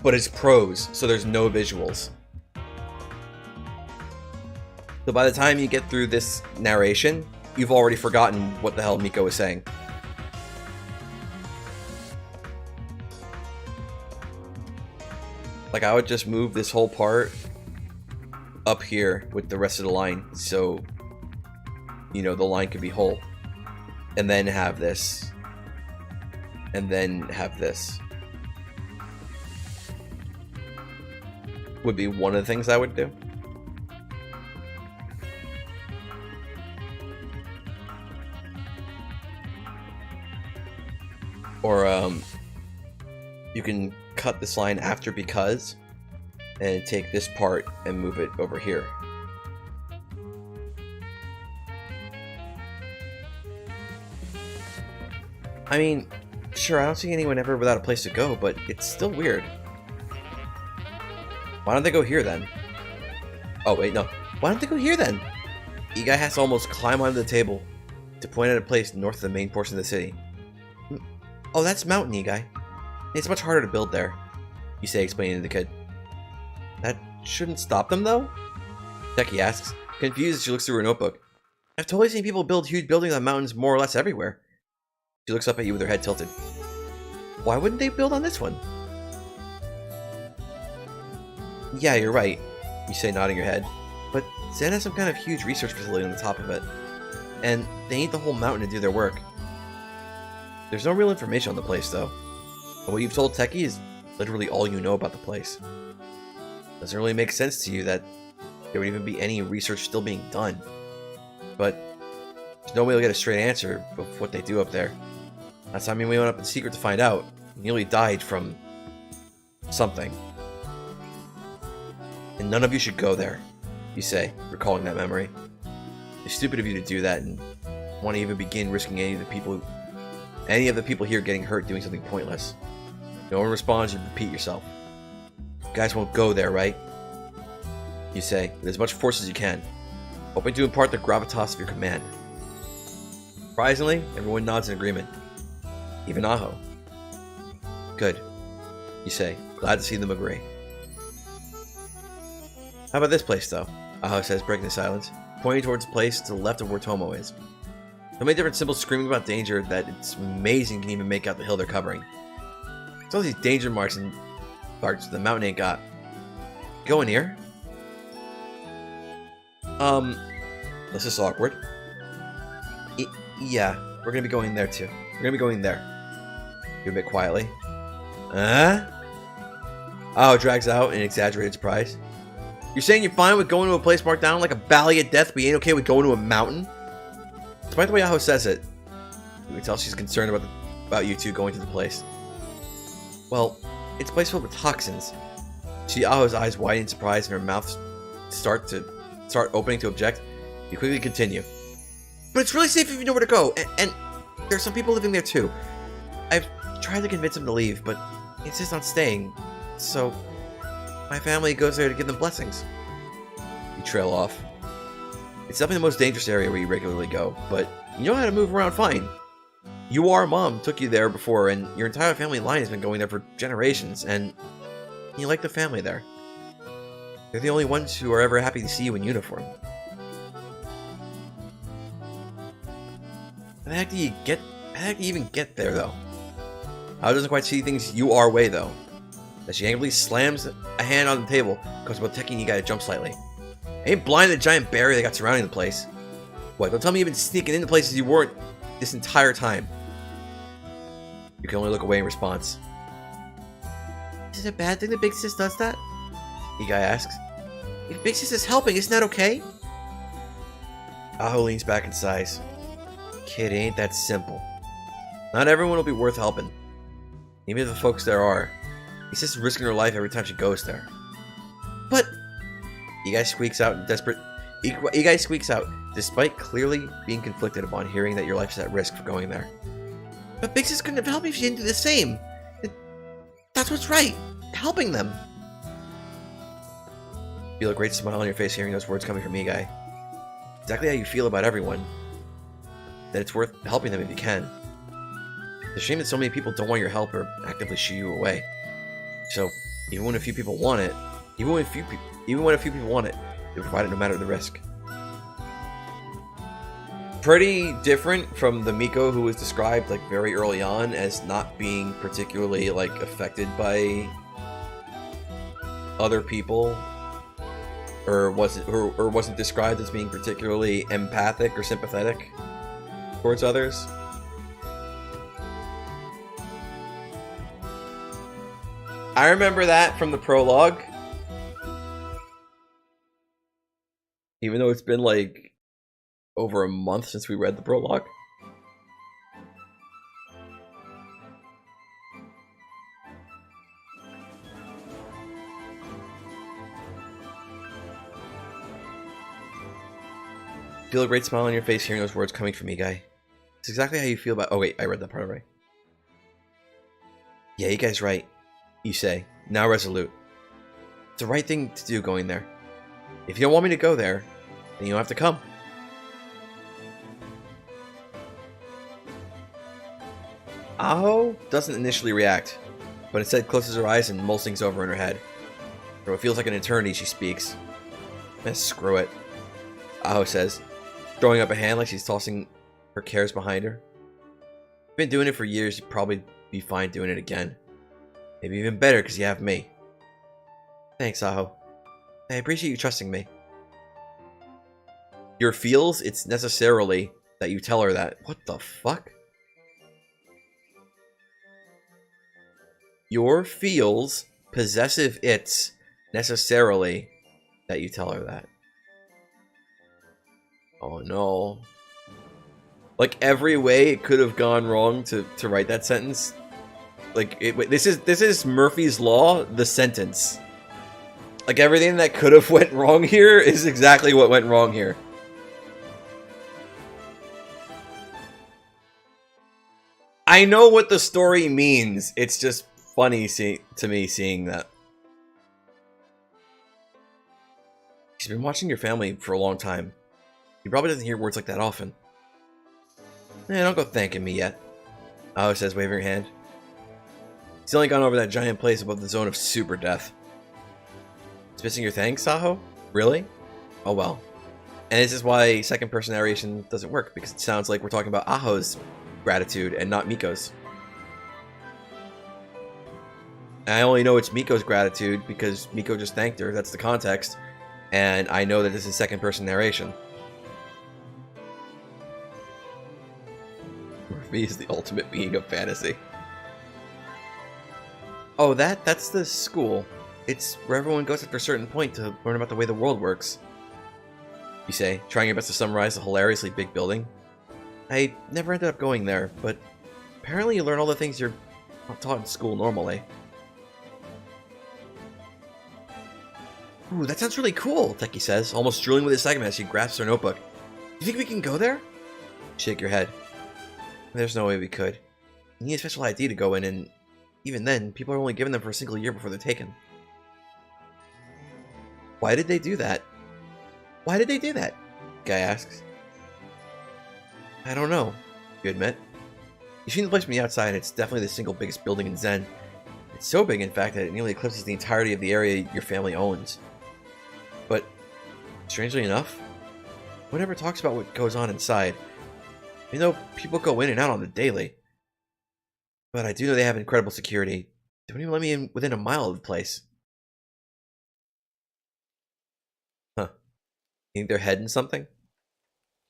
but it's prose, so there's no visuals. So by the time you get through this narration, you've already forgotten what the hell Miko is saying. Like, I would just move this whole part up here with the rest of the line, so, you know, the line could be whole. And then have this. And then have this. Would be one of the things I would do. Or, you can cut this line after because, and take this part and move it over here. I mean, sure, I don't see anyone ever without a place to go, but it's still weird. Why don't they go here then? Oh, wait, no. Why don't they go here then? Igai has to almost climb onto the table to point at a place north of the main portion of the city. Oh, that's Mountain, Igai. It's much harder to build there, you say, explaining to the kid. That shouldn't stop them, though? Teki asks, confused as she looks through her notebook. I've totally seen people build huge buildings on mountains more or less everywhere. She looks up at you with her head tilted. Why wouldn't they build on this one? Yeah, you're right, you say, nodding your head. But Zen has some kind of huge research facility on the top of it. And they need the whole mountain to do their work. There's no real information on the place, though. And what you've told Teki is literally all you know about the place. Doesn't really make sense to you that there would even be any research still being done. But there's no way to get a straight answer of what they do up there. Last time we went up in secret to find out, we nearly died from something. And none of you should go there, you say, recalling that memory. It's stupid of you to do that and want to even begin risking any of the people here getting hurt doing something pointless. No one responds, you repeat yourself. You guys won't go there, right? You say, with as much force as you can, hoping to impart the gravitas of your command. Surprisingly, everyone nods in agreement. Even Aho. Good, you say. Glad to see them agree. How about this place, though? Aho says, breaking the silence, pointing towards a place to the left of where Tomo is. So many different symbols screaming about danger that it's amazing you can even make out the hill they're covering. It's all these danger marks and parts the mountain ain't got. Going here? This is awkward. Yeah, we're gonna be going there too. We're gonna be going there. You're a bit quietly. Oh, drags out in exaggerated surprise. You're saying you're fine with going to a place marked down like a valley of death, but you ain't okay with going to a mountain? Despite the way Aho says it, you can tell she's concerned about you two going to the place. Well, it's a place filled with toxins. See Aho's eyes widen in surprise and her mouth start opening to object. You quickly continue. But it's really safe if you know where to go, and there's some people living there too. I've tried to convince them to leave, but he insists on staying, so my family goes there to give them blessings. You trail off. It's definitely the most dangerous area where you regularly go, but you know how to move around fine. Your mom took you there before, and your entire family line has been going there for generations, and you like the family there. They're the only ones who are ever happy to see you in uniform. How the heck do you even get there, though? How doesn't quite see things your way, though. As she angrily slams a hand on the table, because about teching you gotta jump slightly. Ain't blind to the giant barrier they got surrounding the place. What, don't tell me you've been sneaking into places you weren't this entire time. You can only look away in response. Is it a bad thing that Big Sis does that? Youkai asks. If Big Sis is helping, isn't that okay? Aho leans back and sighs. Kid, it ain't that simple. Not everyone will be worth helping. Even if the folks there are. He's just risking her life every time she goes there. But Youkai squeaks out in desperate. Youkai squeaks out, despite clearly being conflicted upon hearing that your life is at risk for going there. But Big Sis couldn't have helped me if she didn't do the same. That's what's right. Helping them. Feel a great smile on your face hearing those words coming from Youkai. Exactly how you feel about everyone. That it's worth helping them if you can. It's a shame that so many people don't want your help or actively shoo you away. So, even when a few people want it, they provide it no matter the risk. Pretty different from the Miko who was described like very early on as not being particularly like affected by other people, or wasn't described as being particularly empathic or sympathetic towards others. I remember that from the prologue. Even though it's been like over a month since we read the prologue. Feel a great smile on your face hearing those words coming from me, Guy. It's exactly how you feel about— oh wait, I read that part already. Yeah, you guys right. You say, now resolute. It's the right thing to do going there. If you don't want me to go there, then you don't have to come. Aho doesn't initially react, but instead closes her eyes and mulls things over in her head. For what feels like an eternity, she speaks. Screw it, Aho says, throwing up a hand like she's tossing her cares behind her. You've been doing it for years, you'd probably be fine doing it again. Maybe even better because you have me. Thanks, Aho. I appreciate you trusting me. Your feels, it's necessarily that you tell her that. What the fuck? Your feels, possessive it's, necessarily that you tell her that. Oh no. Like every way it could have gone wrong to write that sentence. Like this is Murphy's Law, the sentence. Like everything that could have went wrong here is exactly what went wrong here. I know what the story means. It's just funny to me seeing that. She's been watching your family for a long time. He probably doesn't hear words like that often. Don't go thanking me yet. Aho says, waving her hand. He's only gone over that giant place above the zone of super death. It's missing your thanks, Aho? Really? Oh well. And this is why second person narration doesn't work, because it sounds like we're talking about Aho's gratitude and not Miko's. And I only know it's Miko's gratitude because Miko just thanked her, that's the context, and I know that this is second person narration. Murphy is the ultimate being of fantasy. Oh, that's the school. It's where everyone goes after a certain point to learn about the way the world works. You say, trying your best to summarize the hilariously big building. I never ended up going there, but apparently you learn all the things you're not taught in school normally. Ooh, that sounds really cool, Teki says, almost drooling with excitement as she grasps her notebook. You think we can go there? Shake your head. There's no way we could. You need a special ID to go in, and even then, people are only given them for a single year before they're taken. Why did they do that? Why did they do that? Guy asks. I don't know, you admit. You've seen the place from the outside, and it's definitely the single biggest building in Zen. It's so big, in fact, that it nearly eclipses the entirety of the area your family owns. But, strangely enough, no one ever talks about what goes on inside. You know, people go in and out on the daily. But I do know they have incredible security. They don't even let me in within a mile of the place. Huh. You think they're heading something?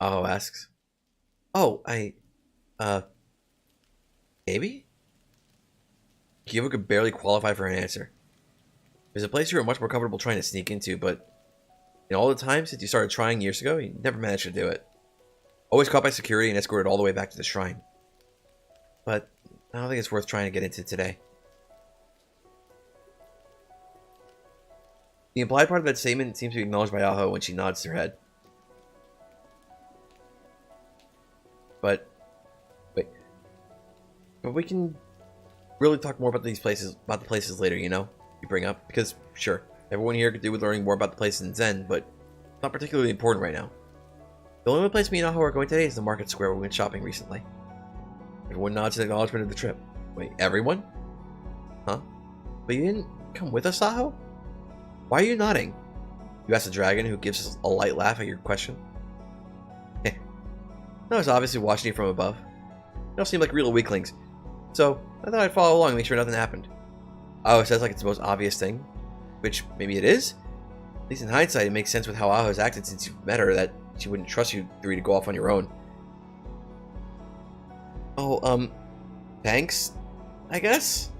Aho asks. Oh, maybe? Kiyofu could barely qualify for an answer. There's a place you were much more comfortable trying to sneak into, but in all the time since you started trying years ago, you never managed to do it. Always caught by security and escorted all the way back to the shrine. But I don't think it's worth trying to get into today. The implied part of that statement seems to be acknowledged by Aho when she nods her head. But we can really talk more about the places later, you know? You bring up, because sure, everyone here could do with learning more about the places in Zen, but it's not particularly important right now. The only place me and Aho are going today is the market square where we went shopping recently. Everyone nods in acknowledgement of the trip. Wait, everyone? Huh? But you didn't come with us, Aho? Why are you nodding? You ask the dragon, who gives us a light laugh at your question. I was obviously watching you from above. You all seem like real weaklings, so I thought I'd follow along and make sure nothing happened. Aho says like it's the most obvious thing, which maybe it is. At least in hindsight, it makes sense with how Aho's acted since you've met her that she wouldn't trust you three to go off on your own. Oh, thanks, I guess?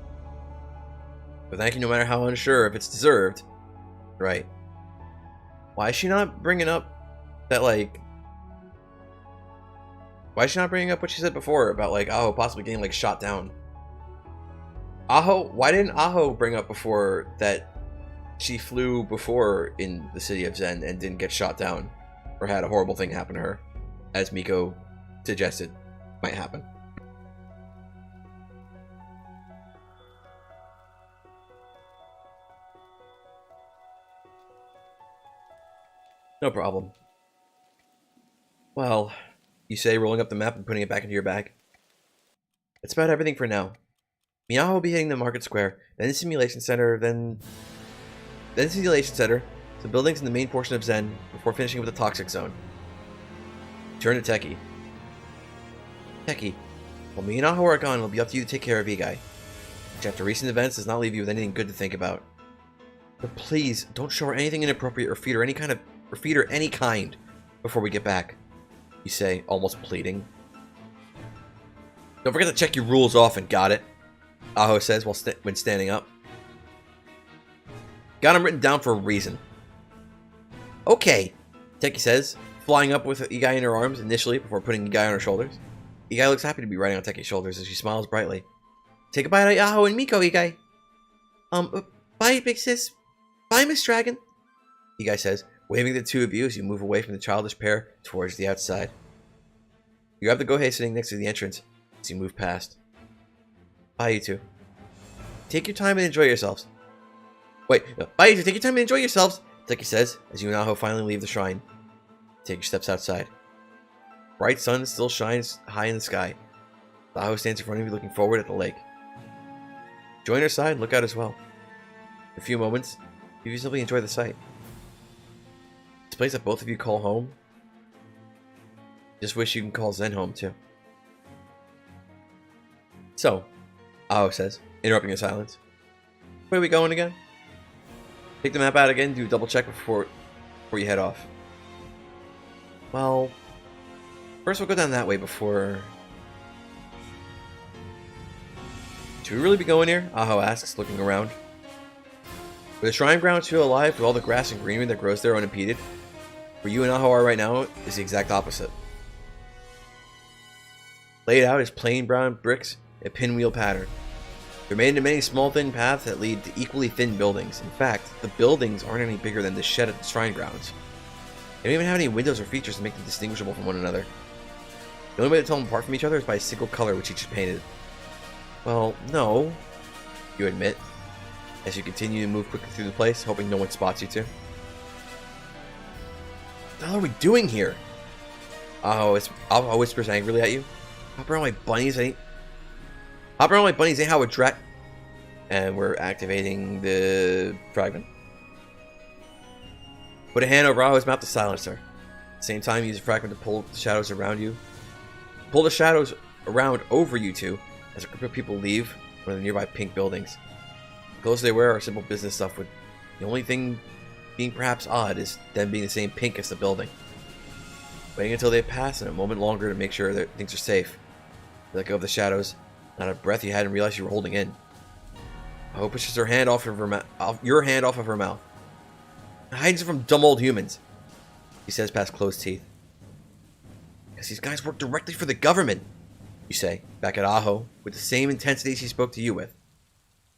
But thank you no matter how unsure if it's deserved. Right. Why is she not bringing up that, like... Why is she not bringing up what she said before about, like, Aho possibly getting, like, shot down? Why didn't Aho bring up before that she flew before in the city of Zen and didn't get shot down? Or had a horrible thing happen to her, as Miko suggested might happen. No problem. Well, you say, rolling up the map and putting it back into your bag. That's about everything for now. Miyaho will be hitting the market square, then the simulation center, then the simulation center, some buildings in the main portion of Zen, before finishing with the toxic zone. Turn to Teki. Teki, while me and Aho are gone, it'll be up to you to take care of Igai, which after recent events does not leave you with anything good to think about. But please, don't show her anything inappropriate or feed her any kind before we get back, you say, almost pleading. Don't forget to check your rules often, got it? Aho says when standing up. Got them written down for a reason. Okay, Teki says, flying up with Igai in her arms initially before putting Igai on her shoulders. Igai looks happy to be riding on Teki's shoulders as she smiles brightly. Say goodbye to Aho and Miko, Igai. Bye, big sis. Bye, Miss Dragon. Igai says, waving the two of you as you move away from the childish pair towards the outside. You have the Gohei sitting next to the entrance as you move past. Bye, you two. Take your time and enjoy yourselves. Wait, no, bye, you two. Take your time and enjoy yourselves, Teki says as you and Aho finally leave the shrine. Take your steps outside. Bright sun still shines high in the sky. Touhou stands in front of you looking forward at the lake. Join her side and look out as well. For a few moments, you simply enjoy the sight. This place that both of you call home. Just wish you can call Zen home too. So, Aho says, interrupting the silence. Where are we going again? Take the map out again, do a double check before you head off. Well, first we'll go down that way before... Should we really be going here? Aho asks, looking around. Where the shrine grounds feel alive with all the grass and greenery that grows there unimpeded, where you and Aho are right now is the exact opposite. Laid out as plain brown bricks, a pinwheel pattern. They're made into many small thin paths that lead to equally thin buildings. In fact, the buildings aren't any bigger than the shed at the shrine grounds. They don't even have any windows or features to make them distinguishable from one another. The only way to tell them apart from each other is by a single color which each is painted. Well, no, you admit, as you continue to move quickly through the place, hoping no one spots you two. What the hell are we doing here? Aho whispers angrily at you. Hop around like bunnies ain't how a drat. And we're activating the fragment. Put a hand over Aho's mouth to silence her. At the same time, use the fragment to pull the shadows around you. Pull the shadows around over you two as a group of people leave one of the nearby pink buildings. The clothes they wear are simple business stuff, with the only thing being perhaps odd is them being the same pink as the building. Waiting until they pass and a moment longer to make sure that things are safe. You let go of the shadows, not a breath you hadn't realized you were holding in. Aho pushes her hand off of your hand off of her mouth. It hides it from dumb old humans, he says past closed teeth. Because these guys work directly for the government, you say, back at Aho, with the same intensity she spoke to you with.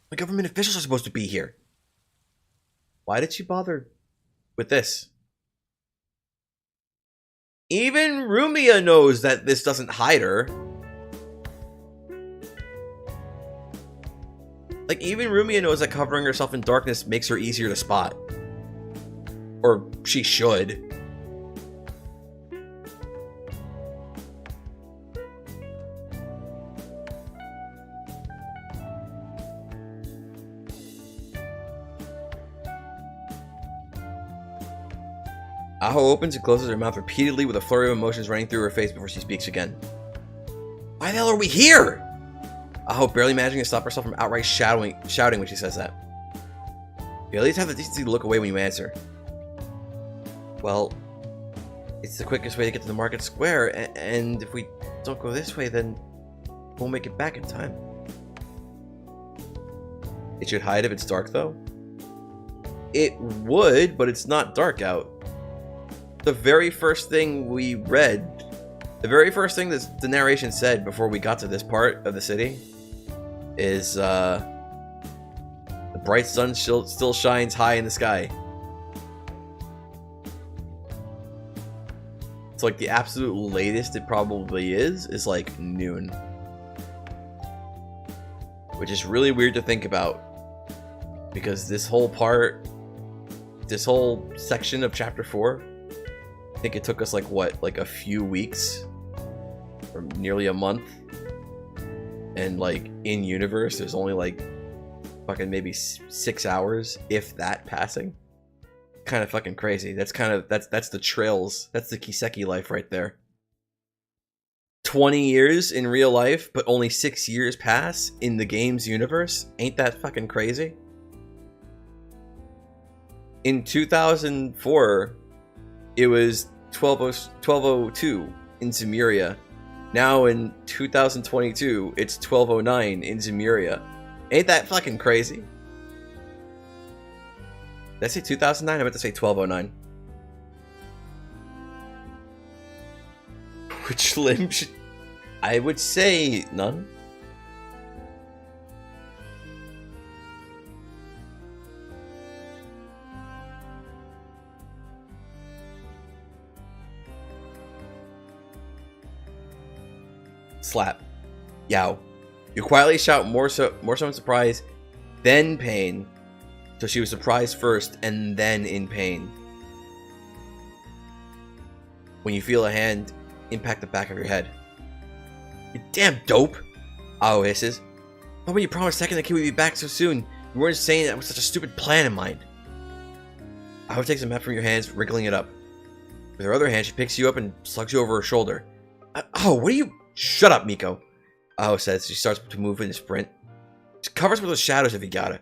The government officials are supposed to be here. Why did she bother with this? Even Rumia knows that this doesn't hide her. Like, even Rumia knows that covering herself in darkness makes her easier to spot. Or she should. Aho opens and closes her mouth repeatedly with a flurry of emotions running through her face before she speaks again. Why the hell are we here? Aho barely managing to stop herself from outright shouting when she says that. You at least have the decency to look away when you answer. Well, it's the quickest way to get to the market square, and if we don't go this way, then we'll make it back in time. It should hide if it's dark, though? It would, but it's not dark out. The very first thing we read, the very first thing that the narration said before we got to this part of the city is, the bright sun still shines high in the sky. It's like the absolute latest it probably is like noon. Which is really weird to think about, because this whole section of chapter 4, I think it took us like a few weeks or nearly a month, and like in universe there's only like fucking maybe 6 hours, if that, passing. Kind of fucking crazy. That's the trails. That's the Kiseki life right there. 20 years in real life, but only 6 years pass in the game's universe. Ain't that fucking crazy? In 2004, it was 1202 in Zemuria. Now in 2022, it's 1209 in Zemuria. Ain't that fucking crazy? Did I say 2009? I meant to say 1209. Which limb should... I would say none. Slap. Yow. You quietly shout more so in surprise, then pain. So she was surprised first, and then in pain. When you feel a hand impact the back of your head. You damn dope! Aho hisses. But when you promised second the kid would be back so soon, you weren't saying that with such a stupid plan in mind. Aho takes a map from your hands, wriggling it up. With her other hand, she picks you up and slugs you over her shoulder. Oh, what are you? Shut up, Miko. Aho says. She starts to move in a sprint. Just cover us with those shadows if you got it.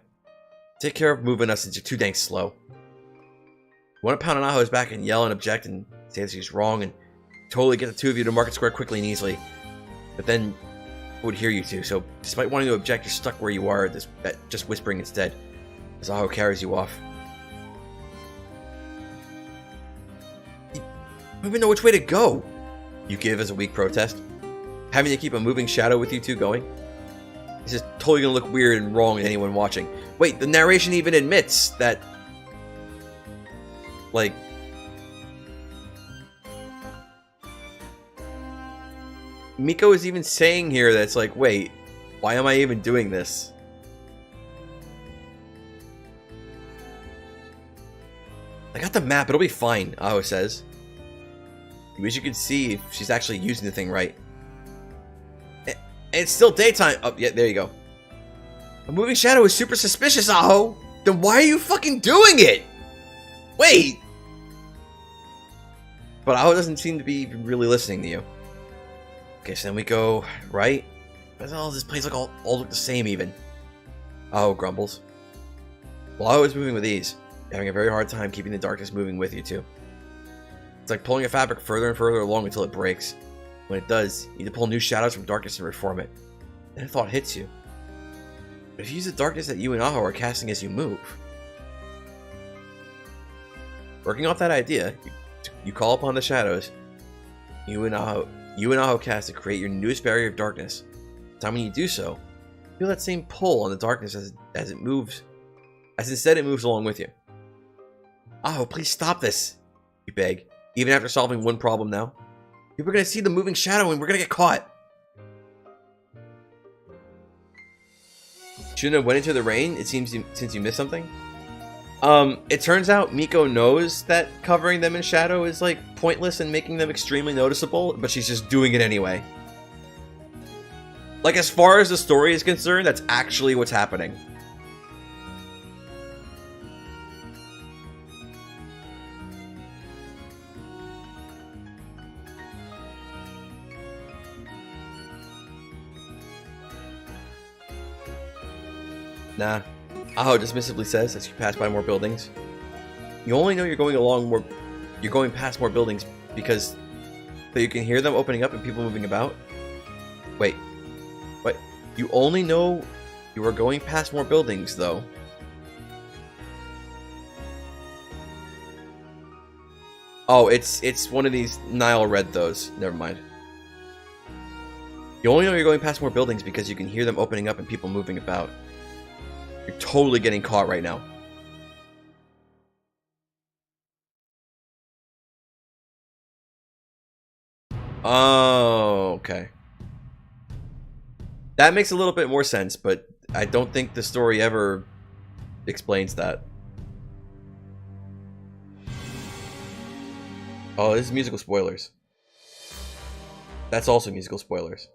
Take care of moving us since you're too dang slow. You want to pound on Aho's back and yell and object and say that she's wrong and totally get the two of you to market square quickly and easily. But then I would hear you two, so despite wanting to object, you're stuck where you are, just whispering instead, as Aho carries you off. You don't even know which way to go, you give as a weak protest. Having to keep a moving shadow with you two going? This is totally gonna look weird and wrong to anyone watching. Wait, the narration even admits that, like, Miko is even saying here that it's like, wait, why am I even doing this? I got the map, it'll be fine, Aho says. You wish you could see if she's actually using the thing right. It's still daytime. Oh, yeah, there you go. A moving shadow is super suspicious, Aho. Then why are you fucking doing it? Wait. But Aho doesn't seem to be really listening to you. Okay, so then we go right. But all this place all look the same even. Aho grumbles. Well, Aho is moving with ease, having a very hard time keeping the darkness moving with you two. It's like pulling a fabric further and further along until it breaks. When it does, you need to pull new shadows from darkness and reform it. Then a thought hits you. But if you use the darkness that you and Aho are casting as you move. Working off that idea, you call upon the shadows you and Aho cast to create your newest barrier of darkness. The time when you do so, feel that same pull on the darkness as it moves. As instead it moves along with you. Aho, please stop this, you beg, even after solving one problem now. People are going to see the moving shadow and we're going to get caught. Shouldn't have went into the rain, it seems, since you missed something. It turns out Miko knows that covering them in shadow is like pointless and making them extremely noticeable, but she's just doing it anyway. Like, as far as the story is concerned, that's actually what's happening. Nah, Aho dismissively says as you pass by more buildings. You only know you're going past more buildings because you can hear them opening up and people moving about. Wait, what? You only know you are going past more buildings, though. Oh, it's one of these Nile read those. Never mind. You only know you're going past more buildings because you can hear them opening up and people moving about. You're totally getting caught right now. Oh, okay. That makes a little bit more sense, but I don't think the story ever explains that. Oh, this is musical spoilers. That's also musical spoilers.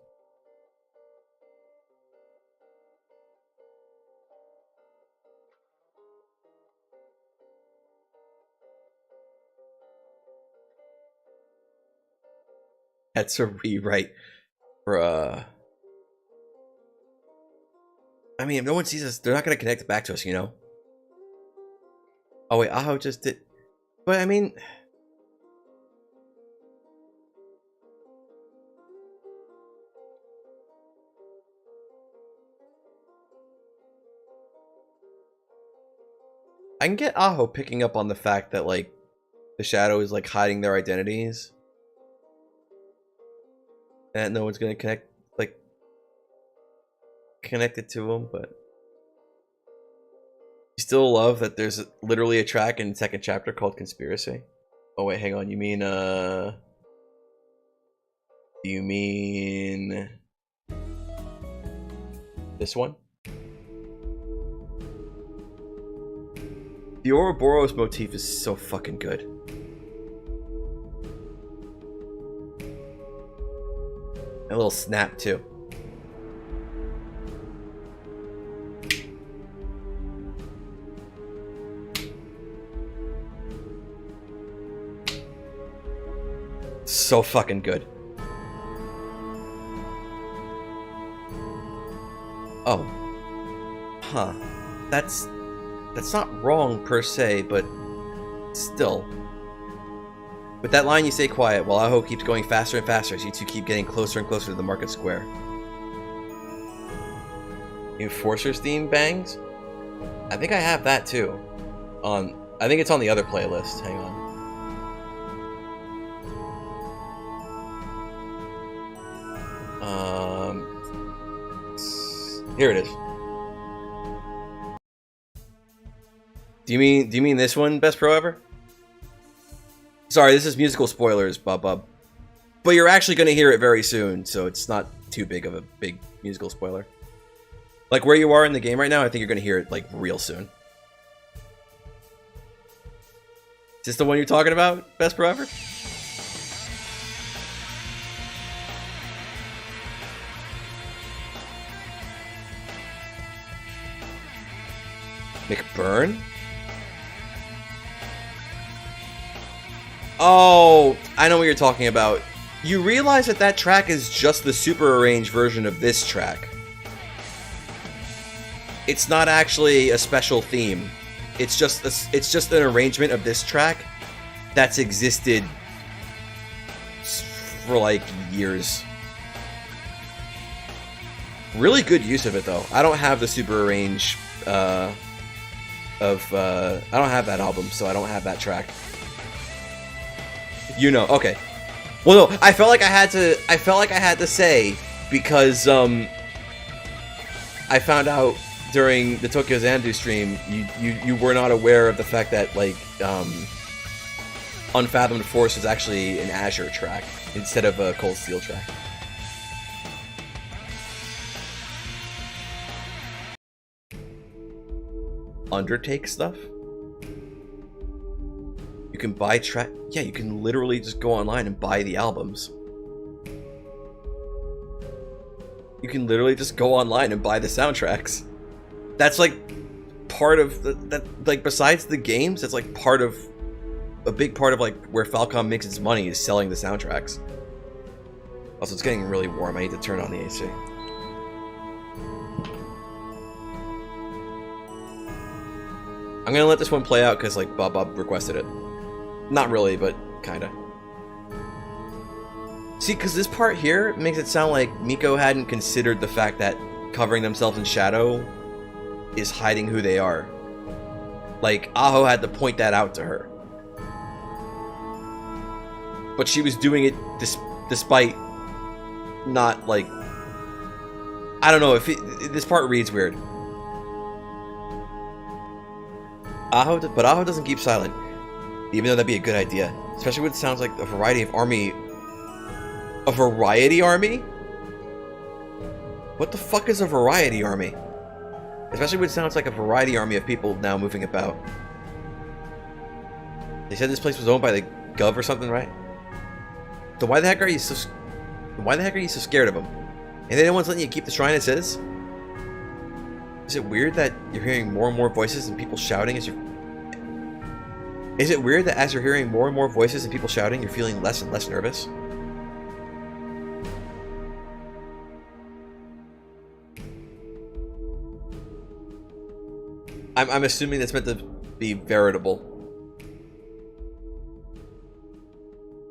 That's a rewrite for, I mean, if no one sees us, they're not going to connect it back to us, you know? Oh, wait, Aho just did... But, I mean... I can get Aho picking up on the fact that, like, the shadow is, like, hiding their identities. And no one's gonna connect it to them, but you still love that there's literally a track in the second chapter called Conspiracy. Oh wait, hang on, you mean this one? The Ouroboros motif is so fucking good. A little snap too. so fucking good. Oh. Huh. That's not wrong per se, but still. With that line, you stay quiet while Aho keeps going faster and faster as you two keep getting closer and closer to the market square. Enforcer's theme bangs? I think I have that too. I think it's on the other playlist. Hang on. Here it is. Do you mean this one, Best Pro Ever? Sorry, this is musical spoilers, Bub. But you're actually going to hear it very soon, so it's not too big of a big musical spoiler. Like where you are in the game right now, I think you're going to hear it like real soon. Is this the one you're talking about, Best Pro Ever? McBurn? Oh, I know what you're talking about. You realize that that track is just the super arranged version of this track. It's not actually a special theme. It's just an arrangement of this track that's existed for like years. Really good use of it though. I don't have the super arrange I don't have that album, so I don't have that track. You know, okay. Well, no, I felt like I had to say because I found out during the Tokyo Xanadu stream you were not aware of the fact that like Unfathomed Force is actually an Azure track instead of a Cold Steel track. Undertake stuff? You can buy track. Yeah, you can literally just go online and buy the albums. You can literally just go online and buy the soundtracks. That's like part of like besides the games, that's like part of a big part of like where Falcom makes its money is selling the soundtracks. Also, it's getting really warm. I need to turn on the AC. I'm gonna let this one play out because like Bob requested it. Not really, but kinda. See, because this part here makes it sound like Miko hadn't considered the fact that covering themselves in shadow is hiding who they are. Like, Aho had to point that out to her. But she was doing it despite not, like... I don't know, this part reads weird. But Aho doesn't keep silent, even though that'd be a good idea. Especially when it sounds like a variety army? What the fuck is a variety army? Especially when it sounds like a variety army of people now moving about. They said this place was owned by the Gov or something, right? So why the heck are you so scared of them? And they no one's letting you keep the shrine as is? Is it weird that you're hearing more and more voices and people shouting as you're... Is it weird that as you're hearing more and more voices and people shouting, you're feeling less and less nervous? I'm assuming that's meant to be veritable.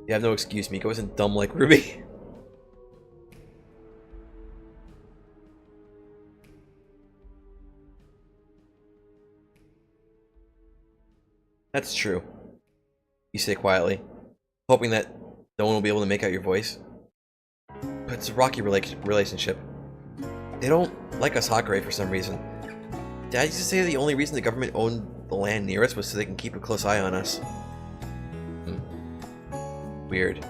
You have no excuse, Miko isn't dumb like Ruby. That's true. You say quietly, hoping that no one will be able to make out your voice. But it's a rocky relationship. They don't like us Hakure for some reason. Dad used to say the only reason the government owned the land near us was so they can keep a close eye on us. Weird.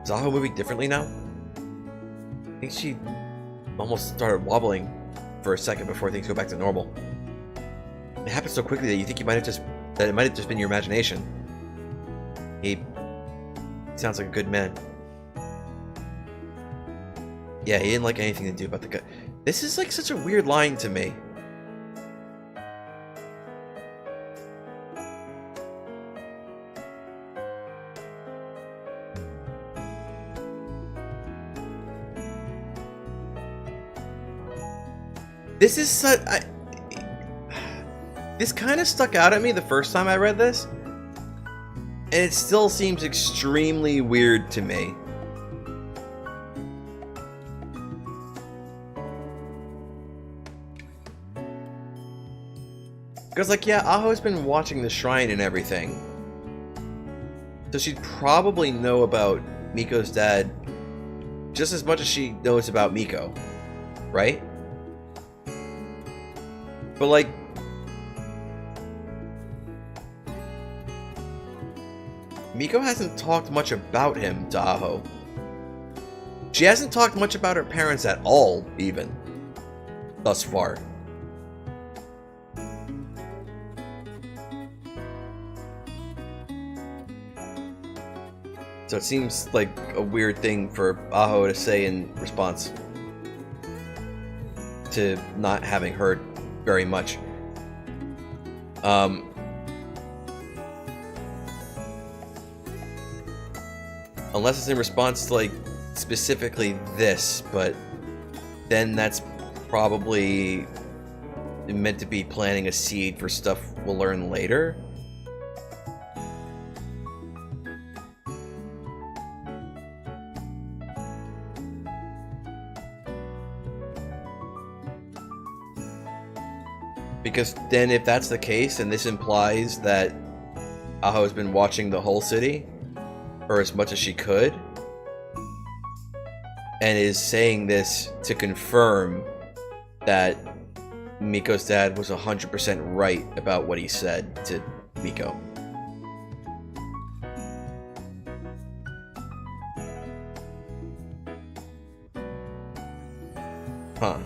Is Aho moving differently now? I think she almost started wobbling for a second before things go back to normal. It happened so quickly that you think it might have just been your imagination. He sounds like a good man. Yeah, he didn't like anything to do about the guy. This is like such a weird line to me. This is such... This kind of stuck out at me the first time I read this. And it still seems extremely weird to me. Because, like, yeah, Aho's been watching the shrine and everything. So she'd probably know about Miko's dad just as much as she knows about Miko. Right? But, like... Miko hasn't talked much about him to Aho. She hasn't talked much about her parents at all, even. Thus far. So it seems like a weird thing for Aho to say in response to not having heard very much. Unless it's in response to, like, specifically this, but then that's probably meant to be planting a seed for stuff we'll learn later. Because then if that's the case, and this implies that Aho has been watching the whole city, or as much as she could, and is saying this to confirm that Miko's dad was 100% right about what he said to Miko. Huh.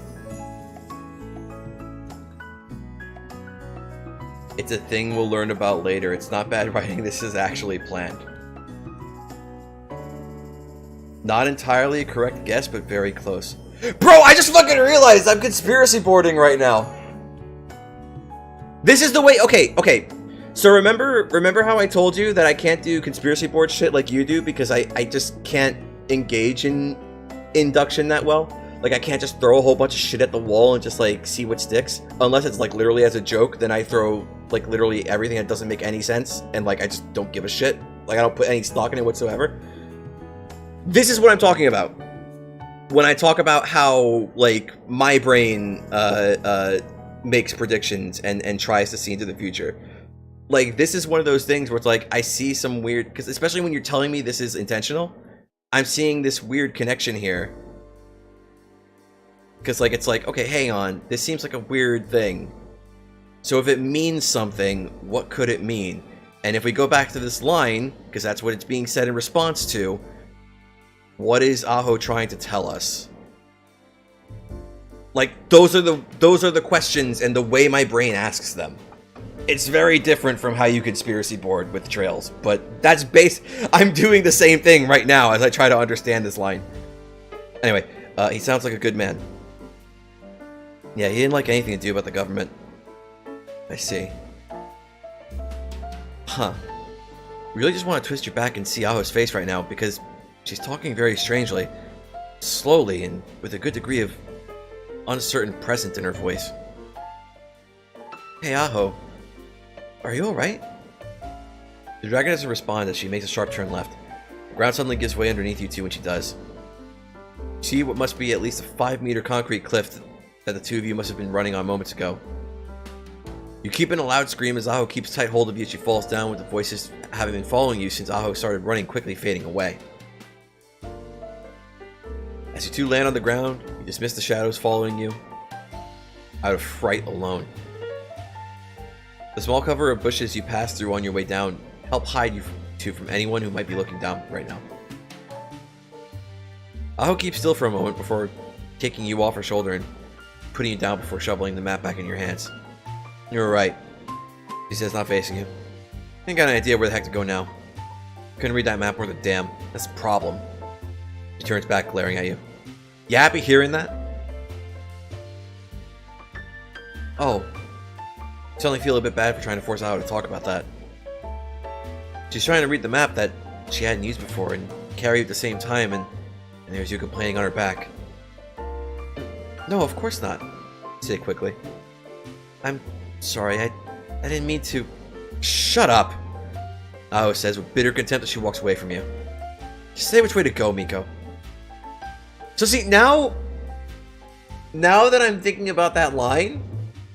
It's a thing we'll learn about later. It's not bad writing. This is actually planned. Not entirely a correct guess, but very close. Bro, I just fucking realized I'm conspiracy boarding right now. This is the way... Okay. So remember how I told you that I can't do conspiracy board shit like you do because I just can't engage in induction that well? Like, I can't just throw a whole bunch of shit at the wall and just, like, see what sticks. Unless it's, like, literally as a joke, then I throw, like, literally everything that doesn't make any sense. And, like, I just don't give a shit. Like, I don't put any stock in it whatsoever. This is what I'm talking about. When I talk about how, like, my brain makes predictions and tries to see into the future. Like, this is one of those things where it's like, I see some weird... Because especially when you're telling me this is intentional, I'm seeing this weird connection here. Because, like, it's like, okay, hang on. This seems like a weird thing. So if it means something, what could it mean? And if we go back to this line, because that's what it's being said in response to, what is Aho trying to tell us? Like, those are the questions and the way my brain asks them. It's very different from how you conspiracy board with trails, but that's I'm doing the same thing right now as I try to understand this line. Anyway, he sounds like a good man. Yeah, he didn't like anything to do about the government. I see. Huh. Really just want to twist your back and see Aho's face right now, because she's talking very strangely, slowly, and with a good degree of uncertain presence in her voice. Hey, Aho. Are you alright? The dragon doesn't respond as she makes a sharp turn left. The ground suddenly gives way underneath you two when she does. You see what must be at least a 5-meter concrete cliff that the two of you must have been running on moments ago. You keep in a loud scream as Aho keeps tight hold of you as she falls down, with the voices having been following you since Aho started running, quickly fading away. As you two land on the ground, you dismiss the shadows following you, out of fright alone. The small cover of bushes you pass through on your way down help hide you two from anyone who might be looking down right now. Aho keeps still for a moment before taking you off her shoulder and putting you down before shoveling the map back in your hands. You're right, she says, not facing you. Ain't got an idea where the heck to go now. Couldn't read that map worth a damn. That's a problem. She turns back, glaring at you. You happy hearing that? Oh. I suddenly feel a bit bad for trying to force Aho to talk about that. She's trying to read the map that she hadn't used before and carry it at the same time, and there's you complaining on her back. No, of course not. Say quickly. I'm sorry, I didn't mean to... Shut up! Aho says with bitter contempt as she walks away from you. Just say which way to go, Miko. So see, now that I'm thinking about that line,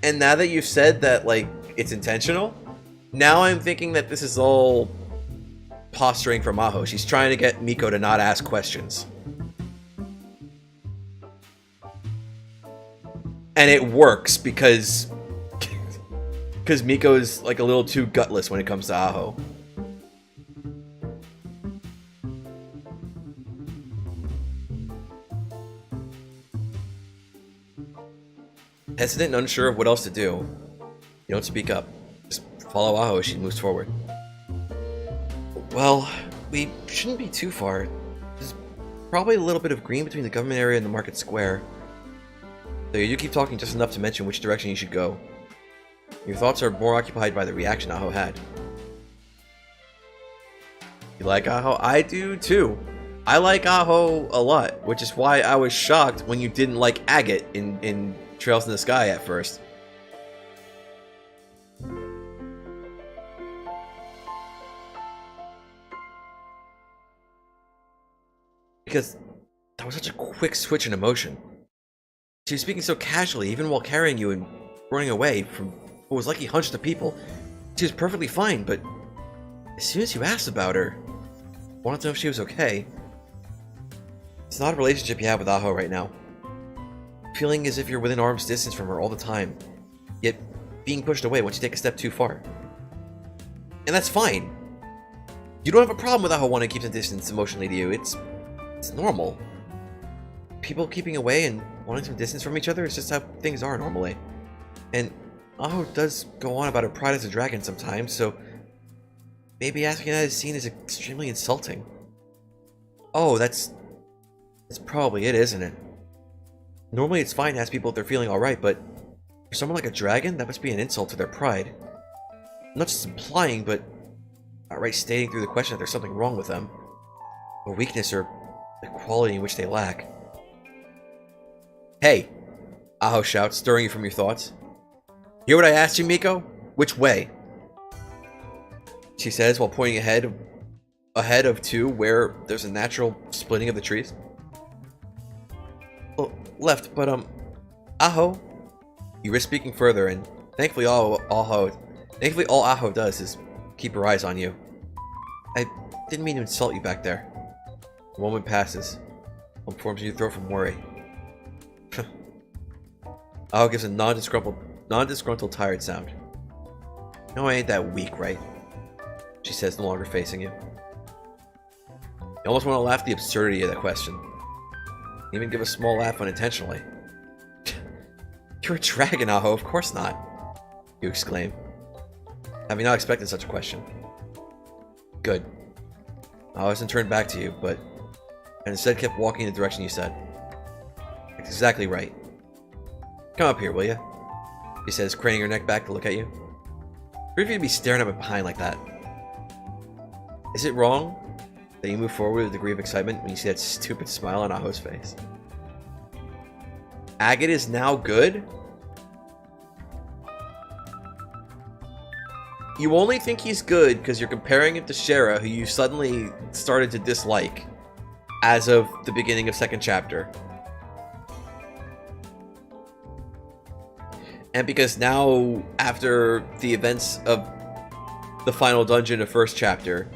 and now that you've said that, like, it's intentional, now I'm thinking that this is all posturing from Aho. She's trying to get Miko to not ask questions. And it works because Miko is like a little too gutless when it comes to Aho. Hesitant and unsure of what else to do, you don't speak up. Just follow Aho as she moves forward. Well, we shouldn't be too far. There's probably a little bit of green between the government area and the market square. So you do keep talking just enough to mention which direction you should go. Your thoughts are more occupied by the reaction Aho had. You like Aho? I do too. I like Aho a lot, which is why I was shocked when you didn't like Agate in Trails in the Sky at first. Because that was such a quick switch in emotion. She was speaking so casually, even while carrying you and running away from what was likely hundreds of people. She was perfectly fine, but as soon as you asked about her, wanted to know if she was okay. It's not a relationship you have with Aho right now. Feeling as if you're within arm's distance from her all the time, yet being pushed away once you take a step too far. And that's fine. You don't have a problem with Aho wanting to keep some distance emotionally to you. It's normal. People keeping away and wanting some distance from each other is just how things are normally. And Aho does go on about her pride as a dragon sometimes, so maybe asking that is seen as extremely insulting. Oh, that's probably it, isn't it? Normally it's fine to ask people if they're feeling alright, but for someone like a dragon, that must be an insult to their pride. Not just implying, but outright stating through the question that there's something wrong with them. A weakness or the quality in which they lack. Hey! Aho shouts, stirring you from your thoughts. Hear what I asked you, Miko? Which way? She says while pointing ahead of to where there's a natural splitting of the trees. Oh, left, but Aho. You risk speaking further, and thankfully all Aho does is keep her eyes on you. I didn't mean to insult you back there. The moment passes. One forms in your throat from worry. Aho gives a non-disgruntled tired sound. No, I ain't that weak, right? She says, no longer facing you. You almost want to laugh at the absurdity of that question. Even give a small laugh unintentionally. You're a dragon, Aho, of course not. You exclaim, having not expected such a question. Good. Aho hasn't turned back to you, but instead kept walking in the direction you said. That's exactly right. Come up here, will you? She says, craning her neck back to look at you. Who are you to be staring at me behind like that? Is it wrong that you move forward with a degree of excitement when you see that stupid smile on Aho's face? Agate is now good? You only think he's good because you're comparing him to Shera, who you suddenly started to dislike as of the beginning of second chapter. And because now, after the events of the final dungeon of first chapter,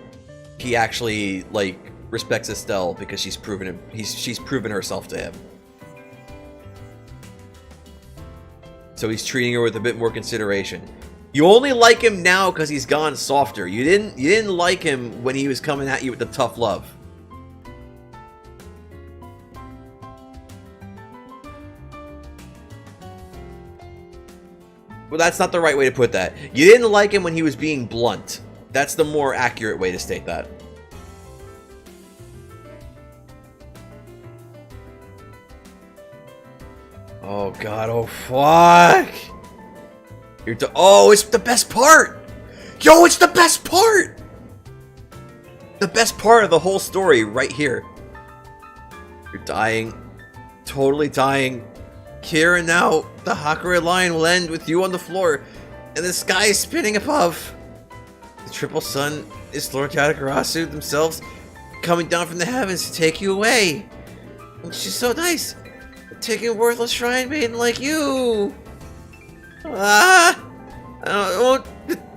he actually, like, respects Estelle because she's proven herself to him. So he's treating her with a bit more consideration. You only like him now because he's gone softer. You didn't like him when he was coming at you with the tough love. Well, that's not the right way to put that. You didn't like him when he was being blunt. That's the more accurate way to state that. Oh god, oh fuck! Oh, it's the best part! Yo, it's the best part! The best part of the whole story right here. You're dying. Totally dying. Here and now, the Hakure line will end with you on the floor, and the sky is spinning above. The Triple Sun is Lord Yatagarasu themselves coming down from the heavens to take you away. And she's so nice, taking a worthless shrine maiden like you. I won't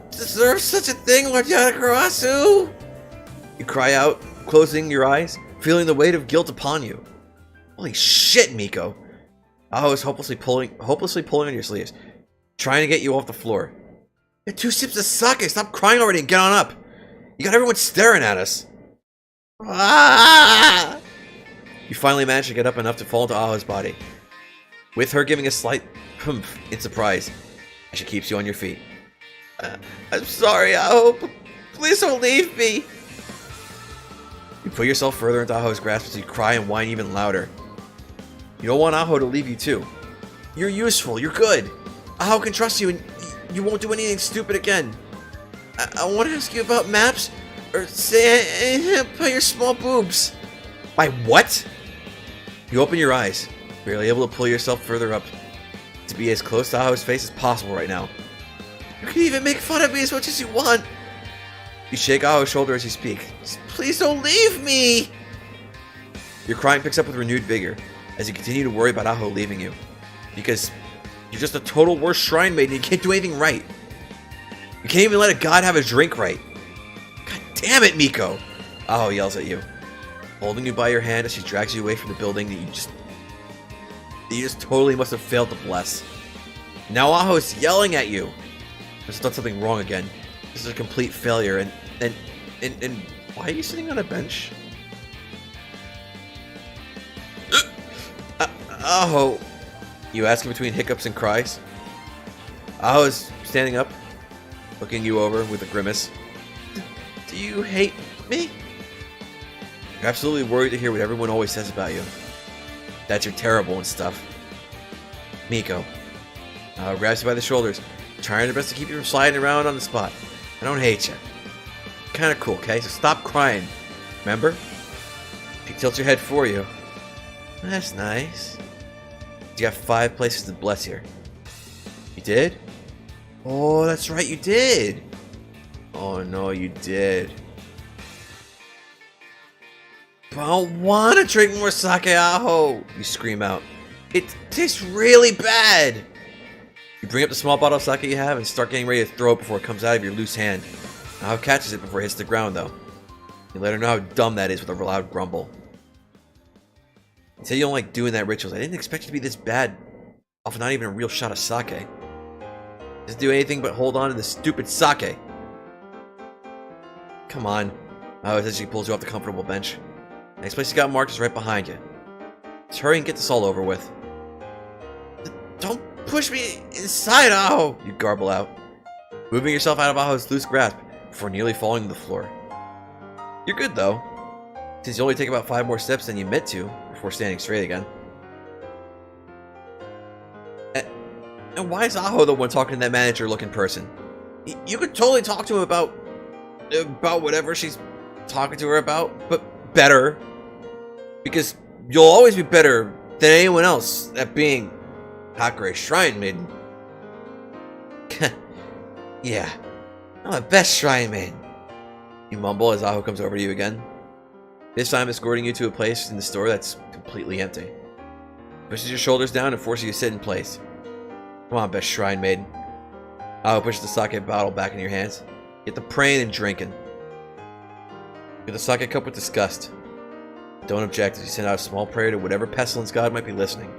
deserve such a thing, Lord Yatagarasu. You cry out, closing your eyes, feeling the weight of guilt upon you. Holy shit, Miko. Aho is hopelessly pulling on your sleeves, trying to get you off the floor. You had 2 sips of sake. Stop crying already and get on up. You got everyone staring at us. Ah! You finally manage to get up enough to fall into Aho's body, with her giving a slight humph in surprise as she keeps you on your feet. I'm sorry, Aho. Please don't leave me. You put yourself further into Aho's grasp as you cry and whine even louder. You don't want Aho to leave you too. You're useful, you're good. Aho can trust you and you won't do anything stupid again. I want to ask you about maps, or say about your small boobs. My what? You open your eyes, barely able to pull yourself further up to be as close to Aho's face as possible right now. You can even make fun of me as much as you want. You shake Aho's shoulder as you speak. Please don't leave me! Your crying picks up with renewed vigor as you continue to worry about Aho leaving you. Because you're just a total worst shrine maiden and you can't do anything right. You can't even let a god have a drink right. God damn it, Miko! Aho yells at you, holding you by your hand as she drags you away from the building that you just totally must have failed to bless. Now Aho is yelling at you. I've done something wrong again. This is a complete failure, and why are you sitting on a bench? Aho, you ask in between hiccups and cries. Aho is standing up, looking you over with a grimace. Do you hate me? You're absolutely worried to hear what everyone always says about you. That you're terrible and stuff. Miko grabs you by the shoulders, trying her best to keep you from sliding around on the spot. I don't hate you. Kinda cool, okay? So stop crying. Remember? She tilts your head for you. That's nice. You got 5 places to bless here. You did? Oh, that's right, you did. Oh no, you did. But I don't want to drink more sake, Aho! You scream out. It tastes really bad! You bring up the small bottle of sake you have and start getting ready to throw it before it comes out of your loose hand. Aho catches it before it hits the ground, though. You let her know how dumb that is with a loud grumble. You say you don't like doing that rituals. I didn't expect you to be this bad off of not even a real shot of sake. Doesn't do anything but hold on to this stupid sake. Come on. Aho says she pulls you off the comfortable bench. Next place you got marked is right behind you. Let's hurry and get this all over with. Don't push me inside, Aho! You garble out, moving yourself out of Aho's loose grasp before nearly falling to the floor. You're good, though, since you only take about 5 more steps than you meant to before standing straight again. And why is Aho the one talking to that manager-looking person? You could totally talk to him about whatever she's talking to her about, but better. Because you'll always be better than anyone else at being Hakure's shrine maiden. Yeah, I'm the best shrine maiden. You mumble as Aho comes over to you again. This time escorting you to a place in the store that's completely empty. Pushes your shoulders down and forces you to sit in place. Come on, best shrine maiden. Aho pushes the sake bottle back in your hands. Get the praying and drinking. Get the sake cup with disgust. Don't object as you send out a small prayer to whatever pestilence god might be listening.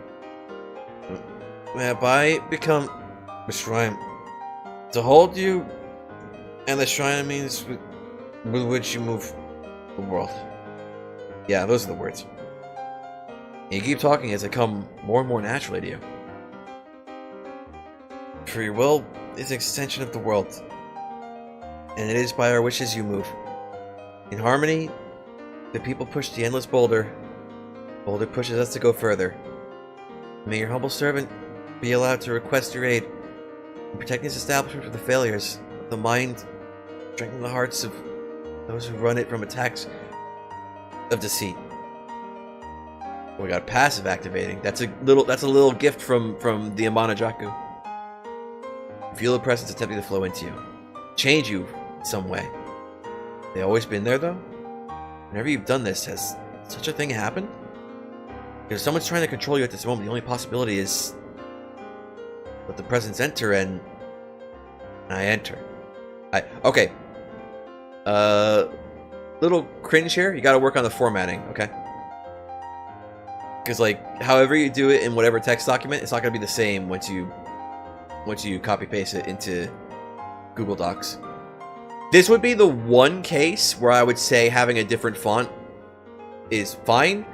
Have I become a shrine to hold you, and the shrine means with which you move the world? Yeah, those are the words. And you keep talking as they come more and more naturally to you. For your will is an extension of the world, and it is by our wishes you move. In harmony, the people push the endless boulder. Boulder pushes us to go further. May your humble servant be allowed to request your aid in protecting this establishment from the failures of the mind, strengthening the hearts of those who run it from attacks of deceit. We got passive activating. That's a little gift from the Amanajaku. Feel the presence attempting to flow into you. Change you in some way. They always been there though? Whenever you've done this, has such a thing happened? If someone's trying to control you at this moment, the only possibility is let the presence enter and I enter. Okay. Little cringe here. You gotta work on the formatting, okay? Because like, however you do it in whatever text document, it's not gonna be the same once you copy paste it into Google Docs. This would be the one case where I would say having a different font is fine,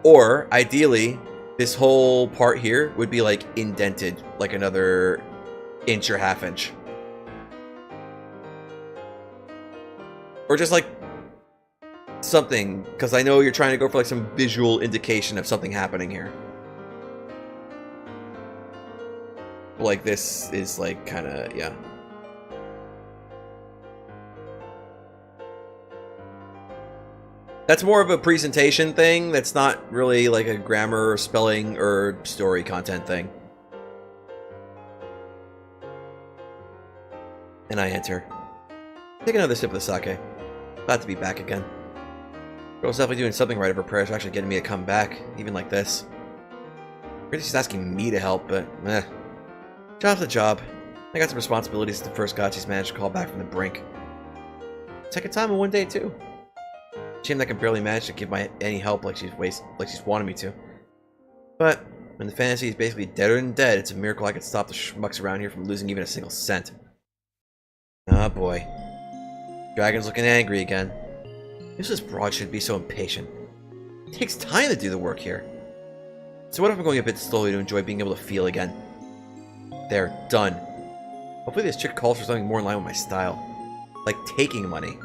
or ideally, this whole part here would be like indented, like another inch or half inch, or just like something, because I know you're trying to go for like some visual indication of something happening here. Like this is like kind of, yeah. That's more of a presentation thing. That's not really like a grammar or spelling or story content thing. And I enter. Take another sip of the sake. Glad to be back again. Girl's definitely doing something right if her prayers are actually getting me to come back, even like this. Really, she's asking me to help, but meh. Job's a job. I got some responsibilities the first god she's managed to call back from the brink. Second time in one day too. Shame that I can barely manage to give any help like she's wanted me to. But when the fantasy is basically deader than dead, it's a miracle I could stop the schmucks around here from losing even a single cent. Ah boy. Dragon's looking angry again. This broad should be so impatient. It takes time to do the work here. So what if I'm going a bit slowly to enjoy being able to feel again? There, done. Hopefully this chick calls for something more in line with my style. Like taking money.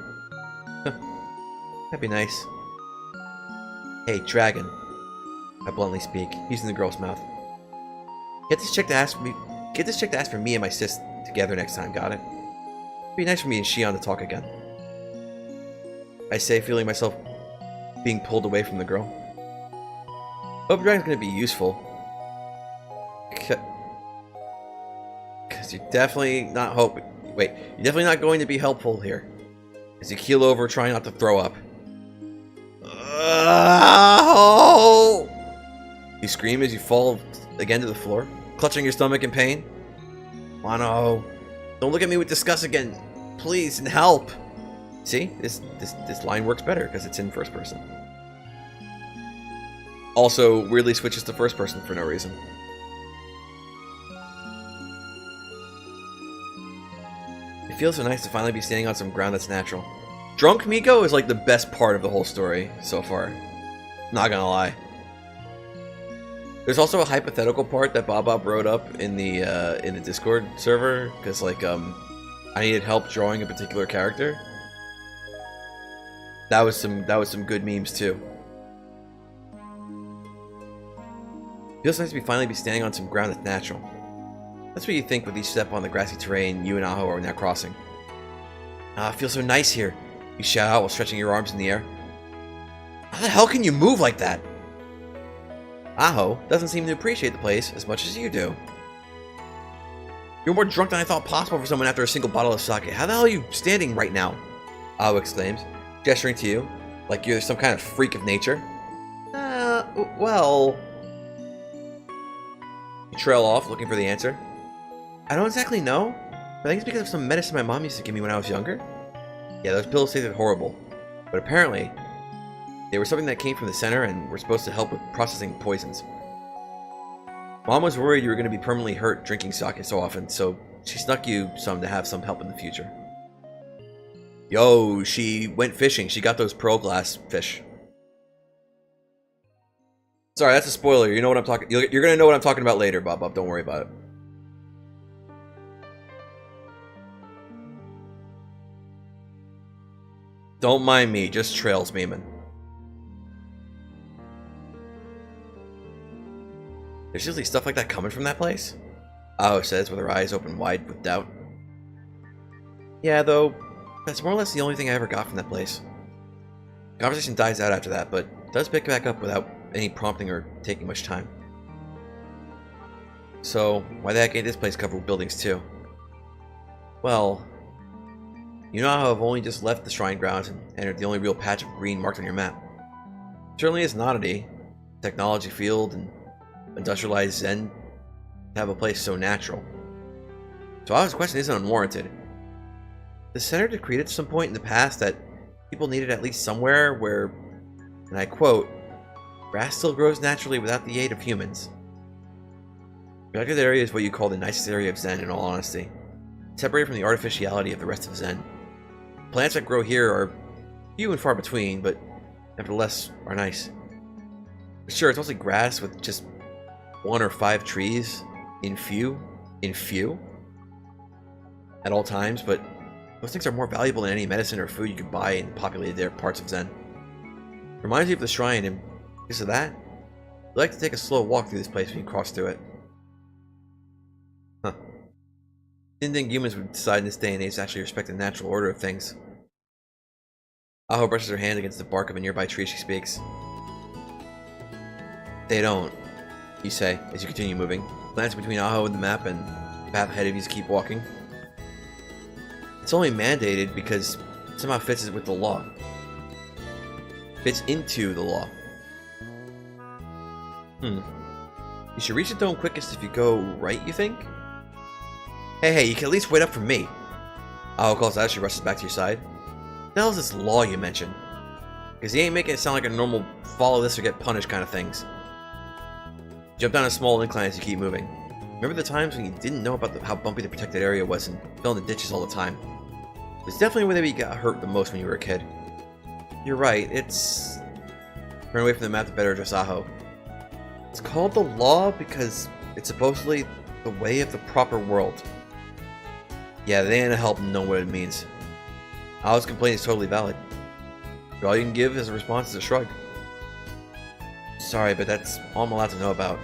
That'd be nice. Hey, Dragon. I bluntly speak, using the girl's mouth. Get this chick to ask for me and my sis together next time, got it? It'd be nice for me and Shion to talk again. I say, feeling myself being pulled away from the girl. Hope Dragon's gonna be useful. Cause you're definitely not you're definitely not going to be helpful here. As you keel over, trying not to throw up. Oh! You scream as you fall again to the floor, clutching your stomach in pain. Wano, don't look at me with disgust again, please, and help. See, this line works better because it's in first person. Also, weirdly switches to first person for no reason. It feels so nice to finally be standing on some ground that's natural. Drunk Miko is like the best part of the whole story so far. Not gonna lie. There's also a hypothetical part that Bob wrote up in the Discord server because like I needed help drawing a particular character. That was some good memes too. Feels nice to finally be standing on some ground that's natural. That's what you think when you step on the grassy terrain you and Aho are now crossing. Ah, it feels so nice here. You shout out while stretching your arms in the air. How the hell can you move like that? Aho doesn't seem to appreciate the place as much as you do. You're more drunk than I thought possible for someone after a single bottle of sake. How the hell are you standing right now? Aho exclaims, gesturing to you, like you're some kind of freak of nature. Well... You trail off, looking for the answer. I don't exactly know. I think it's because of some medicine my mom used to give me when I was younger. Yeah, those pills tasted horrible. But apparently, they were something that came from the center and were supposed to help with processing poisons. Mom was worried you were going to be permanently hurt drinking sake so often, so she snuck you some to have some help in the future. Yo, she went fishing. She got those pearl glass fish. Sorry, that's a spoiler. You know what I'm talking. You're gonna know what I'm talking about later, Bob. Don't worry about it. Don't mind me. Just trails memeing. There's usually stuff like that coming from that place. Aho says with her eyes open wide with doubt. Yeah, though, that's more or less the only thing I ever got from that place. Conversation dies out after that, but does pick back up without any prompting or taking much time. So, why the heck ain't this place covered with buildings too? Well, you know how I've only just left the shrine grounds and entered the only real patch of green marked on your map. Certainly is an oddity. Technology field and industrialized Zen to have a place so natural. So Aho's question isn't unwarranted. The center decreed at some point in the past that people needed at least somewhere where, and I quote, grass still grows naturally without the aid of humans. The objective area is what you call the nicest area of Zen, in all honesty. Separated from the artificiality of the rest of Zen. Plants that grow here are few and far between, but nevertheless are nice. Sure, it's mostly grass with just 1 or 5 trees in few at all times, but those things are more valuable than any medicine or food you could buy in populated parts of Zen. Reminds me of the shrine, and because of that, I'd like to take a slow walk through this place when you cross through it. Huh. Didn't think humans would decide in this day and age to actually respect the natural order of things. Aho brushes her hand against the bark of a nearby tree as she speaks. They don't, you say, as you continue moving. Glance between Aho and the map and the path ahead of you as you keep walking. It's only mandated because it somehow fits with the law. Fits into the law. You should reach the dome quickest if you go right, you think? Hey, you can at least wait up for me. Aho calls out as she rushes back to your side. What the hell is this law you mentioned? Because he ain't making it sound like a normal follow this or get punished kind of things. Jump down a small incline as you keep moving. Remember the times when you didn't know about how bumpy the protected area was and fell in the ditches all the time? It's definitely where you got hurt the most when you were a kid. You're right, it's... Turn away from the map to better address Aho. It's called the law because it's supposedly the way of the proper world. Yeah, they ain't help know what it means. Aho's complaint is totally valid. But all you can give as a response is a shrug. Sorry, but that's all I'm allowed to know about.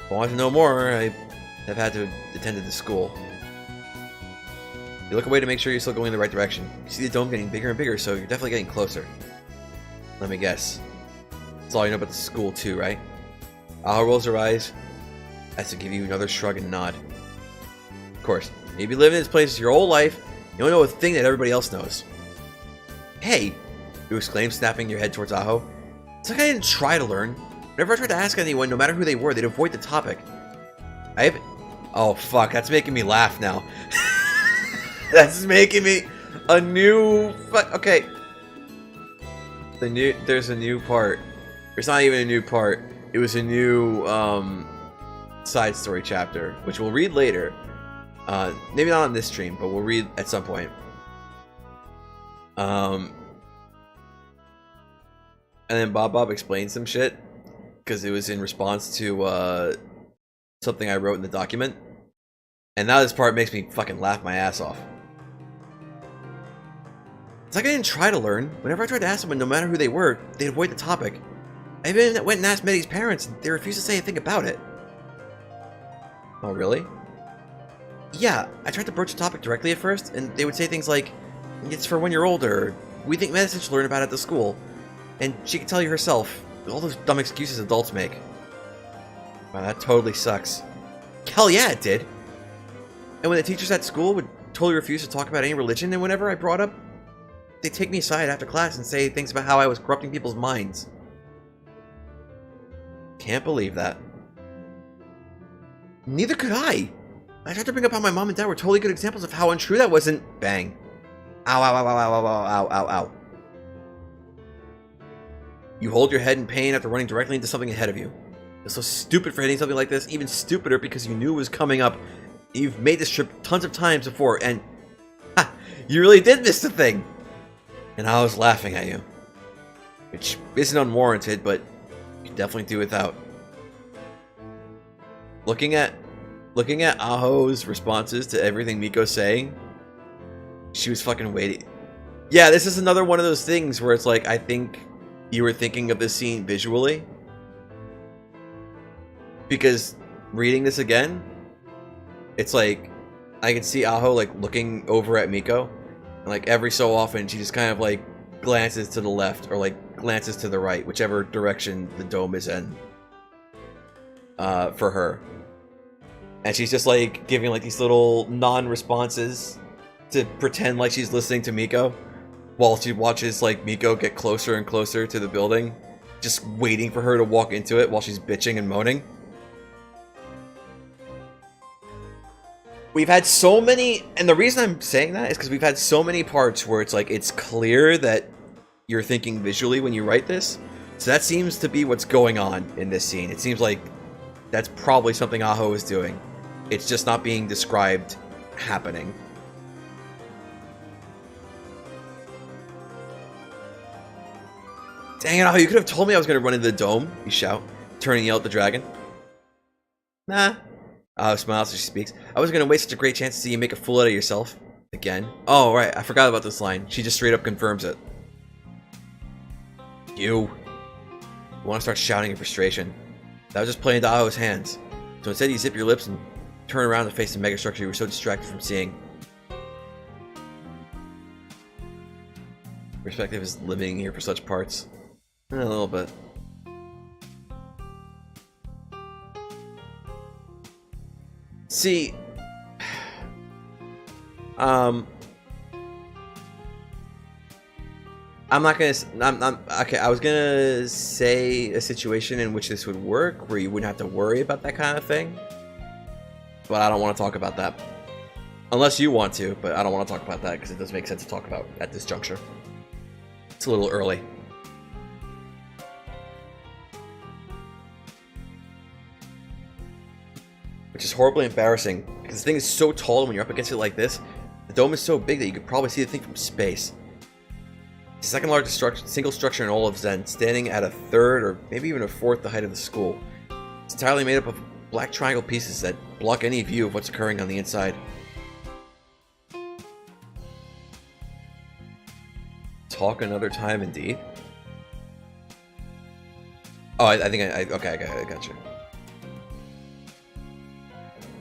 If I wanted to know more, I have had to attend to the school. You look away to make sure you're still going in the right direction. You see the dome getting bigger and bigger, so you're definitely getting closer. Let me guess. That's all you know about the school too, right? Aho rolls her eyes as to give you another shrug and nod. Of course, you've been living in this place your whole life. You don't know a thing that everybody else knows. Hey! You exclaim, snapping your head towards Aho. It's like I didn't try to learn. Whenever I tried to ask anyone, no matter who they were, they'd avoid the topic. Oh fuck, that's making me laugh now. That's making me a new... Okay. There's a new part. It's not even a new part. It was a new side story chapter, which we'll read later. Maybe not on this stream, but we'll read at some point. And then Bob explained some shit because it was in response to something I wrote in the document. And now this part makes me fucking laugh my ass off. It's like I didn't try to learn. Whenever I tried to ask someone, no matter who they were, they'd avoid the topic. I even went and asked Medi's parents, and they refused to say anything about it. Oh, really? Yeah, I tried to broach the topic directly at first, and they would say things like, it's for when you're older, we think medicine should learn about it at the school. And she could tell you herself, all those dumb excuses adults make. Wow, that totally sucks. Hell yeah, it did. And when the teachers at school would totally refuse to talk about any religion, and whenever I brought up, they'd take me aside after class and say things about how I was corrupting people's minds. Can't believe that. Neither could I. I tried to bring up how my mom and dad were totally good examples of how untrue that was, and bang. Ow, ow, ow, ow, ow, ow, ow, ow, ow. You hold your head in pain after running directly into something ahead of you. You're so stupid for hitting something like this, even stupider because you knew it was coming up. You've made this trip tons of times before, and ha, you really did miss the thing. And I was laughing at you. Which isn't unwarranted, but you can definitely do without. Looking at Aho's responses to everything Miko's saying, she was fucking waiting. Yeah, this is another one of those things where it's like, I think you were thinking of this scene visually. Because reading this again, it's like, I can see Aho like looking over at Miko. And like every so often, she just kind of like glances to the left or like glances to the right, whichever direction the dome is in, for her. And she's just like giving like these little non-responses to pretend like she's listening to Miko, while she watches like Miko get closer and closer to the building, just waiting for her to walk into it while she's bitching and moaning. We've had so many, and the reason I'm saying that is because we've had so many parts where it's like, it's clear that you're thinking visually when you write this. So that seems to be what's going on in this scene. It seems like that's probably something Aho is doing. It's just not being described happening. Dang it, Aho, you could have told me I was going to run into the dome, you shout, turning and yell at the dragon. Nah. Aho smiles as she speaks. I wasn't going to waste such a great chance to see you make a fool out of yourself. Again. Oh, right, I forgot about this line. She just straight up confirms it. You want to start shouting in frustration. That was just playing into Aho's hands. So instead you zip your lips and turn around to face the megastructure you were so distracted from seeing. Perspective is living here for such parts. A little bit. See, I'm not gonna. Okay. I was gonna say a situation in which this would work, where you wouldn't have to worry about that kind of thing, but I don't want to talk about that, unless you want to. But I don't want to talk about that because it doesn't make sense to talk about at this juncture. It's a little early. Which is horribly embarrassing, because the thing is so tall, and when you're up against it like this, the dome is so big that you could probably see the thing from space. It's the second largest single structure in all of Zen, standing at a third or maybe even a fourth the height of the school. It's entirely made up of black triangle pieces that block any view of what's occurring on the inside. Talk another time, indeed. Oh, I think okay, I got you.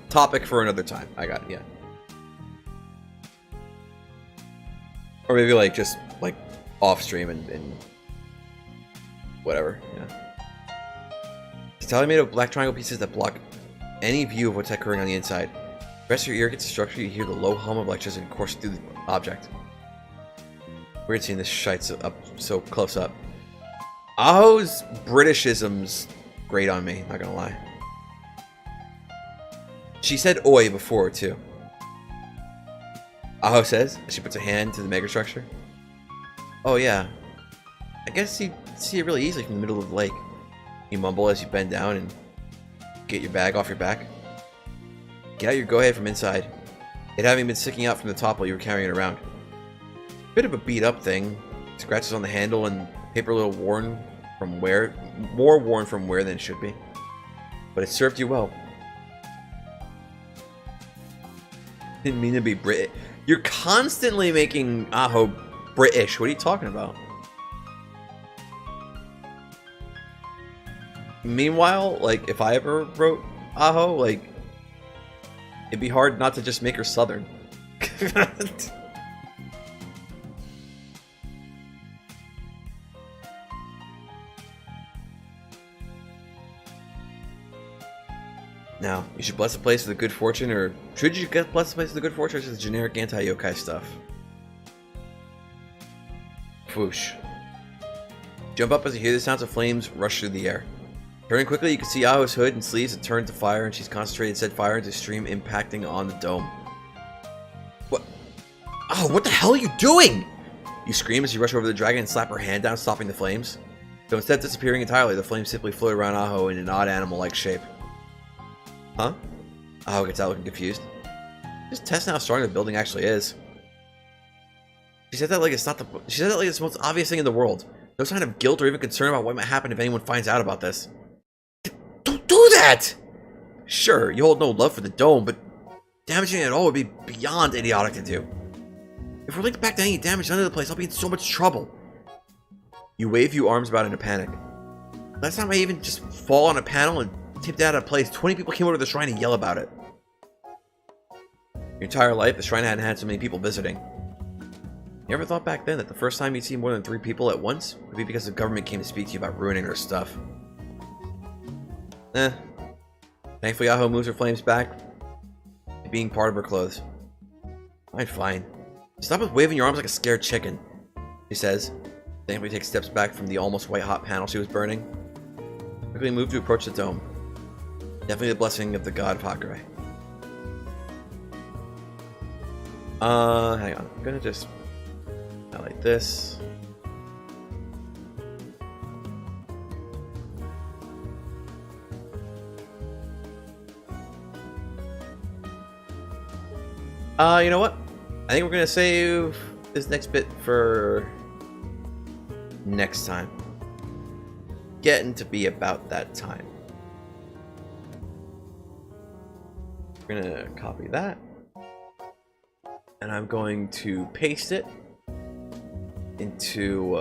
Topic for another time. I got it, yeah. Or maybe like just like off stream and whatever, yeah. It's entirely made of black triangle pieces that block any view of what's occurring on the inside. Rest your ear against the structure, you hear the low hum of electricity coursing through the object. Weird seeing this shite up so close up. Aho's Britishisms grate on me, not gonna lie. She said oi before, too. Aho says, as she puts a hand to the megastructure. Oh, yeah. I guess you see it really easily from the middle of the lake. You mumble as you bend down and get your bag off your back. Get out your go-ahead from inside. It having been sticking out from the top while you were carrying it around. Bit of a beat-up thing. Scratches on the handle and paper a little worn from where... More worn from where than it should be. But it served you well. Didn't mean to be Brit. You're constantly making Aho British. What are you talking about? Meanwhile, like, if I ever wrote Aho, like, it'd be hard not to just make her Southern. Now, you should bless the place with a good fortune, or should you bless the place with a good fortune, or is it generic anti-yokai stuff? Whoosh. Jump up as you hear the sounds of flames rush through the air. Turning quickly, you can see Aho's hood and sleeves have turned to fire, and she's concentrated said fire into stream impacting on the dome. What? Oh, what the hell are you doing? You scream as you rush over the dragon and slap her hand down, stopping the flames. So instead of disappearing entirely, the flames simply float around Aho in an odd animal-like shape. Huh? Aho gets out looking confused. Just testing how strong the building actually is. She said that like it's not the. She said that like it's the most obvious thing in the world. No sign of guilt or even concern about what might happen if anyone finds out about this. Don't do that! Sure, you hold no love for the dome, but damaging it at all would be beyond idiotic to do. If we're linked back to any damage done to the place, I'll be in so much trouble. You wave your arms about in a panic. Last time I even just fall on a panel and tipped out of place, 20 people came over to the shrine to yell about it. Your entire life, the shrine hadn't had so many people visiting. You ever thought back then that the first time you'd see more than 3 people at once would be because the government came to speak to you about ruining their stuff? Thankfully, Aho moves her flames back to being part of her clothes. Fine. Stop with waving your arms like a scared chicken, she says. Thankfully, takes steps back from the almost white-hot panel she was burning. Quickly move to approach the dome. Definitely the blessing of the god of Hakurai. Hang on. I'm gonna just highlight this. You know what? I think we're gonna save this next bit for next time. Getting to be about that time. We're gonna copy that. And I'm going to paste it into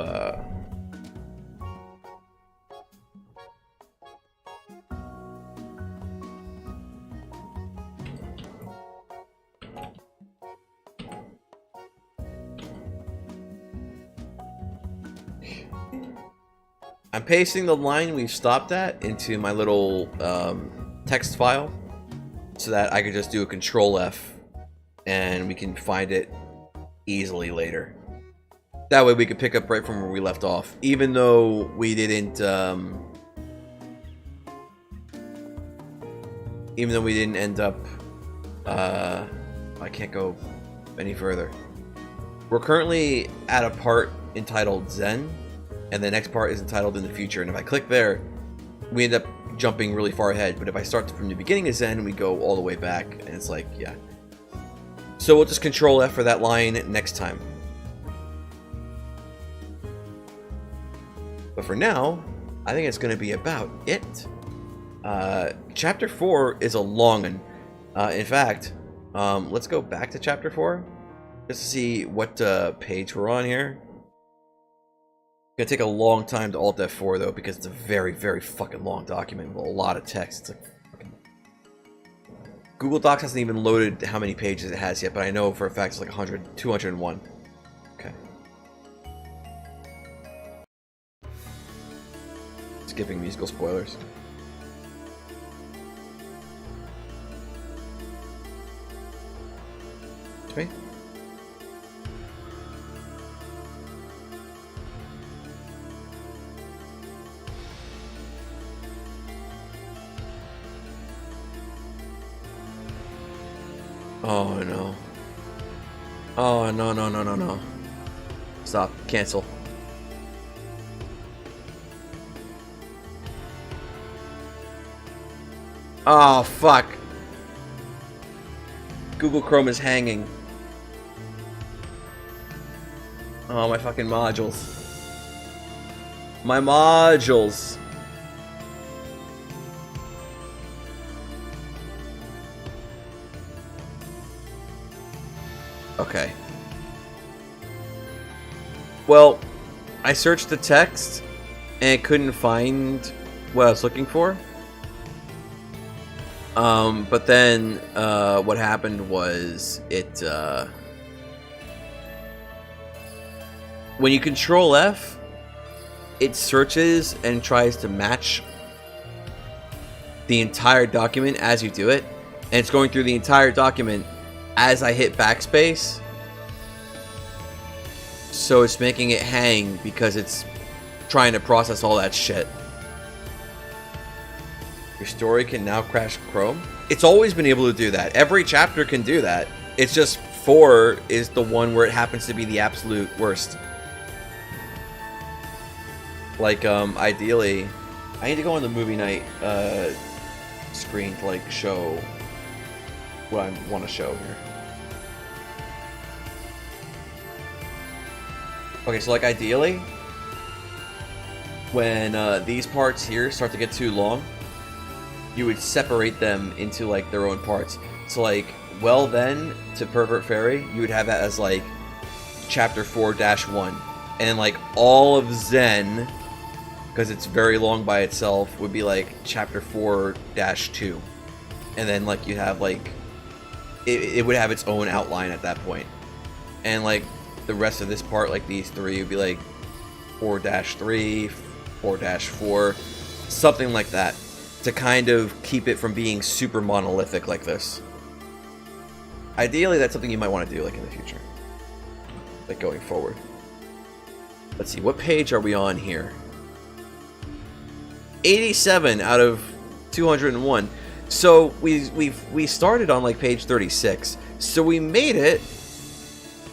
I'm pasting the line we've stopped at into my little text file so that I could just do a Control F and we can find it easily later. That way we could pick up right from where we left off, even though we didn't end up I can't go any further. We're currently at a part entitled Zen, and the next part is entitled In the Future, and if I click there, we end up jumping really far ahead. But if I start from the beginning of Zen, we go all the way back, and it's like, yeah. So we'll just Control F for that line next time. But for now, I think it's going to be about it. Chapter 4 is a long one. In fact, let's go back to Chapter 4 just to see what page we're on here. It's gonna take a long time to Alt F4 though, because it's a very, very fucking long document with a lot of text. It's like fucking... Google Docs hasn't even loaded how many pages it has yet, but I know for a fact it's like 100, 201. Okay. Skipping musical spoilers. It's me. Oh no. Oh no, no, no, no, no. Stop. Cancel. Oh fuck. Google Chrome is hanging. Oh, my fucking modules. My modules. Okay. Well, I searched the text and couldn't find what I was looking for. But then what happened was it when you Control F, it searches and tries to match the entire document as you do it, and it's going through the entire document as I hit backspace, so it's making it hang because it's trying to process all that shit. Your story can now crash Chrome. It's always been able to do that. Every chapter can do that. It's just 4 is the one where it happens to be the absolute worst. Like, ideally, I need to go on the movie night screen to like show what I want to show here. Okay, so like ideally, when these parts here start to get too long, you would separate them into like their own parts. So like, well then, to Pervert Fairy, you would have that as like chapter 4-1. And like all of Zen, because it's very long by itself, would be like chapter 4-2. And then like you have like, it would have its own outline at that point. And like, the rest of this part, like these three, would be like 4-3, 4-4, something like that, to kind of keep it from being super monolithic like this. Ideally, that's something you might want to do like in the future, like going forward. Let's see, what page are we on here? 87 out of 201. So we started on like page 36. So we made it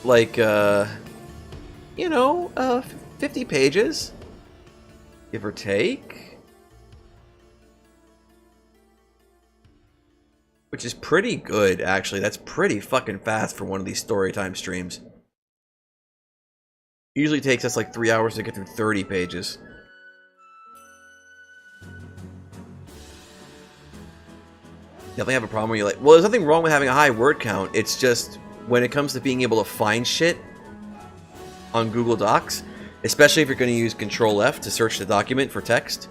like 50 pages, give or take, which is pretty good actually. That's pretty fucking fast for one of these story time streams. Usually takes us like 3 hours to get through 30 pages. Definitely have a problem where you're like, well, there's nothing wrong with having a high word count. It's just when it comes to being able to find shit on Google Docs, especially if you're going to use Control F to search the document for text,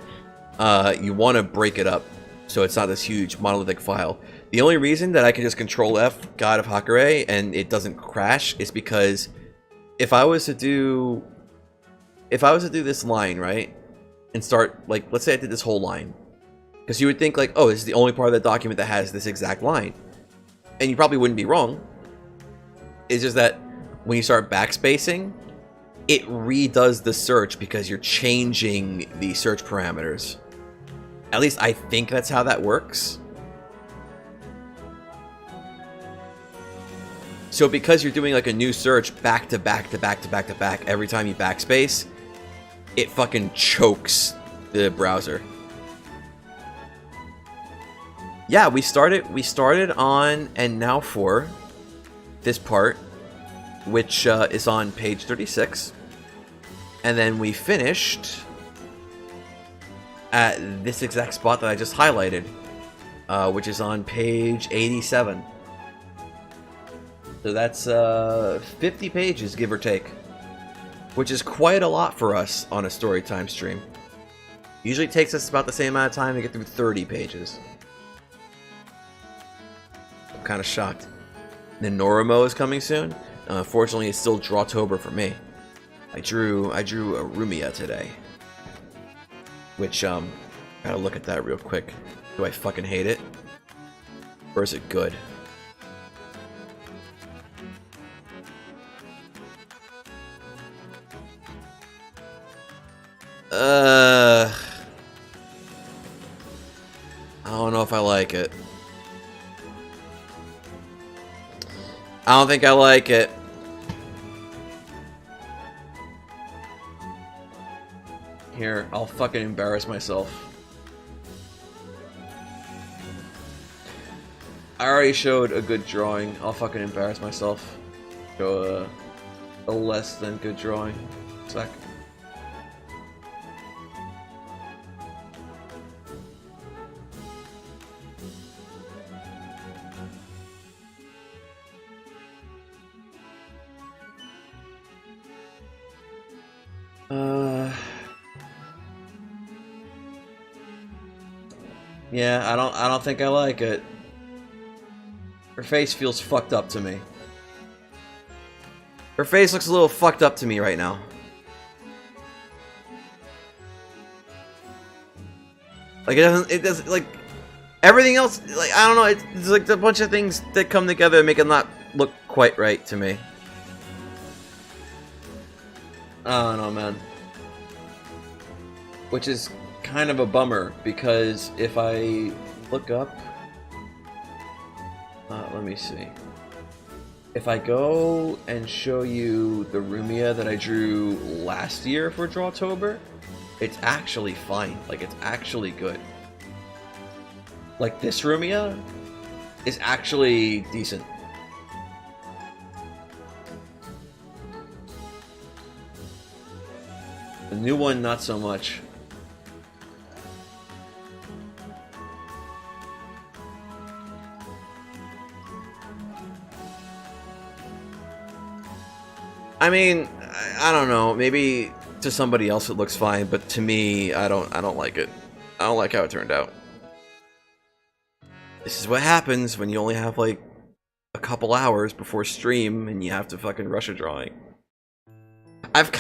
you want to break it up so it's not this huge monolithic file. The only reason that I can just Control F God of Hakare and it doesn't crash is because if I was to do this line, right, and start, like, let's say I did this whole line, because you would think like, oh, this is the only part of the document that has this exact line, and you probably wouldn't be wrong. It's just that when you start backspacing, it redoes the search because you're changing the search parameters. At least I think that's how that works. So because you're doing like a new search back to back to back to back to back every time you backspace, it fucking chokes the browser. Yeah, we started on and now for this part, which is on page 36, and then we finished at this exact spot that I just highlighted, which is on page 87. So that's 50 pages, give or take, which is quite a lot for us on a story time stream. Usually it takes us about the same amount of time to get through 30 pages. I'm kind of shocked. The Norimo is coming soon. Unfortunately, it's still Drawtober for me. I drew a Rumia today, which gotta look at that real quick. Do I fucking hate it, or is it good? I don't know if I like it. I don't think I like it. Here, I'll fucking embarrass myself. I already showed a good drawing. I'll fucking embarrass myself. Show a less than good drawing. Sec. Yeah, I don't think I like it. Her face feels fucked up to me. Her face looks a little fucked up to me right now. Like it doesn't like everything else, like I don't know, it's like a bunch of things that come together and make it not look quite right to me. I don't know, man. Which is kind of a bummer, because if I look up, let me see. If I go and show you the Rumia that I drew last year for Drawtober, it's actually fine. Like, it's actually good. Like, this Rumia is actually decent. The new one, not so much. I mean, I don't know. Maybe to somebody else it looks fine, but to me, I don't like it. I don't like how it turned out. This is what happens when you only have like a couple hours before stream and you have to fucking rush a drawing. I've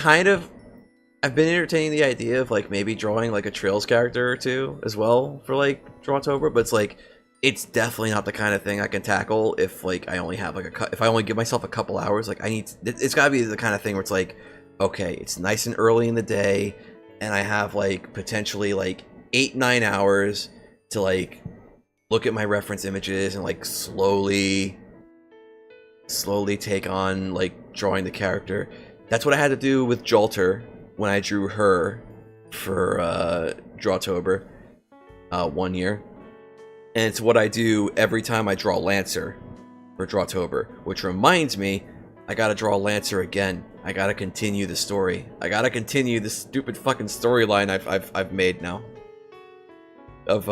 been entertaining the idea of like maybe drawing like a Trails character or two as well for like Drawtober, but it's like it's definitely not the kind of thing I can tackle if like I only have like if I only give myself a couple hours. Like it's got to be the kind of thing where it's like, okay, it's nice and early in the day and I have like potentially like 8-9 hours to like look at my reference images and like slowly take on like drawing the character. That's what I had to do with Jolter when I drew her for Drawtober 1 year. And it's what I do every time I draw Lancer for Drawtober, which reminds me, I gotta draw Lancer again. I gotta continue the story. I gotta continue the stupid fucking storyline I've made now of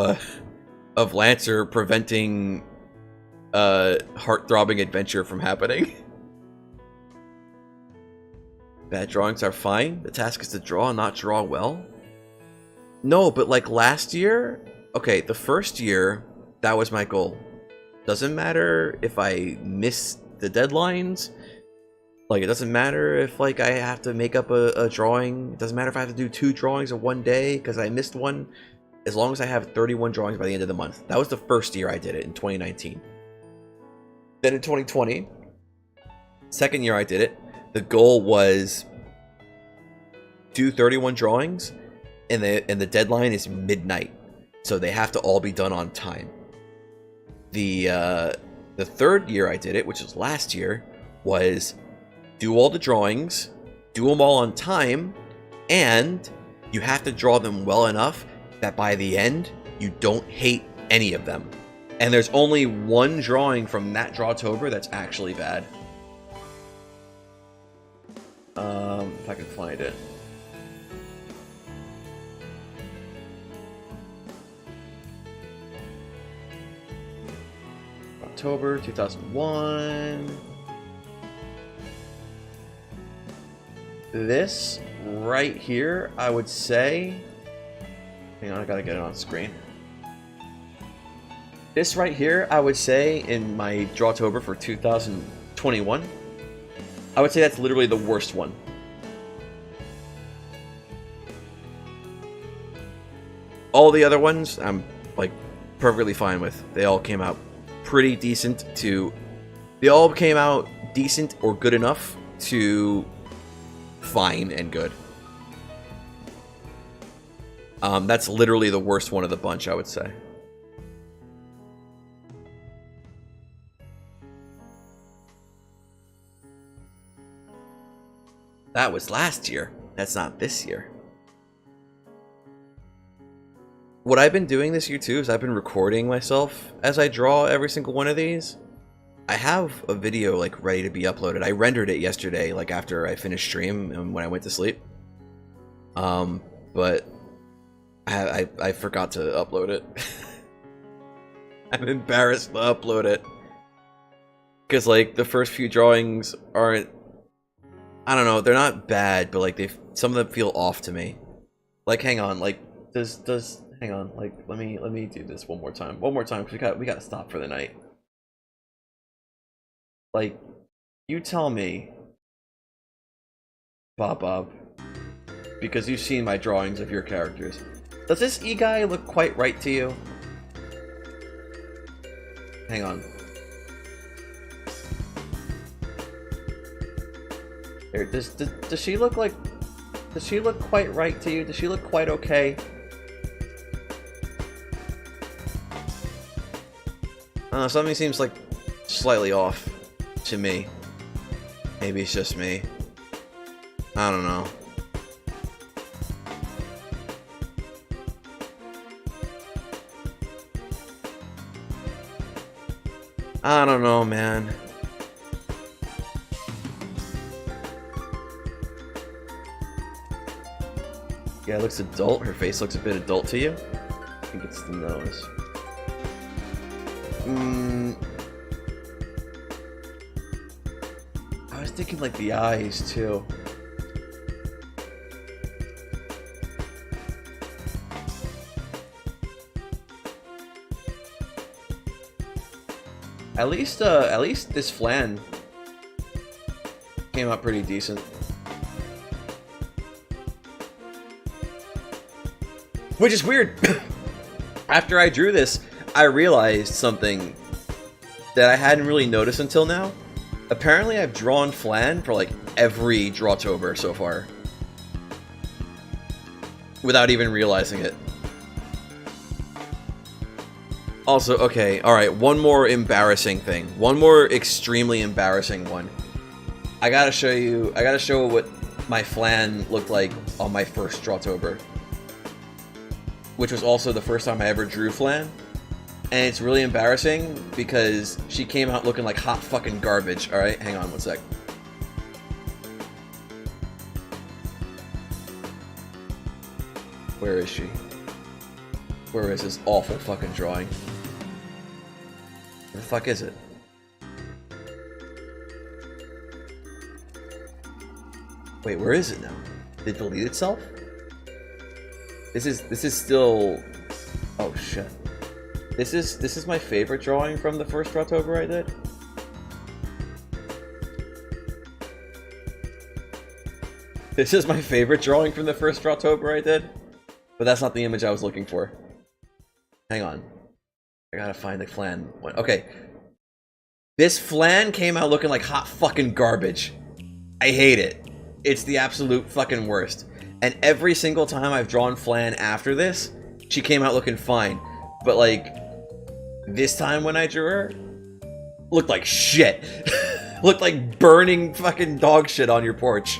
Lancer preventing heart-throbbing adventure from happening. Bad drawings are fine. The task is to draw, not draw well. No, but like last year, okay, the first year, that was my goal. Doesn't matter if I miss the deadlines. Like, it doesn't matter if like I have to make up a drawing. It doesn't matter if I have to do 2 drawings in 1 day because I missed one. As long as I have 31 drawings by the end of the month. That was the first year I did it in 2019. Then in 2020, second year I did it, the goal was do 31 drawings, and the deadline is midnight, so they have to all be done on time. The third year I did it, which was last year, was do all the drawings, do them all on time, and you have to draw them well enough that by the end you don't hate any of them. And there's only 1 drawing from that Drawtober that's actually bad. If I can find it. October 2001. This right here, I would say. Hang on, I gotta get it on screen. This right here, I would say, in my Drawtober for 2021, I would say that's literally the worst one. All the other ones, I'm like perfectly fine with. They all came out pretty decent to... They all came out decent or good enough to fine and good. That's literally the worst one of the bunch, I would say. That was last year. That's not this year. What I've been doing this year too is I've been recording myself as I draw every single one of these. I have a video like ready to be uploaded. I rendered it yesterday, like after I finished stream and when I went to sleep. But I forgot to upload it. I'm embarrassed to upload it. Because like the first few drawings aren't, I don't know, they're not bad, but like some of them feel off to me. Like hang on, like hang on, like let me do this one more time because we gotta stop for the night. Like, you tell me, Bob, because you've seen my drawings of your characters. Does this E-guy look quite right to you? Hang on. There, does she look like... Does she look quite right to you? Does she look quite okay? Something seems like slightly off to me. Maybe it's just me. I don't know. I don't know, man. Yeah, it looks adult. Her face looks a bit adult to you. I think it's the nose. I was thinking like the eyes too. At least this flan came out pretty decent. Which is weird. After I drew this, I realized something that I hadn't really noticed until now. Apparently, I've drawn Flan for like every Drawtober so far, without even realizing it. Also, okay, alright, one more embarrassing thing. One more extremely embarrassing one. I gotta show what my Flan looked like on my first Drawtober. Which was also the first time I ever drew Flan. And it's really embarrassing because she came out looking like hot fucking garbage. Alright, hang on one sec. Where is she? Where is this awful fucking drawing? Where the fuck is it? Wait, where is it now? Did it delete itself? This is still... Oh shit. This is my favorite drawing from the first Drawtober I did. This is my favorite drawing from the first Drawtober I did. But that's not the image I was looking for. Hang on. I gotta find the Flan one. Okay. This Flan came out looking like hot fucking garbage. I hate it. It's the absolute fucking worst. And every single time I've drawn Flan after this, she came out looking fine. But like, this time when I drew her, looked like shit. Looked like burning fucking dog shit on your porch.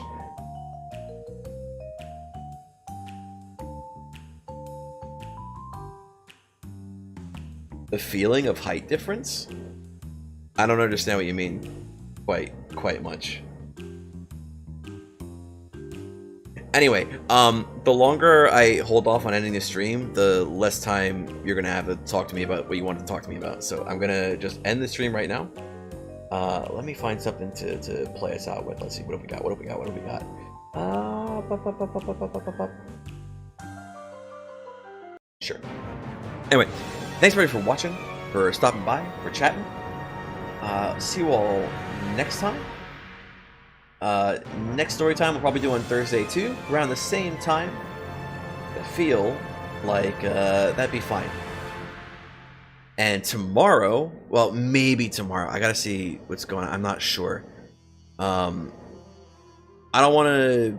The feeling of height difference? I don't understand what you mean quite much. Anyway, the longer I hold off on ending the stream, the less time you're gonna have to talk to me about what you wanted to talk to me about. So I'm gonna just end the stream right now. Let me find something to play us out with. Let's see, what have we got? What have we got? What have we got? Sure. Anyway, thanks everybody for watching, for stopping by, for chatting. See you all next time. Next story time we'll probably do on Thursday too, around the same time. I feel like that'd be fine. And tomorrow, well, maybe tomorrow. I gotta see what's going on. I'm not sure. I don't want to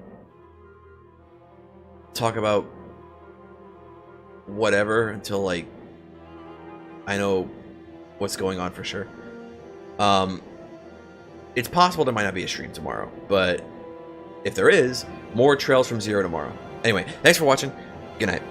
talk about whatever until like I know what's going on for sure. It's possible there might not be a stream tomorrow, but if there is, more Trails from Zero tomorrow. Anyway, thanks for watching. Good night.